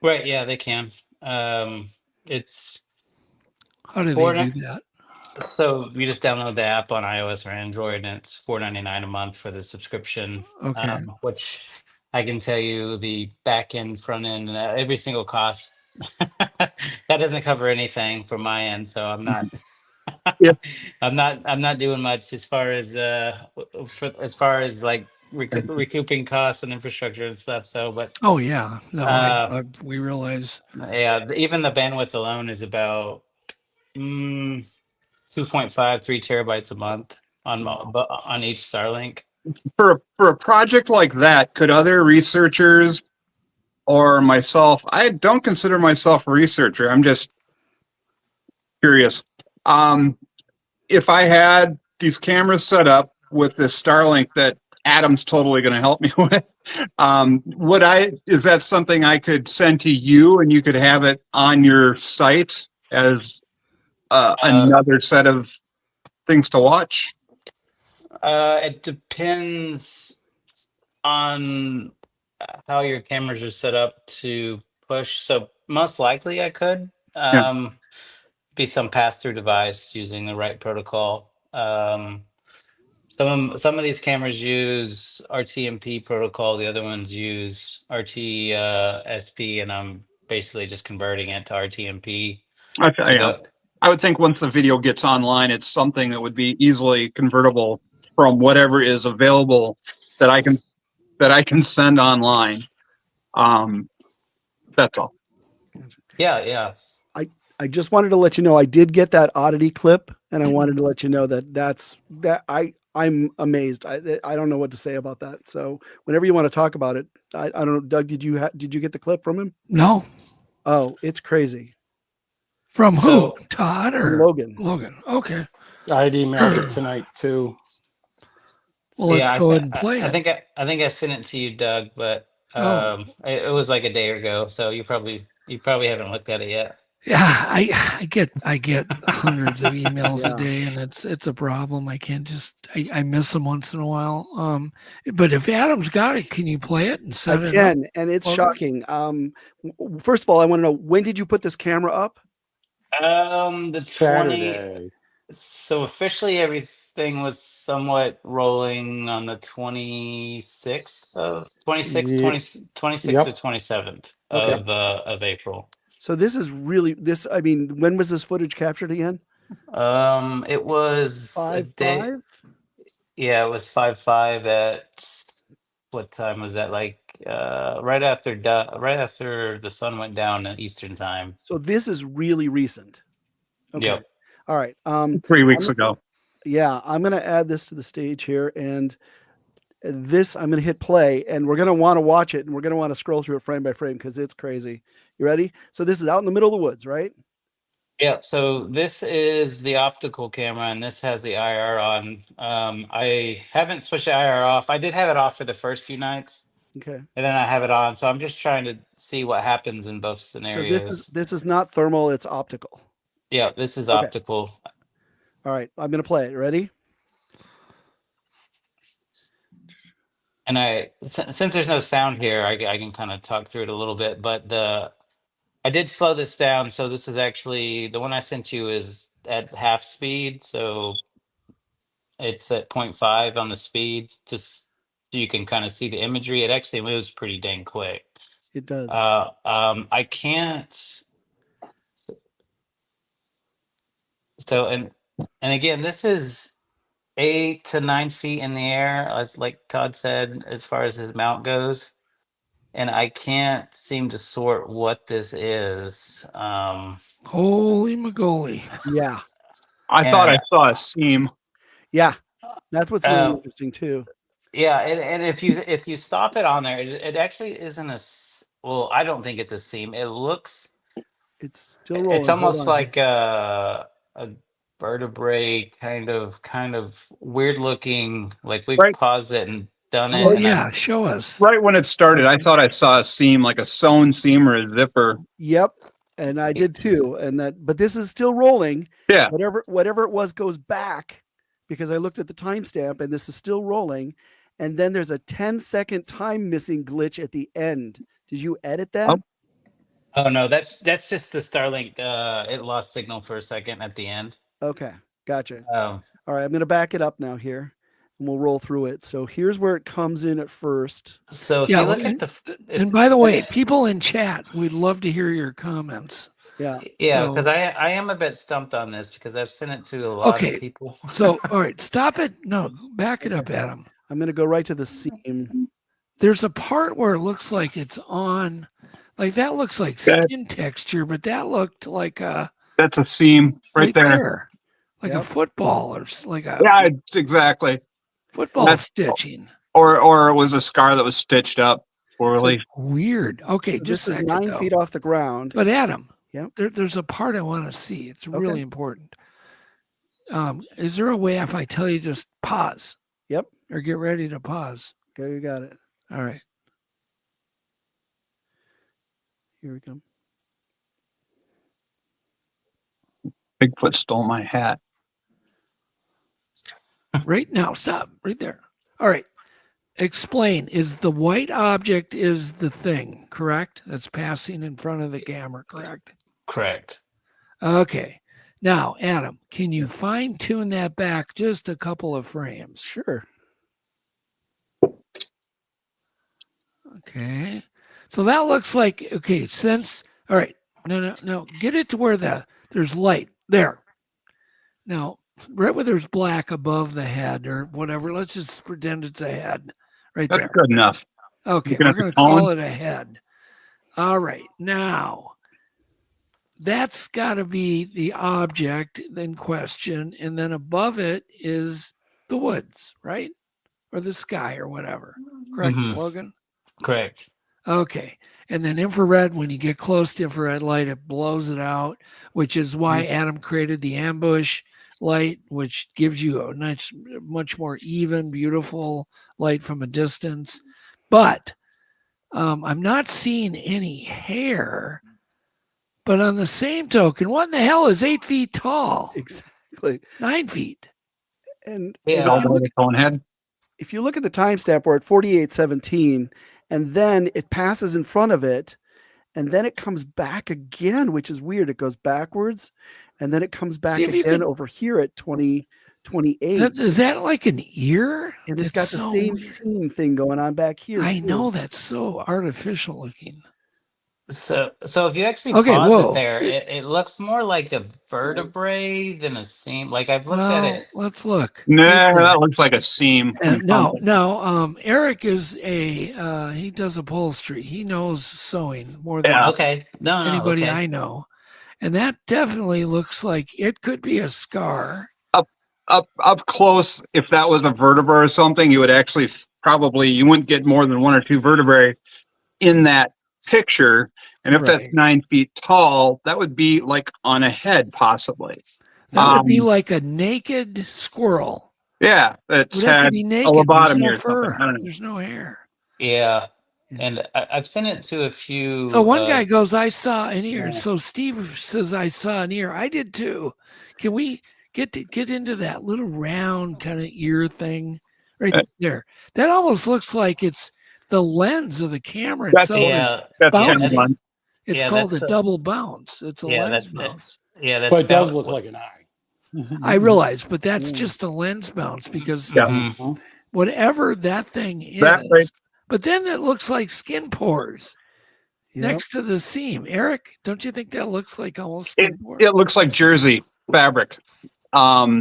Speaker 15: Right. Yeah, they can. It's
Speaker 3: how do they do that?
Speaker 15: So you just download the app on iOS or Android, and it's $4.99 a month for the subscription.
Speaker 3: Okay.
Speaker 15: Which I can tell you the back end, front end, every single cost. That doesn't cover anything from my end, so I'm not. I'm not doing much as far as like recouping costs and infrastructure and stuff. So, but
Speaker 3: oh yeah, no, we realize.
Speaker 15: Yeah, even the bandwidth alone is about 2.5, 3 terabytes a month on each Starlink.
Speaker 12: For a project like that, could other researchers or myself? I don't consider myself a researcher. I'm just curious. If I had these cameras set up with this Starlink that Adam's totally going to help me with, is that something I could send to you and you could have it on your site as another set of things to watch?
Speaker 15: It depends on how your cameras are set up to push. So most likely I could. Be some pass-through device using the right protocol. Some of these cameras use RTMP protocol. The other ones use RTSP, and I'm basically just converting it to RTMP.
Speaker 12: Okay, yeah. I would think once the video gets online, it's something that would be easily convertible from whatever is available that I can send online. That's all.
Speaker 15: Yeah.
Speaker 4: I just wanted to let you know I did get that oddity clip, and I wanted to let you know I'm amazed. I don't know what to say about that. So whenever you want to talk about it, I don't know. Doug, did you get the clip from him?
Speaker 3: No.
Speaker 4: Oh, it's crazy.
Speaker 3: From who? Todd or
Speaker 4: Logan?
Speaker 3: Logan. Okay.
Speaker 13: I'd emailed it tonight too.
Speaker 3: Well, let's go ahead and play it.
Speaker 15: I think I sent it to you, Doug, but it was like a day ago, so you probably haven't looked at it yet.
Speaker 3: Yeah, I get hundreds of emails a day, and it's a problem. I can't just I miss them once in a while. But if Adam's got it, can you play it and set it up?
Speaker 4: Again, and it's shocking. First of all, I want to know, when did you put this camera up?
Speaker 15: The
Speaker 13: Saturday.
Speaker 15: So officially everything was somewhat rolling on the 26th to 27th of April.
Speaker 4: So this is really I mean, when was this footage captured again?
Speaker 15: It was
Speaker 4: 5/5?
Speaker 15: Yeah, it was 5/5 at what time was that? Like right after the sun went down at Eastern time.
Speaker 4: So this is really recent. Okay.
Speaker 15: Yep.
Speaker 4: All right.
Speaker 12: 3 weeks ago.
Speaker 4: Yeah, I'm going to add this to the stage here, and This, I'm going to hit play, and we're going to want to watch it, and we're going to want to scroll through it frame by frame because it's crazy. You ready? So this is out in the middle of the woods, right?
Speaker 15: Yeah, so this is the optical camera, and this has the IR on. I haven't switched the IR off. I did have it off for the first few nights.
Speaker 4: Okay.
Speaker 15: And then I have it on, so I'm just trying to see what happens in both scenarios.
Speaker 4: So this is not thermal, it's optical.
Speaker 15: Yeah, this is
Speaker 4: Okay.
Speaker 15: optical.
Speaker 4: All right, I'm going to play it. Ready?
Speaker 15: And since there's no sound here, I can kind of talk through it a little bit. But I did slow this down, so this is actually the one I sent you is at half speed, so it's at 0.5 on the speed, just so you can kind of see the imagery. It actually moves pretty dang quick.
Speaker 4: It does.
Speaker 15: I can't. So and again, this is 8 to 9 feet in the air, as like Todd said, as far as his mount goes. And I can't seem to sort what this is.
Speaker 3: Holy mogoly.
Speaker 4: Yeah.
Speaker 12: I thought I saw a seam.
Speaker 4: Yeah. That's what's really interesting too.
Speaker 15: Yeah, and if you stop it on there, it actually isn't well, I don't think it's a seam. It looks
Speaker 4: it's still rolling.
Speaker 15: It's almost like a vertebrae kind of weird looking, like we paused it and done it.
Speaker 3: Oh yeah, show us.
Speaker 12: Right when it started, I thought I saw a seam, like a sewn seam or a zipper.
Speaker 4: Yep. And I did too. But this is still rolling.
Speaker 12: Yeah.
Speaker 4: Whatever it was goes back because I looked at the timestamp and this is still rolling. And then there's a 10-second time missing glitch at the end. Did you edit that?
Speaker 15: Oh no, that's just the Starlink. It lost signal for a second at the end.
Speaker 4: Okay, gotcha. All right, I'm going to back it up now here, and we'll roll through it. So here's where it comes in at first.
Speaker 15: So if you look at
Speaker 3: and by the way, people in chat, we'd love to hear your comments.
Speaker 4: Yeah,
Speaker 15: because I am a bit stumped on this because I've sent it to a lot of people.
Speaker 3: So all right, stop it. No, back it up, Adam.
Speaker 4: I'm going to go right to the seam.
Speaker 3: There's a part where it looks like it's on, like that looks like skin texture, but that looked like
Speaker 12: that's a seam right there.
Speaker 3: Like a football or like a
Speaker 12: it's exactly
Speaker 3: football stitching.
Speaker 12: Or it was a scar that was stitched up poorly.
Speaker 3: So weird. Okay,
Speaker 4: so
Speaker 3: just
Speaker 4: this is 9 feet off the ground.
Speaker 3: But Adam,
Speaker 4: yeah,
Speaker 3: there's a part I want to see. It's really important. Is there a way if I tell you just pause?
Speaker 4: Yep.
Speaker 3: Or get ready to pause?
Speaker 4: Okay, you got it.
Speaker 3: All right.
Speaker 4: Here we go.
Speaker 12: Bigfoot stole my hat.
Speaker 3: Right now, stop right there. All right. Explain. Is the white object is the thing, correct? That's passing in front of the camera, correct?
Speaker 15: Correct.
Speaker 3: Okay. Now, Adam, can you fine tune that back just a couple of frames?
Speaker 4: Sure.
Speaker 3: Okay. So that looks like, okay, all right. No. Get it to where there's light there. Now, right where there's black above the head or whatever, let's just pretend it's a head right there.
Speaker 12: That's good enough.
Speaker 3: Okay, we're going to call it a head. All right. Now, that's got to be the object in question. And then above it is the woods, right? Or the sky or whatever. Correct, Logan?
Speaker 15: Correct.
Speaker 3: Okay. And then infrared, when you get close to infrared light, it blows it out, which is why Adam created the ambush light, which gives you a nice, much more even, beautiful light from a distance. But I'm not seeing any hair. But on the same token, what in the hell is 8 feet tall?
Speaker 4: Exactly.
Speaker 3: 9 feet.
Speaker 4: And
Speaker 12: if
Speaker 4: you look at the timestamp, we're at 48:17, and then it passes in front of it, and then it comes back again, which is weird. It goes backwards, and then it comes back again over here at 20:28.
Speaker 3: Is that like an ear?
Speaker 4: And it's got the same seam thing going on back here.
Speaker 3: I know, that's so artificial looking.
Speaker 15: So if you actually pause it there, it looks more like a vertebrae than a seam. Like I've looked at it.
Speaker 3: Let's look.
Speaker 12: No, that looks like a seam.
Speaker 3: No. Eric is he does upholstery. He knows sewing more than anybody I know. And that definitely looks like it could be a scar.
Speaker 12: Up close, if that was a vertebra or something, you would actually probably you wouldn't get more than 1 or 2 vertebrae in that picture. And if that's 9 feet tall, that would be like on a head, possibly.
Speaker 3: That would be like a naked squirrel.
Speaker 12: Yeah, that's
Speaker 3: would have to
Speaker 12: had
Speaker 3: be
Speaker 12: a
Speaker 3: naked. There's
Speaker 12: lobotomy
Speaker 3: no
Speaker 12: or something.
Speaker 3: fur.
Speaker 12: I don't know.
Speaker 3: There's no hair.
Speaker 15: Yeah. And I've sent it to a few.
Speaker 3: So one guy goes, I saw an ear. And so Steve says, I saw an ear. I did too. Can we get into that little round kind of ear thing right there? That almost looks like it's the lens of the camera itself.
Speaker 12: That's
Speaker 3: bouncing. It's
Speaker 15: yeah,
Speaker 3: called
Speaker 15: that's
Speaker 3: a double bounce. It's a lens bounce.
Speaker 13: But it does look like an eye.
Speaker 3: I realize, but that's just a lens bounce because whatever that thing is, but then it looks like skin pores next to the seam. Eric, don't you think that looks like almost skin pores?
Speaker 12: It looks like jersey fabric.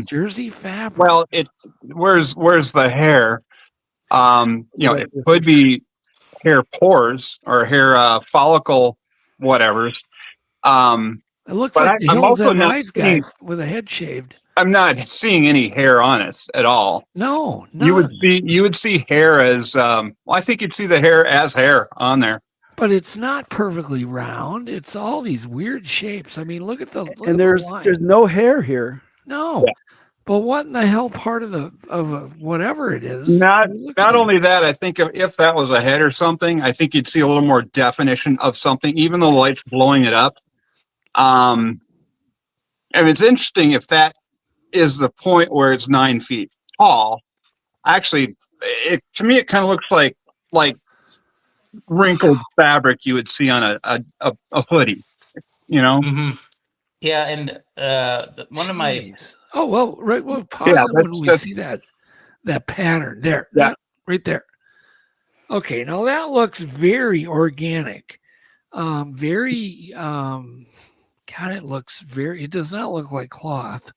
Speaker 3: Jersey fabric.
Speaker 12: Well, where's the hair? It could be hair pores or hair follicle, whatever's.
Speaker 3: It looks like the Hills Have Eyes guy with a head shaved.
Speaker 12: I'm not seeing any hair on it at all.
Speaker 3: No, none.
Speaker 12: You would see hair as I think you'd see the hair as hair on there.
Speaker 3: But it's not perfectly round. It's all these weird shapes. I mean, look at the
Speaker 4: there's no hair here.
Speaker 3: No. Yeah. But what in the hell part of whatever it is?
Speaker 12: Not only that, I think if that was a head or something, I think you'd see a little more definition of something, even though the light's blowing it up. And it's interesting if that is the point where it's 9 feet tall. Actually, to me, it kind of looks like wrinkled fabric you would see on a hoodie,
Speaker 15: Mm-hmm. Yeah, and one of my
Speaker 3: we'll pause it when we see that pattern there.
Speaker 12: Yeah,
Speaker 3: right there. Okay, now that looks very organic. It does not look like cloth.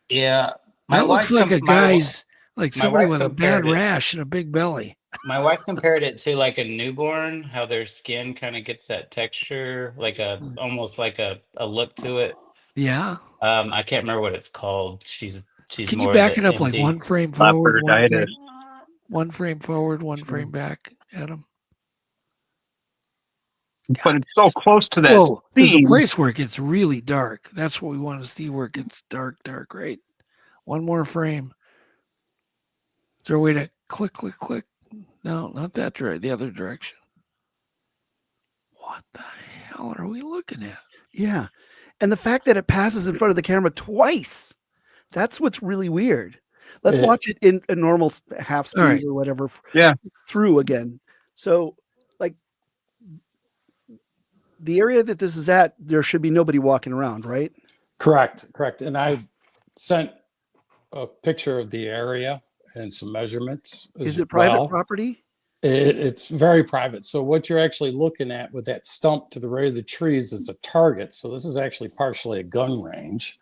Speaker 15: Yeah.
Speaker 3: That looks like a guy's, like somebody with a bad rash and a big belly.
Speaker 15: My wife compared it to like a newborn, how their skin kind of gets that texture, like almost like a look to it.
Speaker 3: Yeah.
Speaker 15: I can't remember what it's called. She's
Speaker 3: Can
Speaker 15: more
Speaker 3: you back
Speaker 15: of
Speaker 3: it
Speaker 15: the
Speaker 3: up like
Speaker 15: indie.
Speaker 3: one frame forward, one frame forward, one frame back, Adam?
Speaker 12: But it's so close to that.
Speaker 3: Oh, there's a place where it gets really dark. That's what we want to see, where it gets dark, right? One more frame. Is there a way to click? No, not that direction. The other direction. What the hell are we looking at?
Speaker 4: Yeah. And the fact that it passes in front of the camera twice. That's what's really weird. Let's watch it in a normal half speed or whatever.
Speaker 12: Yeah.
Speaker 4: Through again. So, like, the area that this is at, there should be nobody walking around, right?
Speaker 13: Correct. And I sent a picture of the area and some measurements.
Speaker 4: Is it private property?
Speaker 13: It's very private. So what you're actually looking at with that stump to the right of the trees is a target. So this is actually partially a gun range.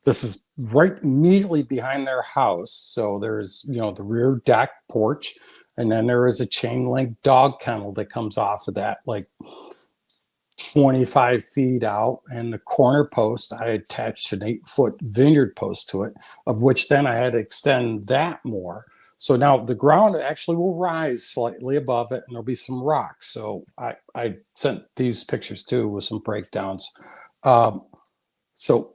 Speaker 13: This is right immediately behind their house. So there's, the rear deck porch, and then there is a chain link dog kennel that comes off of that, like 25 feet out, and the corner post, I attached an 8-foot vineyard post to it, of which then I had to extend that more. So now the ground actually will rise slightly above it, and there'll be some rocks. So I sent these pictures too with some breakdowns. So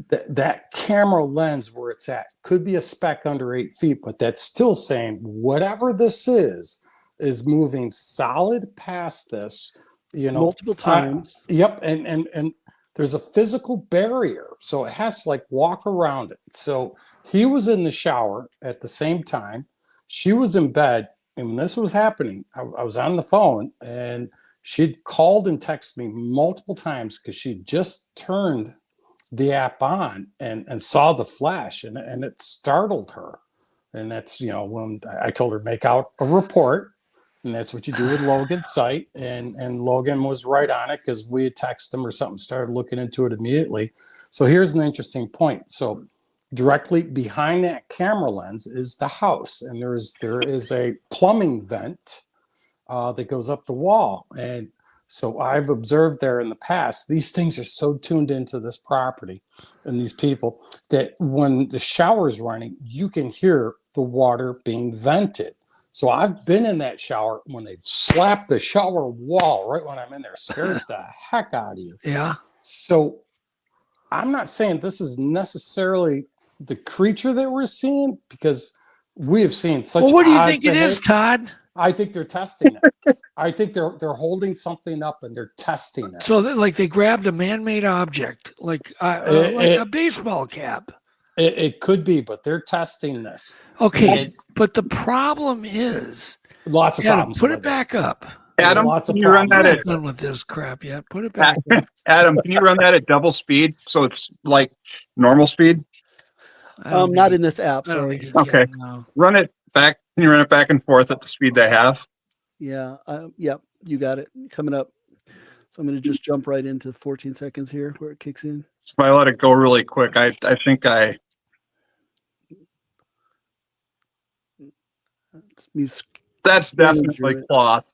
Speaker 13: that camera lens where it's at could be a speck under 8 feet, but that's still saying whatever this is moving solid past this.
Speaker 4: Multiple times.
Speaker 13: Yep. And there's a physical barrier. So it has to like walk around it. So he was in the shower at the same time. She was in bed. And when this was happening, I was on the phone, and she'd called and texted me multiple times because she just turned the app on and saw the flash, and it startled her. And that's, when I told her to make out a report. And that's what you do with Logan's site. And Logan was right on it because we had texted him or something, started looking into it immediately. So here's an interesting point. So directly behind that camera lens is the house. And there is a plumbing vent that goes up the wall. And so I've observed there in the past, these things are so tuned into this property and these people that when the shower's running, you can hear the water being vented. So I've been in that shower when they slap the shower wall right when I'm in there, scares the heck out of you.
Speaker 3: Yeah.
Speaker 13: So I'm not saying this is necessarily the creature that we're seeing, because we have seen such.
Speaker 3: Well, what do you think it is, Todd?
Speaker 13: I think they're testing it. I think they're holding something up and they're testing it.
Speaker 3: So like they grabbed a man-made object, like a baseball cap.
Speaker 13: It could be, but they're testing this.
Speaker 3: Okay, but the problem is
Speaker 13: lots of problems.
Speaker 3: Put it back up.
Speaker 12: Adam, can you run that at
Speaker 3: done with this crap yet? Put it back up.
Speaker 12: Adam, can you run that at double speed so it's like normal speed?
Speaker 4: Not in this app. Sorry.
Speaker 12: Okay. Run it back. Can you run it back and forth at the speed they have?
Speaker 4: Yeah. Yep. You got it coming up. So I'm going to just jump right into 14 seconds here where it kicks in.
Speaker 12: So I let it go really quick. I think I. That's definitely cloth.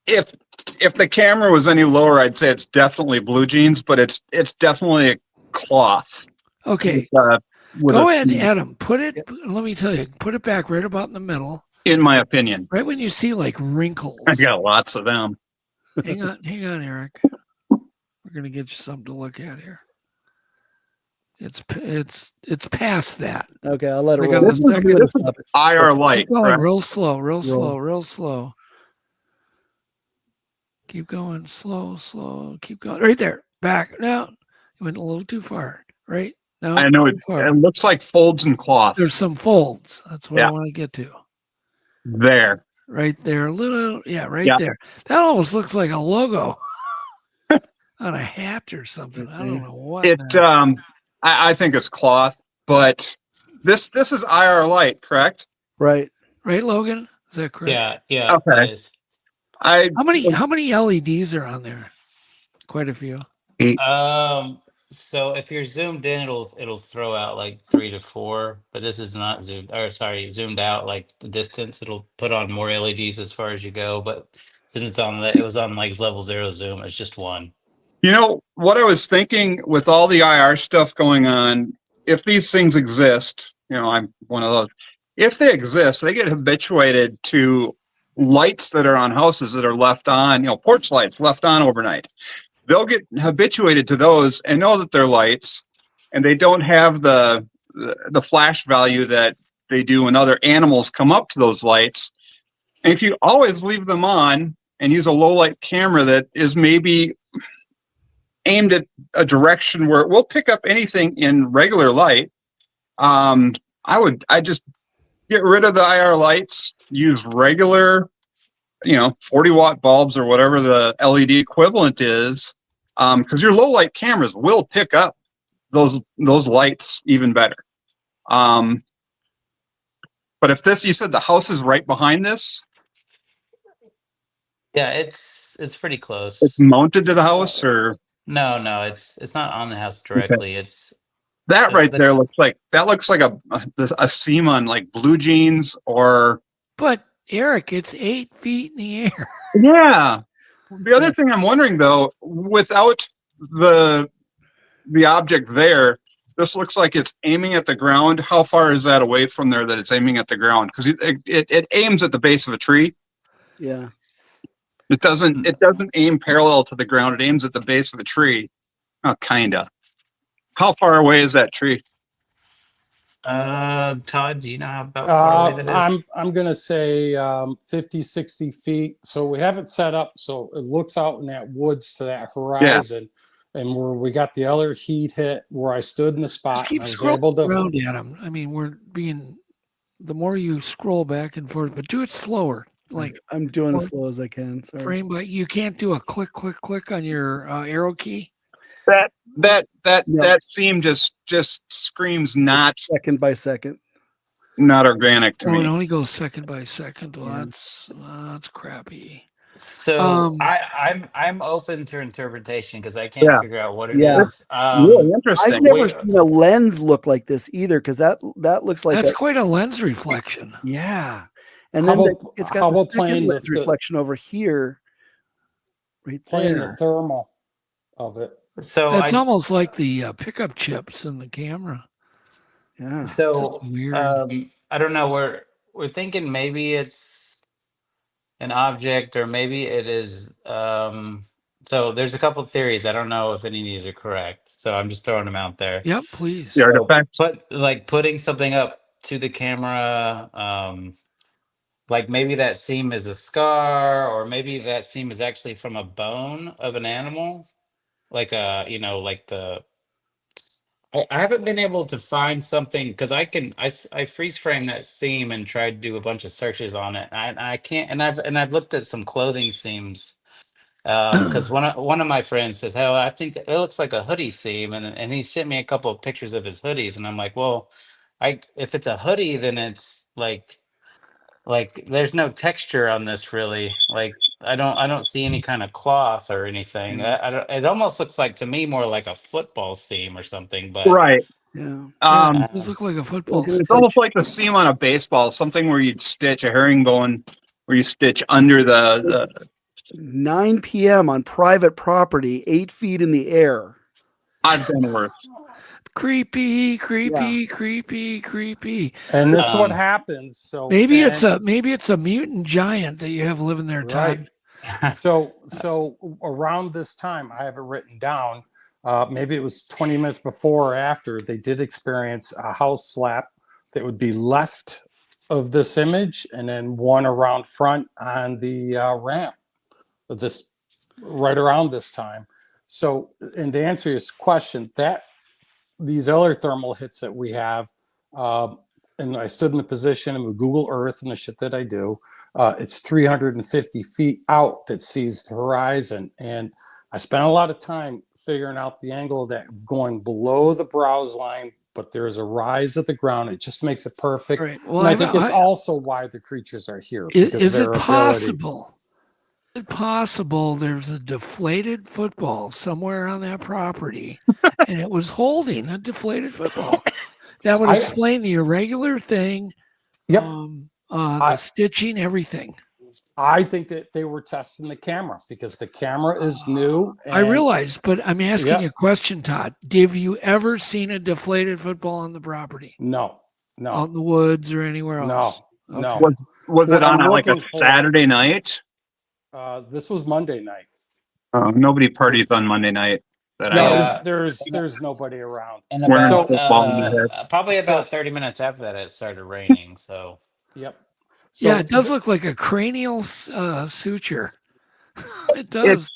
Speaker 12: If the camera was any lower, I'd say it's definitely blue jeans, but it's definitely a cloth.
Speaker 3: Okay. Go ahead, Adam. Put it. Let me tell you. Put it back right about in the middle.
Speaker 12: In my opinion.
Speaker 3: Right when you see like wrinkles.
Speaker 12: I got lots of them.
Speaker 3: hang on, Eric. We're gonna get you something to look at here. It's past that.
Speaker 4: Okay, I'll let it
Speaker 3: roll.
Speaker 12: This is IR light.
Speaker 3: Keep going,
Speaker 12: right?
Speaker 3: real slow. Keep going, slow. Keep going. Right there. Back. No, you went a little too far. Right. No,
Speaker 12: I know it looks like folds and cloth.
Speaker 3: There's some folds. That's what I want to get to.
Speaker 12: There.
Speaker 3: Right there. A little, right there. That almost looks like a logo on a hat or something. I don't know what.
Speaker 12: I think it's cloth, but this is IR light, correct?
Speaker 4: Right,
Speaker 3: Logan. Is that correct?
Speaker 15: Yeah.
Speaker 12: Okay.
Speaker 15: It is.
Speaker 3: How many LEDs are on there? Quite a few.
Speaker 15: So if you're zoomed in, it'll throw out like 3 to 4, but this is not zoomed out like the distance. It'll put on more LEDs as far as you go, but since it was on like level 0 zoom, it's just one.
Speaker 12: You know what I was thinking with all the IR stuff going on, if these things exist, I'm one of those. If they exist, they get habituated to lights that are on houses that are left on, porch lights left on overnight. They'll get habituated to those and know that they're lights, and they don't have the flash value that they do when other animals come up to those lights. And if you always leave them on and use a low light camera that is maybe aimed at a direction where it will pick up anything in regular light, I just get rid of the IR lights, use regular 40-watt bulbs or whatever the LED equivalent is, because your low light cameras will pick up those lights even better. But if you said the house is right behind this.
Speaker 15: Yeah, it's pretty close.
Speaker 12: It's mounted to the house, or
Speaker 15: no, it's not on the house directly. Okay. It's
Speaker 12: that right there looks like a seam on like blue jeans or.
Speaker 3: But Eric, it's 8 feet in the air.
Speaker 12: Yeah. The other thing I'm wondering though, without the object there, this looks like it's aiming at the ground. How far is that away from there that it's aiming at the ground? Because it aims at the base of a tree.
Speaker 4: Yeah.
Speaker 12: It doesn't aim parallel to the ground. It aims at the base of a tree. Oh, kinda. How far away is that tree?
Speaker 15: Todd, do you know how about far away that is?
Speaker 13: I'm gonna say 50, 60 feet. So we have it set up so it looks out in that woods to that horizon. Yeah. And where we got the other heat hit where I stood in the spot.
Speaker 3: Just keep scrolling around at them. I mean, the more you scroll back and forth, but do it slower. Like
Speaker 4: I'm doing as slow as I can. Sorry.
Speaker 3: Frame, but you can't do a click on your arrow key.
Speaker 12: That seam just screams not
Speaker 4: second by second,
Speaker 12: not organic to me.
Speaker 3: It only goes second by second. Well, that's crappy.
Speaker 15: So I'm open to interpretation because I can't figure out what it is.
Speaker 12: Really interesting.
Speaker 4: I've never seen a lens look like this either, because that looks like
Speaker 3: that's quite a lens reflection.
Speaker 4: Yeah, and then it's got the second lens reflection over here, right
Speaker 13: playing
Speaker 4: there.
Speaker 13: The thermal of it.
Speaker 15: So
Speaker 3: it's almost like the pickup chips in the camera.
Speaker 4: Yeah.
Speaker 15: So
Speaker 3: weird.
Speaker 15: I don't know we're thinking maybe it's an object, or maybe it is. So there's a couple theories. I don't know if any of these are correct, so I'm just throwing them out there.
Speaker 3: Yep, please.
Speaker 12: The artifacts.
Speaker 15: Putting something up to the camera, like maybe that seam is a scar, or maybe that seam is actually from a bone of an animal, like I haven't been able to find something, because I freeze frame that seam and tried to do a bunch of searches on it. I can't, and I've looked at some clothing seams, because one of my friends says, "Hell, I think it looks like a hoodie seam," and he sent me a couple of pictures of his hoodies, and I'm like, well, if it's a hoodie, then it's like there's no texture on this really. Like I don't see any kind of cloth or anything. It almost looks like to me more like a football seam or something. But
Speaker 12: Right.
Speaker 4: Yeah.
Speaker 3: It does look like a football.
Speaker 12: It's almost like the seam on a baseball, something where you'd stitch a herringbone, where you stitch under the
Speaker 4: 9 p.m. on private property, 8 feet in the air.
Speaker 12: I've been worse.
Speaker 3: Creepy.
Speaker 13: And this is what happens. So
Speaker 3: maybe it's a mutant giant that you have living there, Todd.
Speaker 13: Right. So around this time, I have it written down. Maybe it was 20 minutes before or after, they did experience a house slap that would be left of this image, and then one around front on the ramp of this right around this time. So, and to answer your question, that these other thermal hits that we have, and I stood in the position and with Google Earth and the shit that I do, it's 350 feet out that sees the horizon. And I spent a lot of time figuring out the angle of that going below the browse line, but there's a rise of the ground. It just makes it perfect.
Speaker 3: Right. Well,
Speaker 13: and I think it's also why the creatures are here.
Speaker 3: Is it possible? Is it possible there's a deflated football somewhere on that property and it was holding a deflated football? That would explain the irregular thing.
Speaker 13: Yep.
Speaker 3: The stitching, everything.
Speaker 13: I think that they were testing the camera because the camera is new.
Speaker 3: I realize, but I'm asking you a question, Todd. Have you ever seen a deflated football on the property?
Speaker 13: No.
Speaker 3: Out in the woods or anywhere else?
Speaker 13: No.
Speaker 12: Was it on like a Saturday night?
Speaker 13: This was Monday night.
Speaker 12: Nobody parties on Monday night.
Speaker 13: There's nobody around.
Speaker 15: And probably about 30 minutes after that, it started raining. So,
Speaker 13: yep.
Speaker 3: So, yeah, it does look like a cranial suture. It does.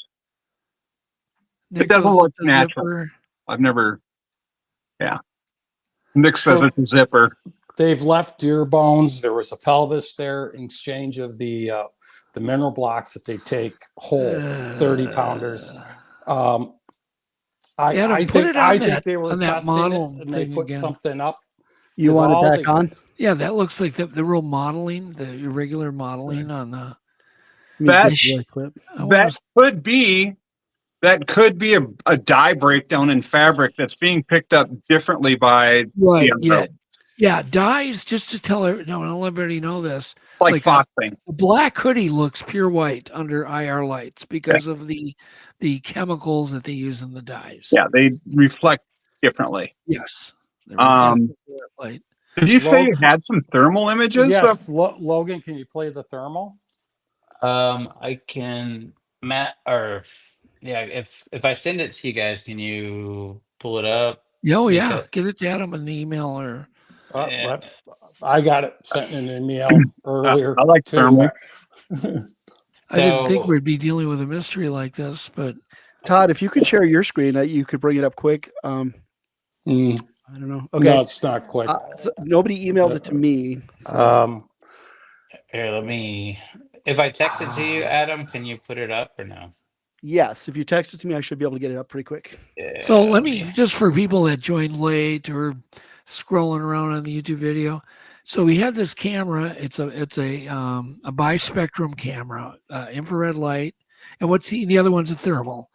Speaker 12: It doesn't look natural. Zipper. I've never. Yeah. Nick says it's a zipper.
Speaker 13: They've left deer bones. There was a pelvis there in exchange of the mineral blocks that they take whole, 30 pounders. I think they were testing model it and they put something up.
Speaker 4: You want it back on?
Speaker 3: Yeah, that looks like the real modeling, the irregular modeling on the.
Speaker 12: That could be a dye breakdown in fabric that's being picked up differently by
Speaker 3: Yeah, dyes, just to tell everybody know this.
Speaker 12: Like foxing.
Speaker 3: A black hoodie looks pure white under IR lights because of the chemicals that they use in the dyes.
Speaker 12: Yeah, they reflect differently.
Speaker 3: Yes.
Speaker 12: Light. Did you say you had some thermal images?
Speaker 13: Yes, Logan, can you play the thermal?
Speaker 15: I can, Matt, or if I send it to you guys, can you pull it up?
Speaker 3: Yeah, get it to Adam in the email or.
Speaker 13: I got it sent in an email earlier.
Speaker 12: I like thermal.
Speaker 3: I didn't think we'd be dealing with a mystery like this, but
Speaker 4: Todd, if you could share your screen, you could bring it up quick. I don't know. Okay,
Speaker 13: no, it's not quick.
Speaker 4: So nobody emailed it to me.
Speaker 13: So.
Speaker 15: Here, let me. If I text it to you, Adam, can you put it up or no?
Speaker 4: Yes, if you text it to me, I should be able to get it up pretty quick.
Speaker 15: Yeah,
Speaker 3: so let me, just for people that joined late or scrolling around on the YouTube video. So we have this camera. It's a bispectrum camera, infrared light, and the other one's a thermal,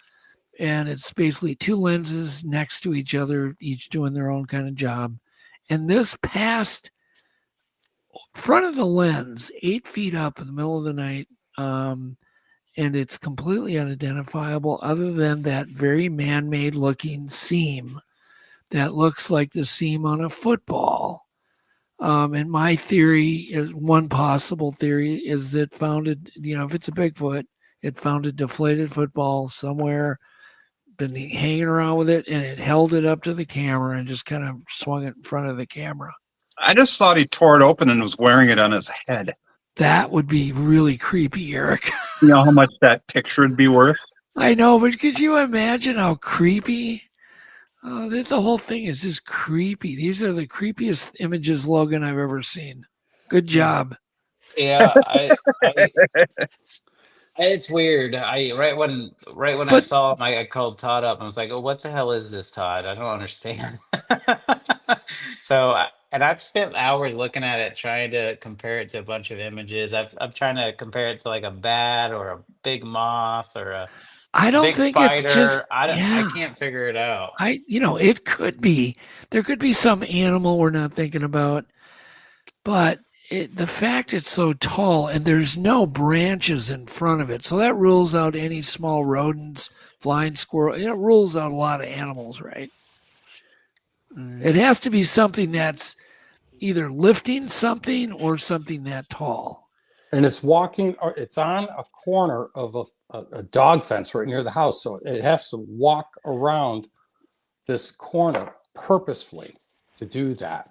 Speaker 3: and it's basically two lenses next to each other, each doing their own kind of job. And this past front of the lens, 8 feet up in the middle of the night, and it's completely unidentifiable other than that very man-made looking seam that looks like the seam on a football. And my theory is, one possible theory is that founded, if it's a Bigfoot, it found a deflated football somewhere, been hanging around with it, and it held it up to the camera and just kind of swung it in front of the camera.
Speaker 12: I just thought he tore it open and was wearing it on his head.
Speaker 3: That would be really creepy, Eric.
Speaker 12: You know how much that picture would be worth?
Speaker 3: I know, but could you imagine how creepy? The whole thing is just creepy. These are the creepiest images, Logan, I've ever seen. Good job.
Speaker 15: Yeah, it's weird. Right when I saw him, I called Todd up and was like, "Oh, what the hell is this, Todd? I don't understand." And I've spent hours looking at it, trying to compare it to a bunch of images. I'm trying to compare it to like a bat or a big moth or a
Speaker 3: I don't
Speaker 15: big
Speaker 3: think
Speaker 15: spider.
Speaker 3: it's just.
Speaker 15: I can't figure it out.
Speaker 3: It could be. There could be some animal we're not thinking about, but the fact it's so tall and there's no branches in front of it, so that rules out any small rodents, flying squirrel. It rules out a lot of animals, right? It has to be something that's either lifting something or something that tall.
Speaker 13: And it's walking, or it's on a corner of a dog fence right near the house. So it has to walk around this corner purposefully to do that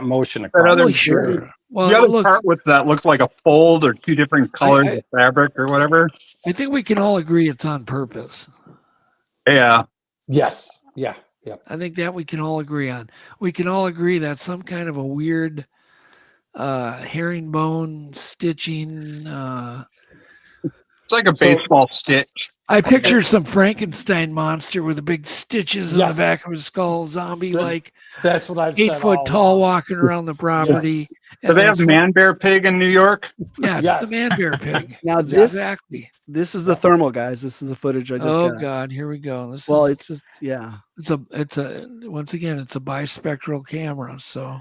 Speaker 13: motion across the street.
Speaker 3: Well,
Speaker 12: the other part with that looks like a fold or two different colors of fabric or whatever.
Speaker 3: I think we can all agree it's on purpose.
Speaker 12: Yeah.
Speaker 13: Yes. Yeah. Yeah.
Speaker 3: I think that we can all agree on. We can all agree that's some kind of a weird herringbone stitching.
Speaker 12: It's like a baseball stitch.
Speaker 3: I picture some Frankenstein monster with the big stitches in the back of his skull, zombie-like.
Speaker 13: That's what I've
Speaker 3: 8
Speaker 13: said
Speaker 3: foot
Speaker 13: all
Speaker 3: tall,
Speaker 13: along.
Speaker 3: walking around the property.
Speaker 12: Do they have man bear pig in New York?
Speaker 3: Yeah, it's the man bear pig.
Speaker 4: Now this
Speaker 3: exactly.
Speaker 4: This is the thermal, guys. This is the footage I just got.
Speaker 3: Oh God, here we go.
Speaker 4: It's just
Speaker 3: It's a once again, it's a bispectral camera. So.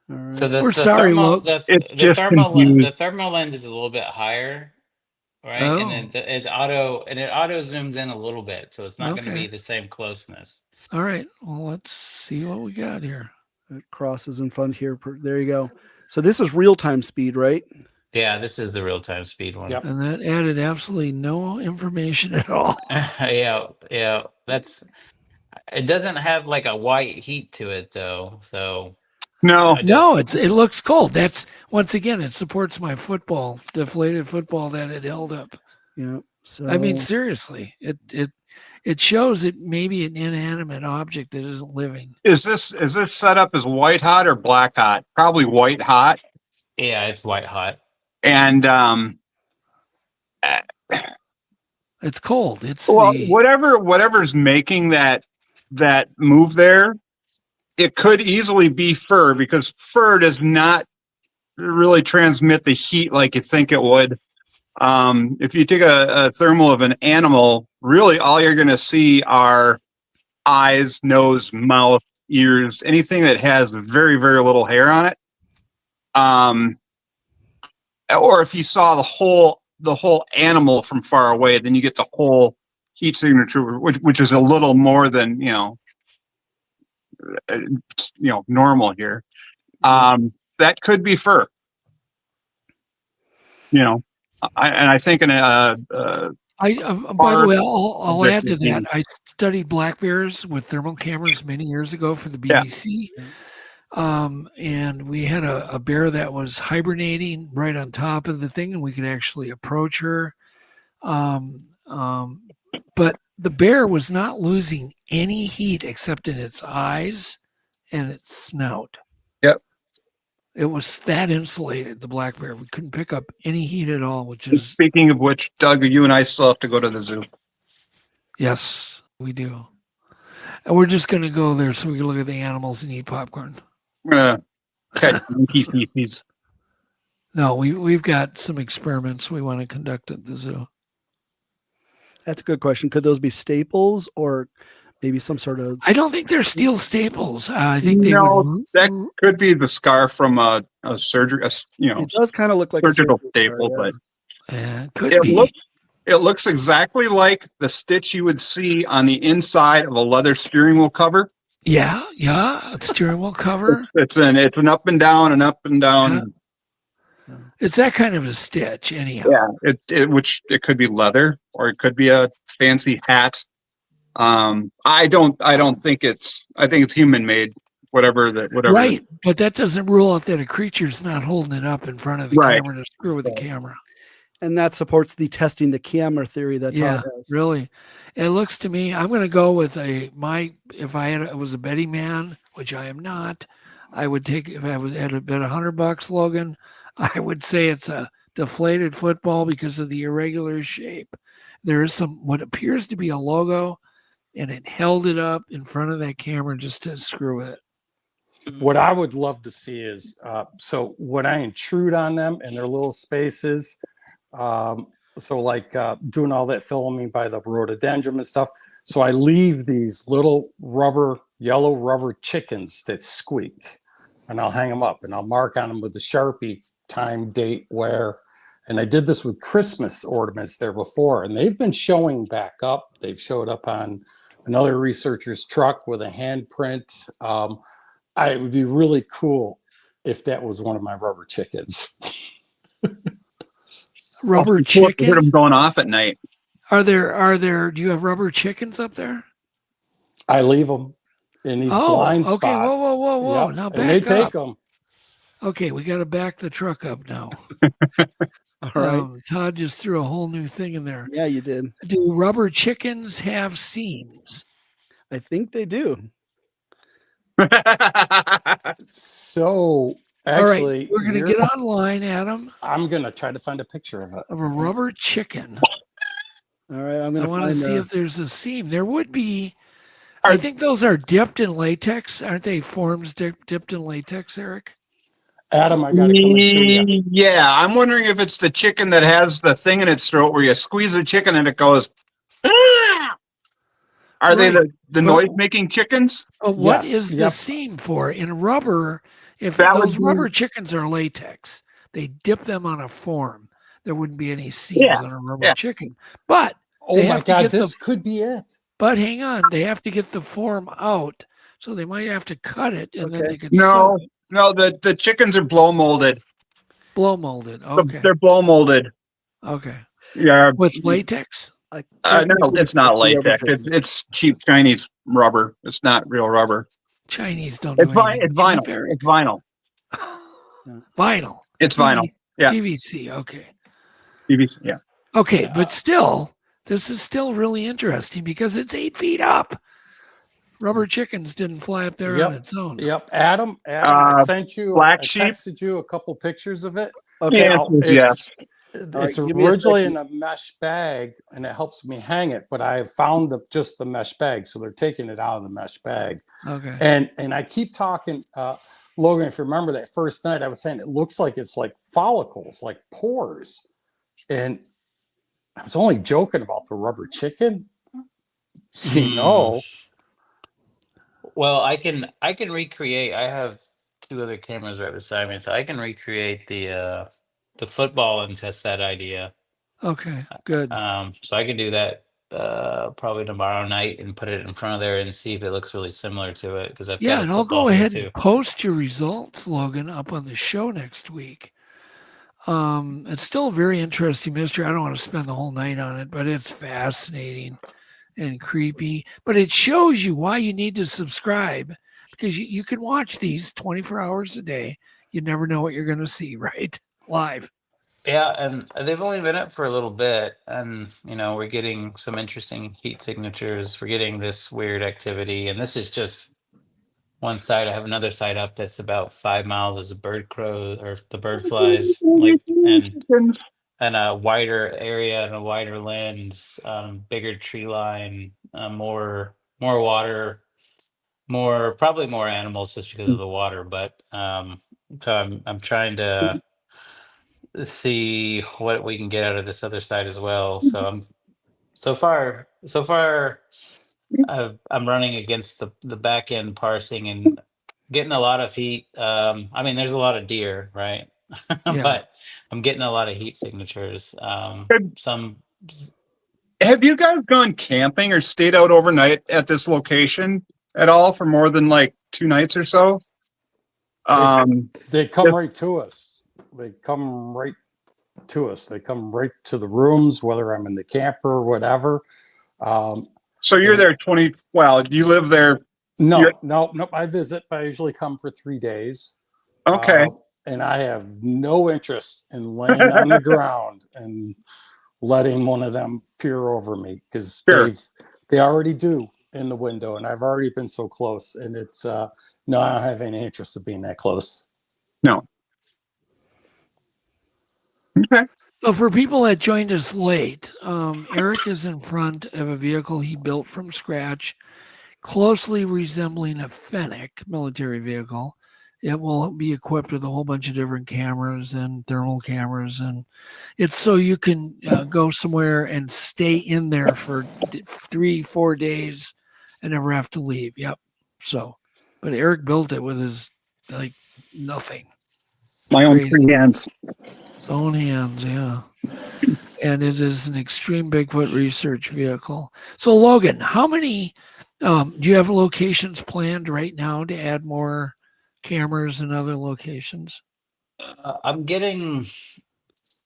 Speaker 4: Right.
Speaker 15: So
Speaker 3: we're sorry, Logan.
Speaker 15: The thermal lens is a little bit higher, right?
Speaker 3: Oh.
Speaker 15: And then it auto zooms in a little bit, so it's not going to
Speaker 3: Okay.
Speaker 15: be the same closeness.
Speaker 3: All right. Well, let's see what we got here.
Speaker 4: It crosses in front here. There you go. So this is real-time speed, right?
Speaker 15: Yeah, this is the real-time speed one.
Speaker 13: Yep.
Speaker 3: And that added absolutely no information at all.
Speaker 15: yeah. It doesn't have like a white heat to it though, so.
Speaker 12: No,
Speaker 3: it looks cold. That's once again, it supports my deflated football that it held up.
Speaker 4: Yeah. So
Speaker 3: I mean, seriously, it shows it maybe an inanimate object that isn't living.
Speaker 12: Is this set up as white hot or black hot? Probably white hot.
Speaker 15: Yeah, it's white hot.
Speaker 12: And
Speaker 3: it's cold. It's
Speaker 12: whatever's making that move there. It could easily be fur because fur does not really transmit the heat like you think it would. If you take a thermal of an animal, really all you're going to see are eyes, nose, mouth, ears, anything that has very, very little hair on it. Or if you saw the whole animal from far away, then you get the whole heat signature, which is a little more than normal here. That could be fur. I think by the
Speaker 3: way, I'll add to that. I studied black bears with thermal cameras many years ago for the BBC. And we had a bear that was hibernating right on top of the thing, and we could actually approach her. But the bear was not losing any heat except in its eyes and its snout.
Speaker 12: Yep.
Speaker 3: It was that insulated, the black bear. We couldn't pick up any heat at all, which is...
Speaker 12: Speaking of which, Doug, you and I still have to go to the zoo.
Speaker 3: Yes, we do. And we're just going to go there so we can look at the animals and eat popcorn.
Speaker 12: Catch monkey feces.
Speaker 3: No, we've got some experiments we want to conduct at the zoo.
Speaker 4: That's a good question. Could those be staples or maybe some sort of...
Speaker 3: I don't think they're steel staples. I think
Speaker 12: that could be the scar from a surgery.
Speaker 4: It does kind of look like
Speaker 12: surgical
Speaker 4: a
Speaker 12: staple,
Speaker 4: scar,
Speaker 12: but it looks exactly like the stitch you would see on the inside of a leather steering wheel cover.
Speaker 3: Yeah, steering wheel cover.
Speaker 12: It's an up and down and up and down.
Speaker 3: Yeah. It's that kind of a stitch, anyhow.
Speaker 12: Yeah, which it could be leather or it could be a fancy hat. I don't think I think it's human made. Whatever.
Speaker 3: Right, but that doesn't rule out that a creature's not holding it up in front of the camera to screw with the camera.
Speaker 4: And that supports the testing the camera theory that Todd has.
Speaker 3: Really. It looks to me, I'm going to go with if I was a betting man, which I am not, I would take, if I had a bet $100, Logan, I would say it's a deflated football because of the irregular shape. There is what appears to be a logo, and it held it up in front of that camera just to screw with it.
Speaker 13: What I would love to see is, so when I intrude on them in their little spaces, so like doing all that filming by the rhododendron and stuff, so I leave these little yellow rubber chickens that squeak, and I'll hang them up and I'll mark on them with the Sharpie time, date, where. And I did this with Christmas ornaments there before, and they've been showing back up. They've showed up on another researcher's truck with a handprint. It would be really cool if that was one of my rubber chickens.
Speaker 3: Rubber chicken?
Speaker 12: Heard them going off at night.
Speaker 3: Are there, do you have rubber chickens up there?
Speaker 13: I leave them in these blind spots.
Speaker 3: Okay, whoa.
Speaker 13: Yep.
Speaker 3: Now back
Speaker 13: and they take
Speaker 3: up.
Speaker 13: them.
Speaker 3: Okay, we got to back the truck up now.
Speaker 4: All right.
Speaker 3: Todd just threw a whole new thing in there.
Speaker 4: Yeah, you did.
Speaker 3: Do rubber chickens have seams?
Speaker 4: I think they do.
Speaker 13: So actually,
Speaker 3: all right, we're going to get online, Adam.
Speaker 13: I'm going to try to find a picture of it.
Speaker 3: Of a rubber chicken.
Speaker 4: All right, I
Speaker 3: want to see if there's a seam. There would be. I think those are dipped in latex. Aren't they forms dipped in latex, Eric?
Speaker 13: Adam, I got to come to you.
Speaker 12: Yeah, I'm wondering if it's the chicken that has the thing in its throat where you squeeze the chicken and it goes. Ah! Are they the noise-making chickens?
Speaker 3: What is the seam for? In rubber, if those rubber chickens are latex, they dip them on a form. There wouldn't be any seams on a rubber chicken. But
Speaker 13: oh my God, this could be it.
Speaker 3: But hang on, they have to get the form out, so they might have to cut it, and then they could
Speaker 12: No, the chickens are blow molded.
Speaker 3: Blow molded. Okay.
Speaker 12: They're blow molded.
Speaker 3: Okay.
Speaker 12: Yeah.
Speaker 3: With latex?
Speaker 12: No, it's not latex. It's cheap Chinese rubber. It's not real rubber.
Speaker 3: Chinese don't.
Speaker 12: It's vinyl. It's vinyl.
Speaker 3: Vinyl.
Speaker 12: It's vinyl. Yeah.
Speaker 3: PVC. Okay.
Speaker 12: PVC. Yeah.
Speaker 3: Okay, but still, this is still really interesting because it's 8 feet up. Rubber chickens didn't fly up there on its own.
Speaker 13: Yep. Adam, I sent you.
Speaker 12: Black
Speaker 13: I
Speaker 12: sheep.
Speaker 13: texted you a couple pictures of it.
Speaker 4: Okay.
Speaker 12: Yes.
Speaker 13: It's originally in a mesh bag, and it helps me hang it. But I found just the mesh bag, so they're taking it out of the mesh bag.
Speaker 3: Okay.
Speaker 13: And I keep talking, Logan. If you remember that first night, I was saying it looks like it's like follicles, like pores, and I was only joking about the rubber chicken. You know.
Speaker 15: Well, I can recreate. I have 2 other cameras right beside me, so I can recreate the football and test that idea.
Speaker 3: Okay, good.
Speaker 15: So I can do that probably tomorrow night and put it in front of there and see if it looks really similar to it. Because
Speaker 3: and I'll go ahead and post your results, Logan, up on the show next week. It's still a very interesting mystery. I don't want to spend the whole night on it, but it's fascinating and creepy. But it shows you why you need to subscribe, because you can watch these 24 hours a day. You never know what you're going to see, right? Live.
Speaker 15: Yeah, and they've only been up for a little bit, and we're getting some interesting heat signatures. We're getting this weird activity, and this is just one side. I have another side up that's about 5 miles as a bird crow or the bird flies, and a wider area and a wider lens, bigger tree line, more water, probably more animals just because of the water. But so I'm trying to see what we can get out of this other side as well. So so far I'm running against the back end parsing and getting a lot of heat. I mean, there's a lot of deer, right? But I'm getting a lot of heat signatures. Some.
Speaker 12: Have you guys gone camping or stayed out overnight at this location? at all for more than like 2 nights or so.
Speaker 13: They come right to us. They come right to us. They come right to the rooms, whether I'm in the camper or whatever.
Speaker 12: So you're there 20. Well, do you live there?
Speaker 13: No. I visit. I usually come for 3 days.
Speaker 12: Okay.
Speaker 13: And I have no interest in laying on the ground and letting one of them peer over me, because they already do in the window, and I've already been so close. And it's no, I don't have any interest in being that close.
Speaker 12: No. Okay.
Speaker 3: So for people that joined us late, Eric is in front of a vehicle he built from scratch, closely resembling a Fennec military vehicle. It will be equipped with a whole bunch of different cameras and thermal cameras, and it's so you can go somewhere and stay in there for 3-4 days and never have to leave. Yep. So, but Eric built it with his like nothing.
Speaker 12: My own 3 hands.
Speaker 3: His own hands, yeah. And it is an extreme Bigfoot research vehicle. So Logan, how many do you have locations planned right now to add more cameras in other locations?
Speaker 15: I'm getting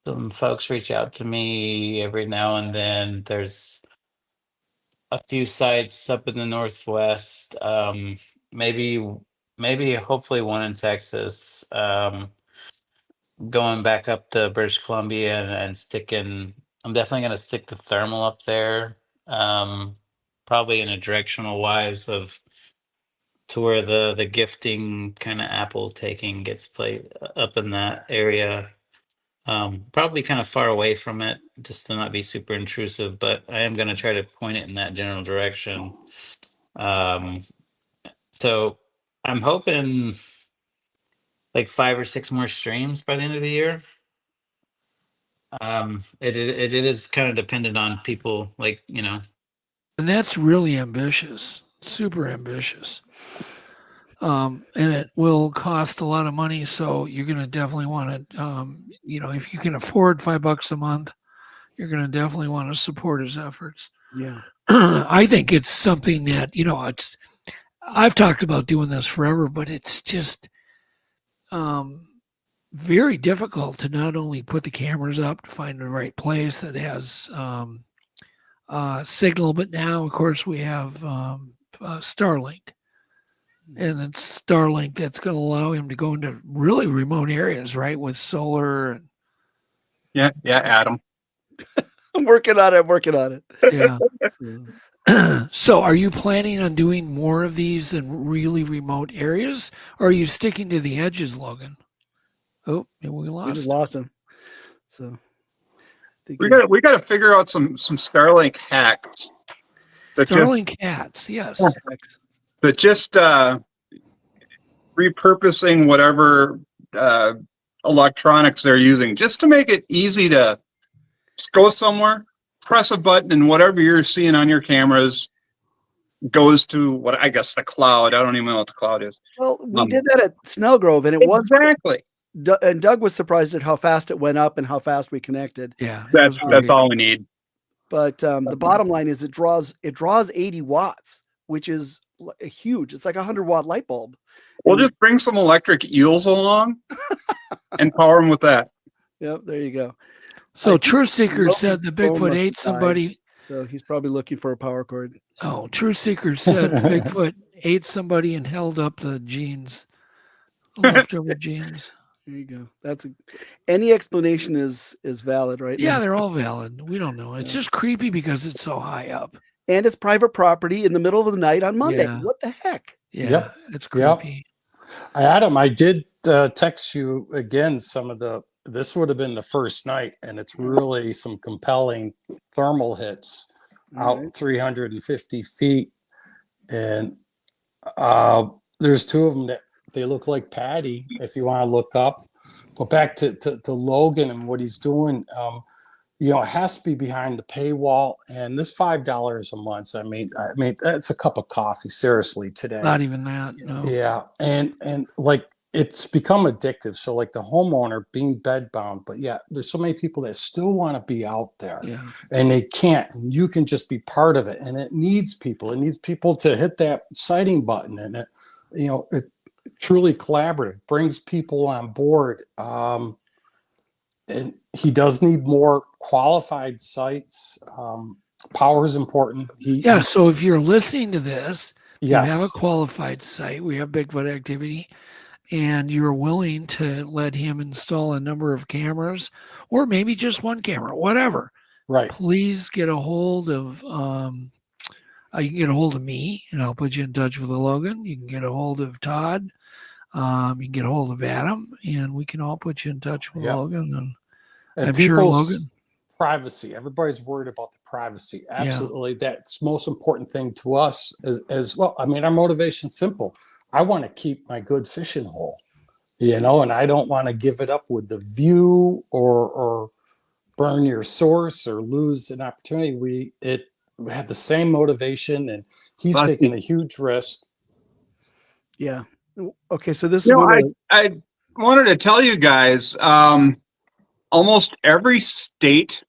Speaker 15: some folks reach out to me every now and then. There's a few sites up in the Northwest, maybe hopefully one in Texas, going back up to British Columbia and sticking, I'm definitely going to stick the thermal up there, probably in a directional wise of to where the gifting kind of apple taking gets played up in that area. Probably kind of far away from it, just to not be super intrusive, but I am going to try to point it in that general direction. So I'm hoping like 5 or 6 more streams by the end of the year. It is kind of dependent on people, like, you know.
Speaker 3: And that's really ambitious, super ambitious. And it will cost a lot of money. So you're going to definitely want to, you know, if you can afford $5 a month, you're going to definitely want to support his efforts.
Speaker 4: Yeah.
Speaker 3: I think it's something that, you know, I've talked about doing this forever, but it's just very difficult to not only put the cameras up to find the right place that has signal, but now, of course, we have Starlink. And it's Starlink that's going to allow him to go into really remote areas, right, with solar. And
Speaker 12: yeah, Adam.
Speaker 4: I'm working on it.
Speaker 3: Yeah. So are you planning on doing more of these in really remote areas, or are you sticking to the edges, Logan? Oh, we
Speaker 4: lost him. So
Speaker 12: we got to figure out some Starlink hacks.
Speaker 3: Starlink hacks, yes.
Speaker 12: But just repurposing whatever electronics they're using, just to make it easy to go somewhere, press a button, and whatever you're seeing on your cameras goes to what I guess the cloud. I don't even know what the cloud is.
Speaker 4: Well, we did that at Snellgrove, and it was
Speaker 12: exactly.
Speaker 4: And Doug was surprised at how fast it went up and how fast we connected.
Speaker 3: Yeah,
Speaker 12: that's all we need.
Speaker 4: But the bottom line is it draws 80 watts, which is huge. It's like 100-watt light bulb.
Speaker 12: We'll just bring some electric eels along and power them with that.
Speaker 4: Yep, there you go.
Speaker 3: So True Seeker said the Bigfoot ate somebody.
Speaker 4: So he's probably looking for a power cord.
Speaker 3: Oh, True Seeker said Bigfoot ate somebody and held up the jeans, leftover jeans.
Speaker 4: There you go. Any explanation is valid, right?
Speaker 3: Yeah, they're all valid. We don't know. It's just creepy because it's so high up.
Speaker 4: And it's private property in the middle of the night on Monday.
Speaker 3: Yeah.
Speaker 4: What the heck?
Speaker 3: Yeah, it's creepy.
Speaker 13: Adam, I did text you again this would have been the first night, and it's really some compelling thermal hits out 350 feet. And there's 2 of them that they look like Patty, if you want to look up. But back to Logan and what he's doing, you know, it has to be behind the paywall. And this $5 a month, I mean, that's a cup of coffee, seriously, today.
Speaker 3: Not even that. No.
Speaker 13: Yeah. And like it's become addictive. So like the homeowner being bedbound, but yeah, there's so many people that still want to be out there and they can't. And you can just be part of it. And it needs people. It needs people to hit that sighting button, and it truly collaborative, brings people on board. And he does need more qualified sites. Power is important.
Speaker 3: So if you're listening to this,
Speaker 13: yes,
Speaker 3: you have a qualified site. We have Bigfoot Activity, and you're willing to let him install a number of cameras, or maybe just one camera, whatever.
Speaker 13: Right.
Speaker 3: Please get a hold of. You can get a hold of me, and I'll put you in touch with Logan. You can get a hold of Todd. You can get a hold of Adam, and we can all put you in touch with Logan. And I'm sure Logan.
Speaker 13: Privacy. Everybody's worried about the privacy. Absolutely. That's the most important thing to us as well. I mean, our motivation's simple. I want to keep my good fishing hole, and I don't want to give it up with the view or burn your source or lose an opportunity. We have the same motivation, and he's taking a huge risk.
Speaker 4: Yeah. Okay. So this is
Speaker 12: I wanted to tell you guys, almost every state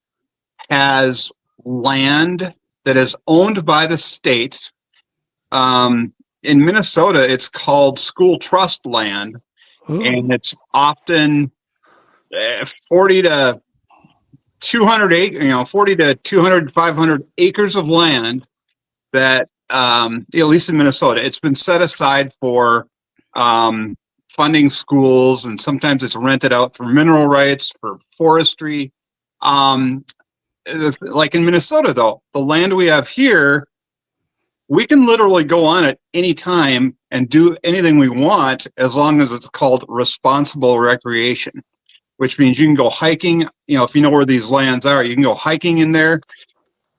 Speaker 12: has land that is owned by the state. In Minnesota, it's called school trust land, and it's often 40 to 200 acres, 40 to 200, 500 acres of land that, at least in Minnesota, it's been set aside for funding schools, and sometimes it's rented out for mineral rights, for forestry. Like in Minnesota, though, the land we have here, we can literally go on at any time and do anything we want, as long as it's called responsible recreation, which means you can go hiking. If you know where these lands are, you can go hiking in there.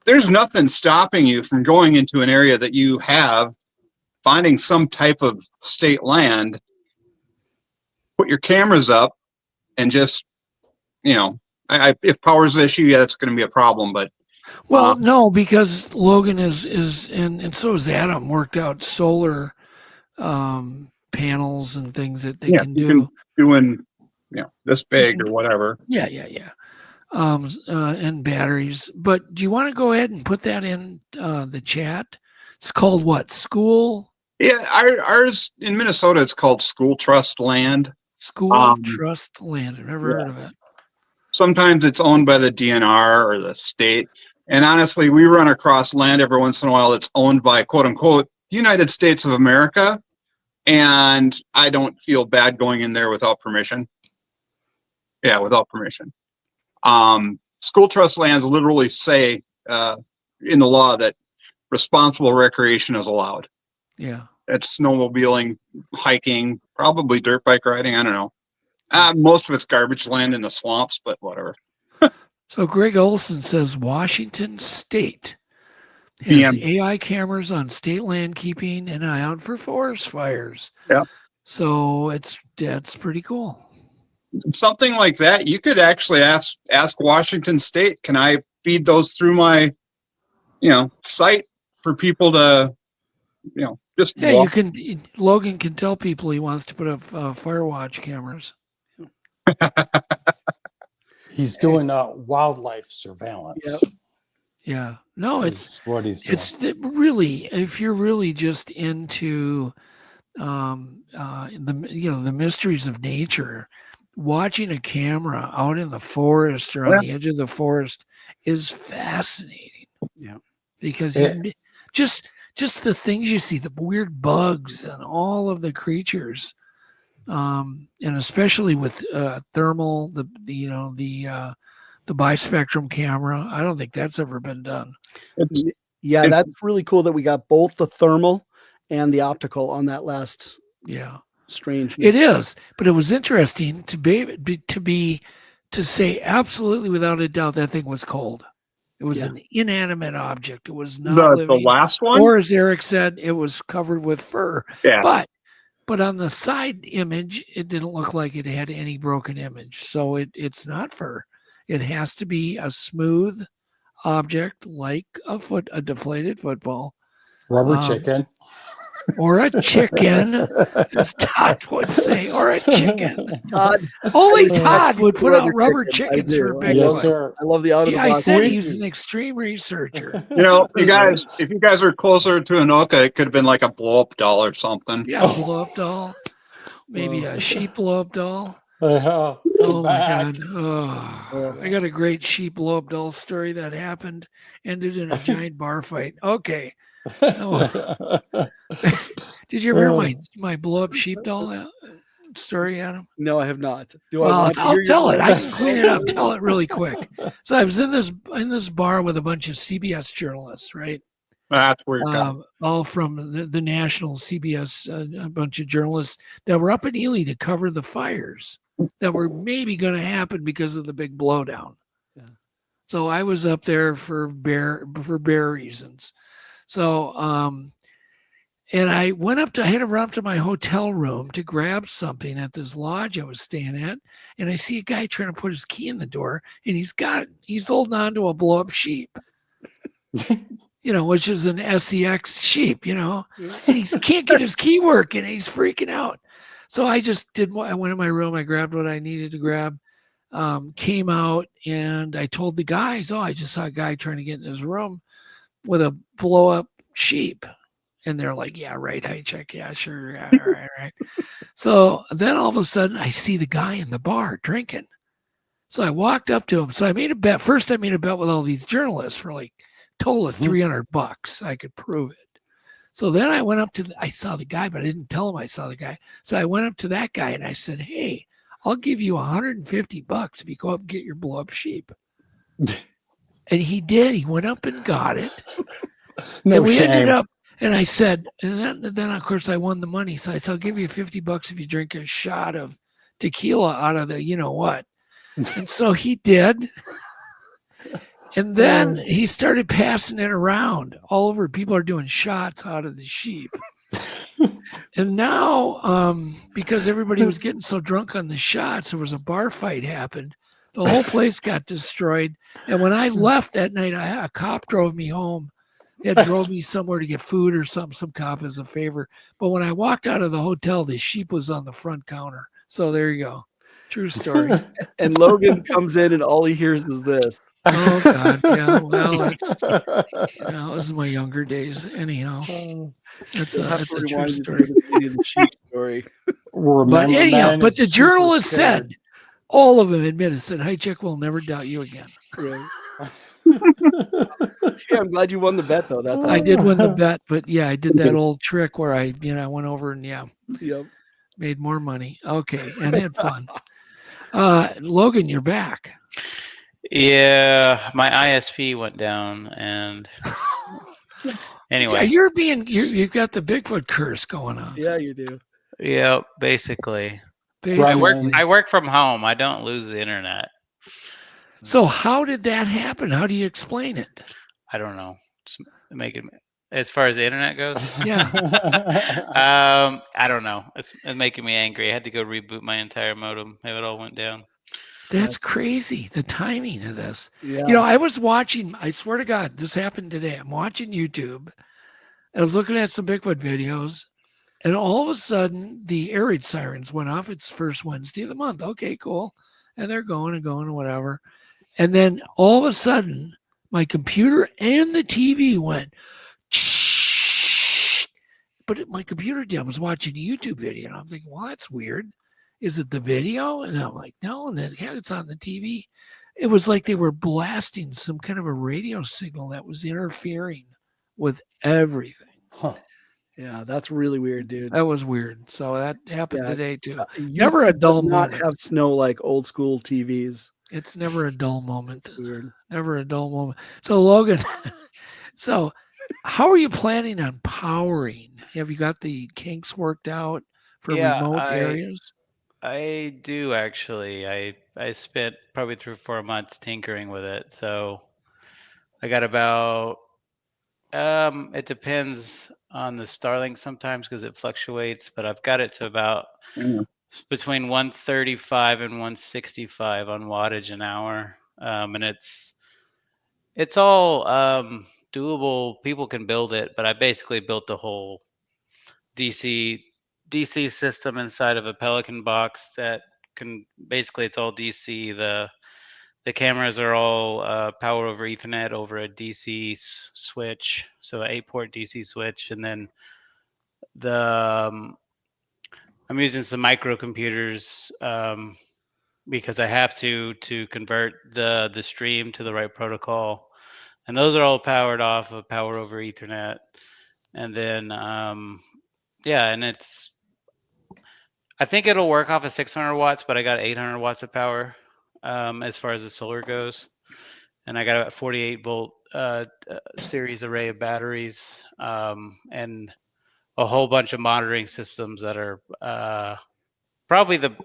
Speaker 12: There's nothing stopping you from going into an area that you have, finding some type of state land, put your cameras up, and just, if power's an issue, that's going to be a problem. But
Speaker 3: no, because Logan is and so is Adam, worked out solar panels and things that they can do.
Speaker 12: Doing, this big or whatever.
Speaker 3: Yeah. And batteries. But do you want to go ahead and put that in the chat? It's called what? School?
Speaker 12: Yeah, ours in Minnesota, it's called school trust land.
Speaker 3: School trust land. I've never heard of it.
Speaker 12: Sometimes it's owned by the DNR or the state. And honestly, we run across land every once in a while that's owned by, quote unquote, United States of America. And I don't feel bad going in there without permission. Yeah, without permission. School trust lands literally say in the law that responsible recreation is allowed.
Speaker 3: Yeah.
Speaker 12: It's snowmobiling, hiking, probably dirt bike riding. I don't know. Most of it's garbage land in the swamps, but whatever.
Speaker 3: So Greg Olson says Washington State has AI cameras on state land, keeping an eye out for forest fires.
Speaker 12: Yeah.
Speaker 3: So that's pretty cool.
Speaker 12: Something like that, you could actually ask Washington State, can I feed those through my, site for people to, just
Speaker 3: you can. Logan can tell people he wants to put up Firewatch cameras.
Speaker 13: He's doing wildlife surveillance.
Speaker 3: Yeah. No,
Speaker 13: it's what he's doing.
Speaker 3: It's really, if you're really just into the mysteries of nature, watching a camera out in the forest or on the edge of the forest is fascinating.
Speaker 4: Yeah.
Speaker 3: Because just the things you see, the weird bugs and all of the creatures, and especially with thermal, the bispectrum camera. I don't think that's ever been done.
Speaker 4: That's really cool that we got both the thermal and the optical on that last.
Speaker 3: Yeah.
Speaker 4: Strange.
Speaker 3: It is, but it was interesting to say absolutely without a doubt that thing was cold. It was an inanimate object. It was not living.
Speaker 12: The last one,
Speaker 3: or as Eric said, it was covered with fur.
Speaker 12: Yeah.
Speaker 3: But on the side image, it didn't look like it had any broken image. So it's not fur. It has to be a smooth object like a deflated football.
Speaker 13: Rubber chicken.
Speaker 3: or a chicken, as Todd would say, or a chicken.
Speaker 4: Todd,
Speaker 3: Only Todd would put out
Speaker 4: Rubber
Speaker 3: rubber
Speaker 4: chickens. I
Speaker 3: chickens
Speaker 4: do.
Speaker 3: for
Speaker 4: I
Speaker 3: Bigfoot.
Speaker 4: love-
Speaker 13: sir.
Speaker 4: I love the out of the
Speaker 3: I
Speaker 4: box.
Speaker 3: said he's an extreme researcher.
Speaker 12: You know, you guys, if you guys are closer to Anoka, it could have been like a blow up doll or something.
Speaker 3: Yeah, a blow up doll. Maybe a sheep blow up doll.
Speaker 13: Oh
Speaker 3: my God. Oh, I got a great sheep blow up doll story that happened, ended in a giant bar fight. Okay. Oh. Did you ever hear my blow up sheep doll story, Adam?
Speaker 4: No, I have not.
Speaker 3: Well, I'll tell it. I can clean it up. Tell it really quick. So I was in this bar with a bunch of CBS journalists, right?
Speaker 12: That's where
Speaker 3: all from the national CBS, a bunch of journalists that were up in Ely to cover the fires that were maybe going to happen because of the big blowdown. Yeah. So I was up there for bear reasons. So, and I had to run up to my hotel room to grab something at this lodge I was staying at. And I see a guy trying to put his key in the door, and he's holding on to a blow up sheep. Which is an SEX sheep, and he can't get his key working. And he's freaking out. So I went in my room. I grabbed what I needed to grab, came out, and I told the guys, I just saw a guy trying to get in his room with a blow up sheep. And they're like, yeah, right, Hajicek. Yeah, sure. Yeah, right. So then all of a sudden I see the guy in the bar drinking. So I walked up to him. So I made a bet. First, I made a bet with all these journalists for like total of $300. I could prove it. So then I went up I saw the guy, but I didn't tell him I saw the guy. So I went up to that guy and I said, hey, I'll give you $150 if you go up and get your blow up sheep. And he did. He went up and got it.
Speaker 13: No
Speaker 3: and we
Speaker 13: shame.
Speaker 3: ended up, and I said, and then of course I won the money. So I said, I'll give you $50 if you drink a shot of tequila out of the, you know what. And so he did. And then he started passing it around all over. People are doing shots out of the sheep. And now, because everybody was getting so drunk on the shots, there was a bar fight happened. The whole place got destroyed. And when I left that night, a cop drove me home. It drove me somewhere to get food or something, some cop as a favor. But when I walked out of the hotel, the sheep was on the front counter. So there you go. True story.
Speaker 4: And Logan comes in and all he hears is this.
Speaker 3: Oh God, yeah. Well, this is my younger days. Anyhow, that's a true story.
Speaker 4: The sheep story.
Speaker 3: But anyhow, but the journalist said, all of them admitted, said, Hajicek will never doubt you again.
Speaker 4: Right. Yeah, I'm glad you won the bet though. That's
Speaker 3: I did win the bet, but yeah, I did that old trick where I went over and made more money. Okay, and had fun. Logan, you're back.
Speaker 15: Yeah, my ISP went down, and anyway,
Speaker 3: you've got the Bigfoot curse going on.
Speaker 4: Yeah, you do.
Speaker 15: Yeah, basically. I work from home. I don't lose the internet.
Speaker 3: So how did that happen? How do you explain it?
Speaker 15: I don't know. As far as the internet goes,
Speaker 3: yeah.
Speaker 15: I don't know. It's making me angry. I had to go reboot my entire modem. It all went down.
Speaker 3: That's crazy. The timing of this.
Speaker 4: Yeah.
Speaker 3: I was watching, I swear to God, this happened today. I'm watching YouTube. I was looking at some Bigfoot videos, and all of a sudden the air raid sirens went off. It's first Wednesday of the month. Okay, cool. And they're going and whatever. And then all of a sudden my computer and the TV went, but my computer did. I was watching a YouTube video and I'm thinking, well, that's weird. Is it the video? And I'm like, no. And then it's on the TV. It was like they were blasting some kind of a radio signal that was interfering with everything.
Speaker 4: Huh. Yeah, that's really weird, dude.
Speaker 3: That was weird. So that happened today too. Never a dull
Speaker 4: not
Speaker 3: moment.
Speaker 4: Have snow like old school TVs.
Speaker 3: It's never a dull moment.
Speaker 4: That's weird.
Speaker 3: Never a dull moment. So Logan, so how are you planning on powering? Have you got the kinks worked out for remote areas?
Speaker 15: I do actually. I spent probably 3 or 4 months tinkering with it. So I got about it depends on the Starlink sometimes because it fluctuates, but I've got it to about between 135 and 165 on wattage an hour. And it's all doable. People can build it, but I basically built the whole DC system inside of a Pelican box that can basically, it's all DC. The cameras are all powered over Ethernet over a DC switch, so an 8-port DC switch, and then I'm using some microcomputers because I have to convert the stream to the right protocol, and those are all powered off of power over Ethernet, and then and I think it'll work off of 600 watts, but I got 800 watts of power as far as the solar goes, and I got a 48 volt series array of batteries and a whole bunch of monitoring systems that are probably the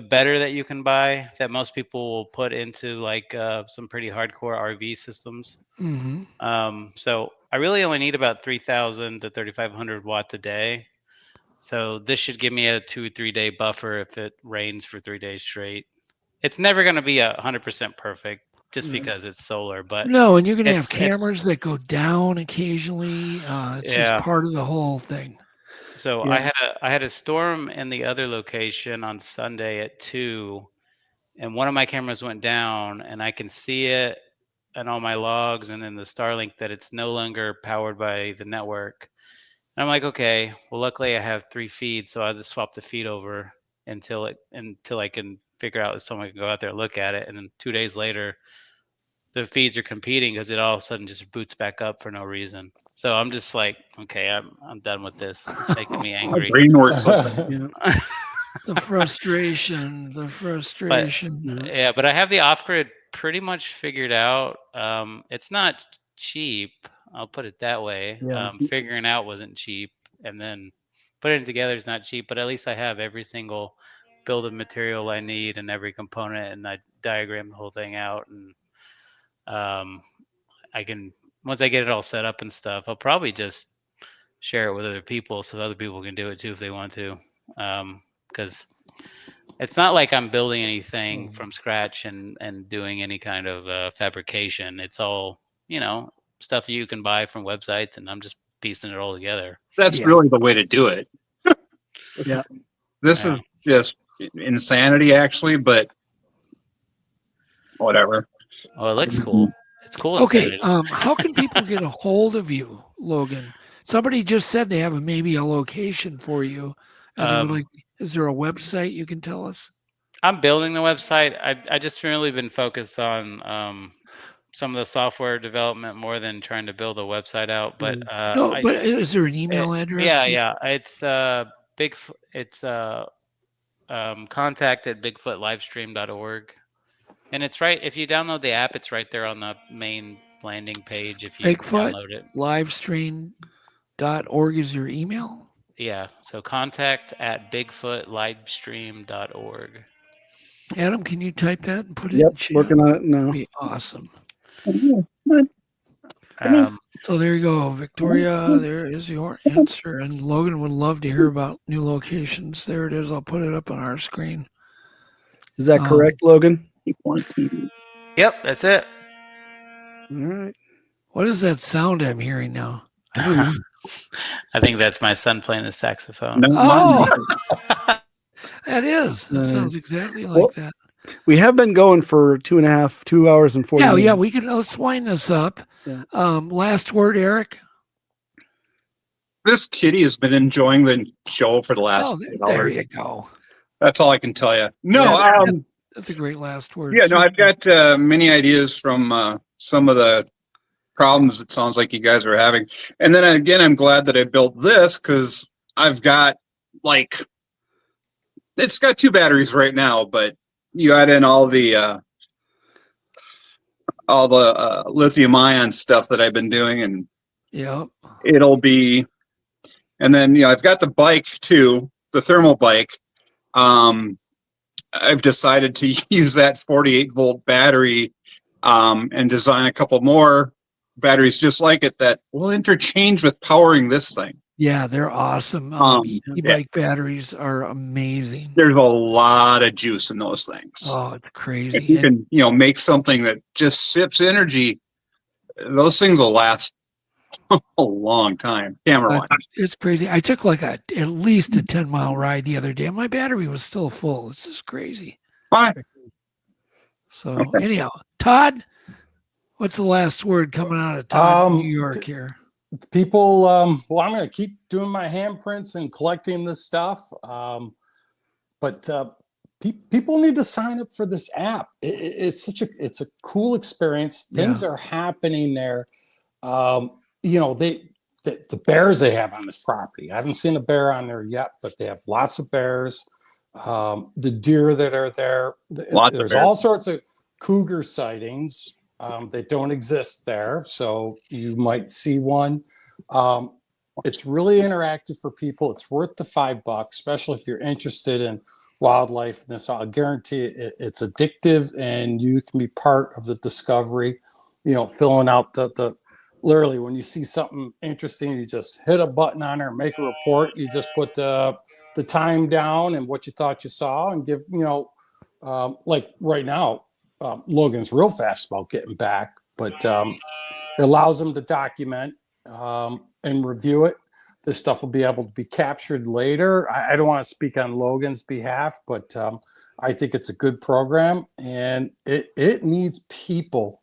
Speaker 15: better that you can buy, that most people will put into like some pretty hardcore RV systems.
Speaker 3: Mm-hmm.
Speaker 15: So I really only need about 3,000 to 3,500 watts a day. So this should give me a 2-3 day buffer if it rains for 3 days straight. It's never going to be 100% perfect just because it's solar, but
Speaker 3: no, and you're going to have cameras that go down occasionally. It's just part of the whole thing.
Speaker 15: So I had a storm in the other location on Sunday at 2, and one of my cameras went down, and I can see it and all my logs and in the Starlink that it's no longer powered by the network. And I'm like, okay, well, luckily I have 3 feeds, so I'll just swap the feed over until I can figure out if someone can go out there and look at it. And then 2 days later, the feeds are competing because it all of a sudden just boots back up for no reason. So I'm just like, okay, I'm done with this. It's making me angry.
Speaker 12: My brain works.
Speaker 3: The frustration.
Speaker 15: But I have the off-grid pretty much figured out. It's not cheap. I'll put it that way. Figuring out wasn't cheap, and then putting it together is not cheap. But at least I have every single build of material I need and every component, and I diagram the whole thing out. And I can, once I get it all set up and stuff, I'll probably just share it with other people so other people can do it too if they want to. Because it's not like I'm building anything from scratch and doing any kind of fabrication. It's all, stuff you can buy from websites, and I'm just piecing it all together.
Speaker 12: That's really the way to do it. This is just insanity, actually, but whatever.
Speaker 15: Oh, it looks cool. It's cool.
Speaker 3: Okay, how can people get a hold of you, Logan? Somebody just said they have maybe a location for you. And is there a website you can tell us?
Speaker 15: I'm building the website. I just really been focused on some of the software development more than trying to build a website out. But
Speaker 3: but is there an email address?
Speaker 15: Yeah. It's Bigfoot. It's contact@bigfootlivestream.org. And it's right, if you download the app, it's right there on the main landing page. If you download it,
Speaker 3: livestream.org is your email.
Speaker 15: Yeah, so contact@bigfootlivestream.org.
Speaker 3: Adam, can you type that and put it in chat?
Speaker 4: Working on it now.
Speaker 3: That'd be awesome. So there you go, Victoria. There is your answer. And Logan would love to hear about new locations. There it is. I'll put it up on our screen.
Speaker 4: Is that correct, Logan?
Speaker 15: Yep, that's it.
Speaker 4: All right.
Speaker 3: What is that sound I'm hearing now?
Speaker 4: I don't know.
Speaker 15: I think that's my son playing the saxophone.
Speaker 3: That is. That sounds exactly like that.
Speaker 4: We have been going for 2 hours and 40 minutes.
Speaker 3: Yeah, we can. Let's wind this up.
Speaker 4: Yeah.
Speaker 3: Last word, Eric.
Speaker 12: This kitty has been enjoying the show for the last
Speaker 3: there you go.
Speaker 12: That's all I can tell you. No,
Speaker 3: that's a great last word.
Speaker 12: Yeah, no, I've got many ideas from some of the problems it sounds like you guys are having. And then again, I'm glad that I built this because I've got it's got 2 batteries right now, but you add in all the lithium ion stuff that I've been doing, and it'll be. And then I've got the bike too, the thermal bike. I've decided to use that 48 volt battery and design a couple more batteries just like it that will interchange with powering this thing.
Speaker 3: Yeah, they're awesome. E-bike batteries are amazing.
Speaker 12: There's a lot of juice in those things.
Speaker 3: Oh, it's crazy.
Speaker 12: If you can, make something that just sips energy, those things will last A long time. Camera-wise.
Speaker 3: It's crazy. I took like at least a 10-mile ride the other day. My battery was still full. It's just crazy.
Speaker 12: Fine.
Speaker 3: So anyhow, Todd, what's the last word coming out of Todd, New York here?
Speaker 13: People, well, I'm going to keep doing my handprints and collecting this stuff. But people need to sign up for this app. It's a cool experience. Things are happening there. You know, the bears they have on this property. I haven't seen a bear on there yet, but they have lots of bears. The deer that are there. There's all sorts of cougar sightings. They don't exist there, so you might see one. It's really interactive for people. It's worth the $5, especially if you're interested in wildlife. And this, I'll guarantee it's addictive, and you can be part of the discovery. You know, filling out the literally when you see something interesting, you just hit a button on there and make a report. You just put the time down and what you thought you saw, and give, you know, like right now, Logan's real fast about getting back, but it allows him to document and review it. This stuff will be able to be captured later. I don't want to speak on Logan's behalf, but I think it's a good program, and it needs people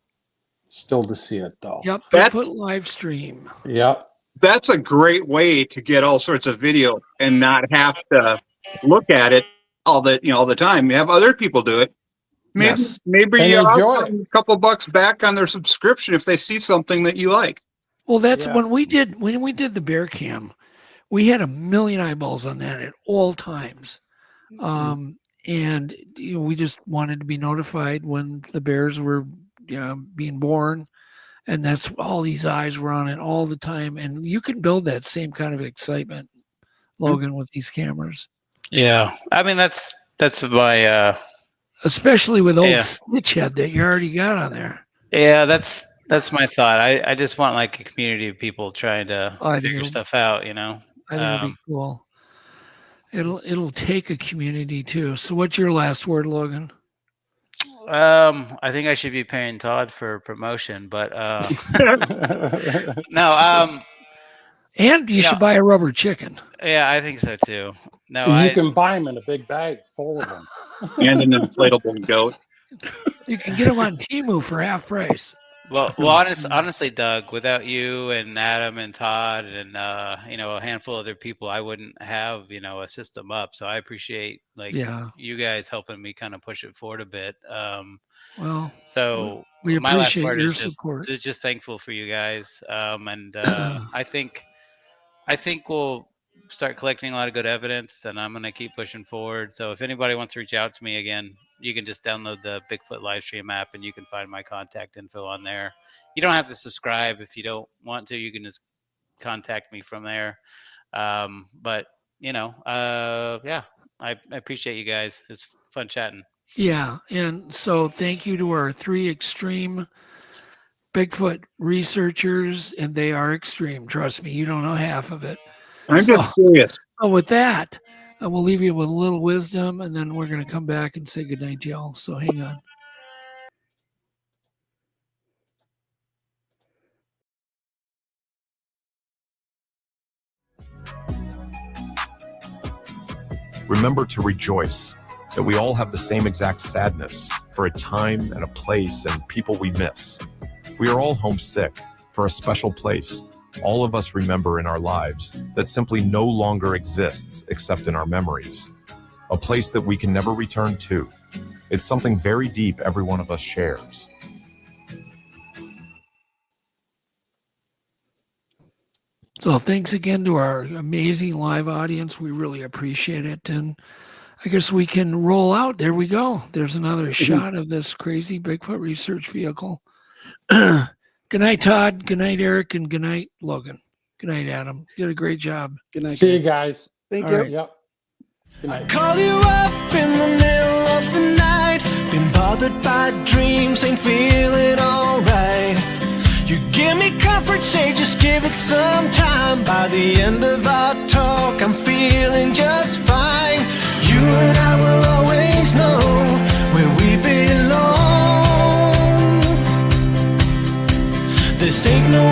Speaker 13: still to see it, though.
Speaker 3: Yep, Bigfoot live stream.
Speaker 13: Yep.
Speaker 12: That's a great way to get all sorts of video and not have to look at it all the time. You have other people do it. Maybe you enjoy a couple bucks back on their subscription if they see something that you like.
Speaker 3: Well, that's when we did the bear cam, we had 1 million eyeballs on that at all times. And you know, we just wanted to be notified when the bears were being born, and that's all these eyes were on it all the time. And you can build that same kind of excitement, Logan, with these cameras.
Speaker 15: Yeah, I mean that's my
Speaker 3: especially with old Snitchhead that you already got on there.
Speaker 15: Yeah, that's my thought. I just want like a community of people trying to figure stuff out, you know.
Speaker 3: I think it'll be cool. It'll take a community too. So what's your last word, Logan?
Speaker 15: I think I should be paying Todd for promotion, but no.
Speaker 3: And you should buy a rubber chicken.
Speaker 15: Yeah, I think so too. No,
Speaker 13: you can buy them in a big bag full of them,
Speaker 12: and an inflatable goat.
Speaker 3: You can get them on Temu for half price.
Speaker 15: Well, honestly, Doug, without you and Adam and Todd and a handful of other people, I wouldn't have a system up. So I appreciate you guys helping me kind of push it forward a bit.
Speaker 3: So we appreciate your support.
Speaker 15: Just thankful for you guys, and I think we'll start collecting a lot of good evidence, and I'm gonna keep pushing forward. So if anybody wants to reach out to me again, you can just download the Bigfoot Livestream app, and you can find my contact info on there. You don't have to subscribe if you don't want to. You can just contact me from there. But I appreciate you guys. It's fun chatting.
Speaker 3: Yeah, and so thank you to our 3 extreme Bigfoot researchers, and they are extreme. Trust me, you don't know half of it.
Speaker 12: I'm just curious.
Speaker 3: So with that, we'll leave you with a little wisdom, and then we're going to come back and say goodnight to y'all. So hang on.
Speaker 16: Remember to rejoice that we all have the same exact sadness for a time and a place and people we miss. We are all homesick for a special place all of us remember in our lives that simply no longer exists except in our memories. A place that we can never return to. It's something very deep every one of us shares.
Speaker 3: So thanks again to our amazing live audience. We really appreciate it. And I guess we can roll out. There we go. There's another shot of this crazy Bigfoot research vehicle. Good night, Todd. Good night, Eric. And good night, Logan. Good night, Adam. You did a great job.
Speaker 4: Good night.
Speaker 13: See you guys.
Speaker 4: Thank
Speaker 3: All
Speaker 4: you.
Speaker 3: right.
Speaker 13: Yep. Good night.
Speaker 1: Call you up in the middle of the night. Been bothered by dreams, ain't feeling alright. You give me comfort, say just give it some time. By the end of our talk, I'm feeling just fine. You and I will always know where we belong. This ain't no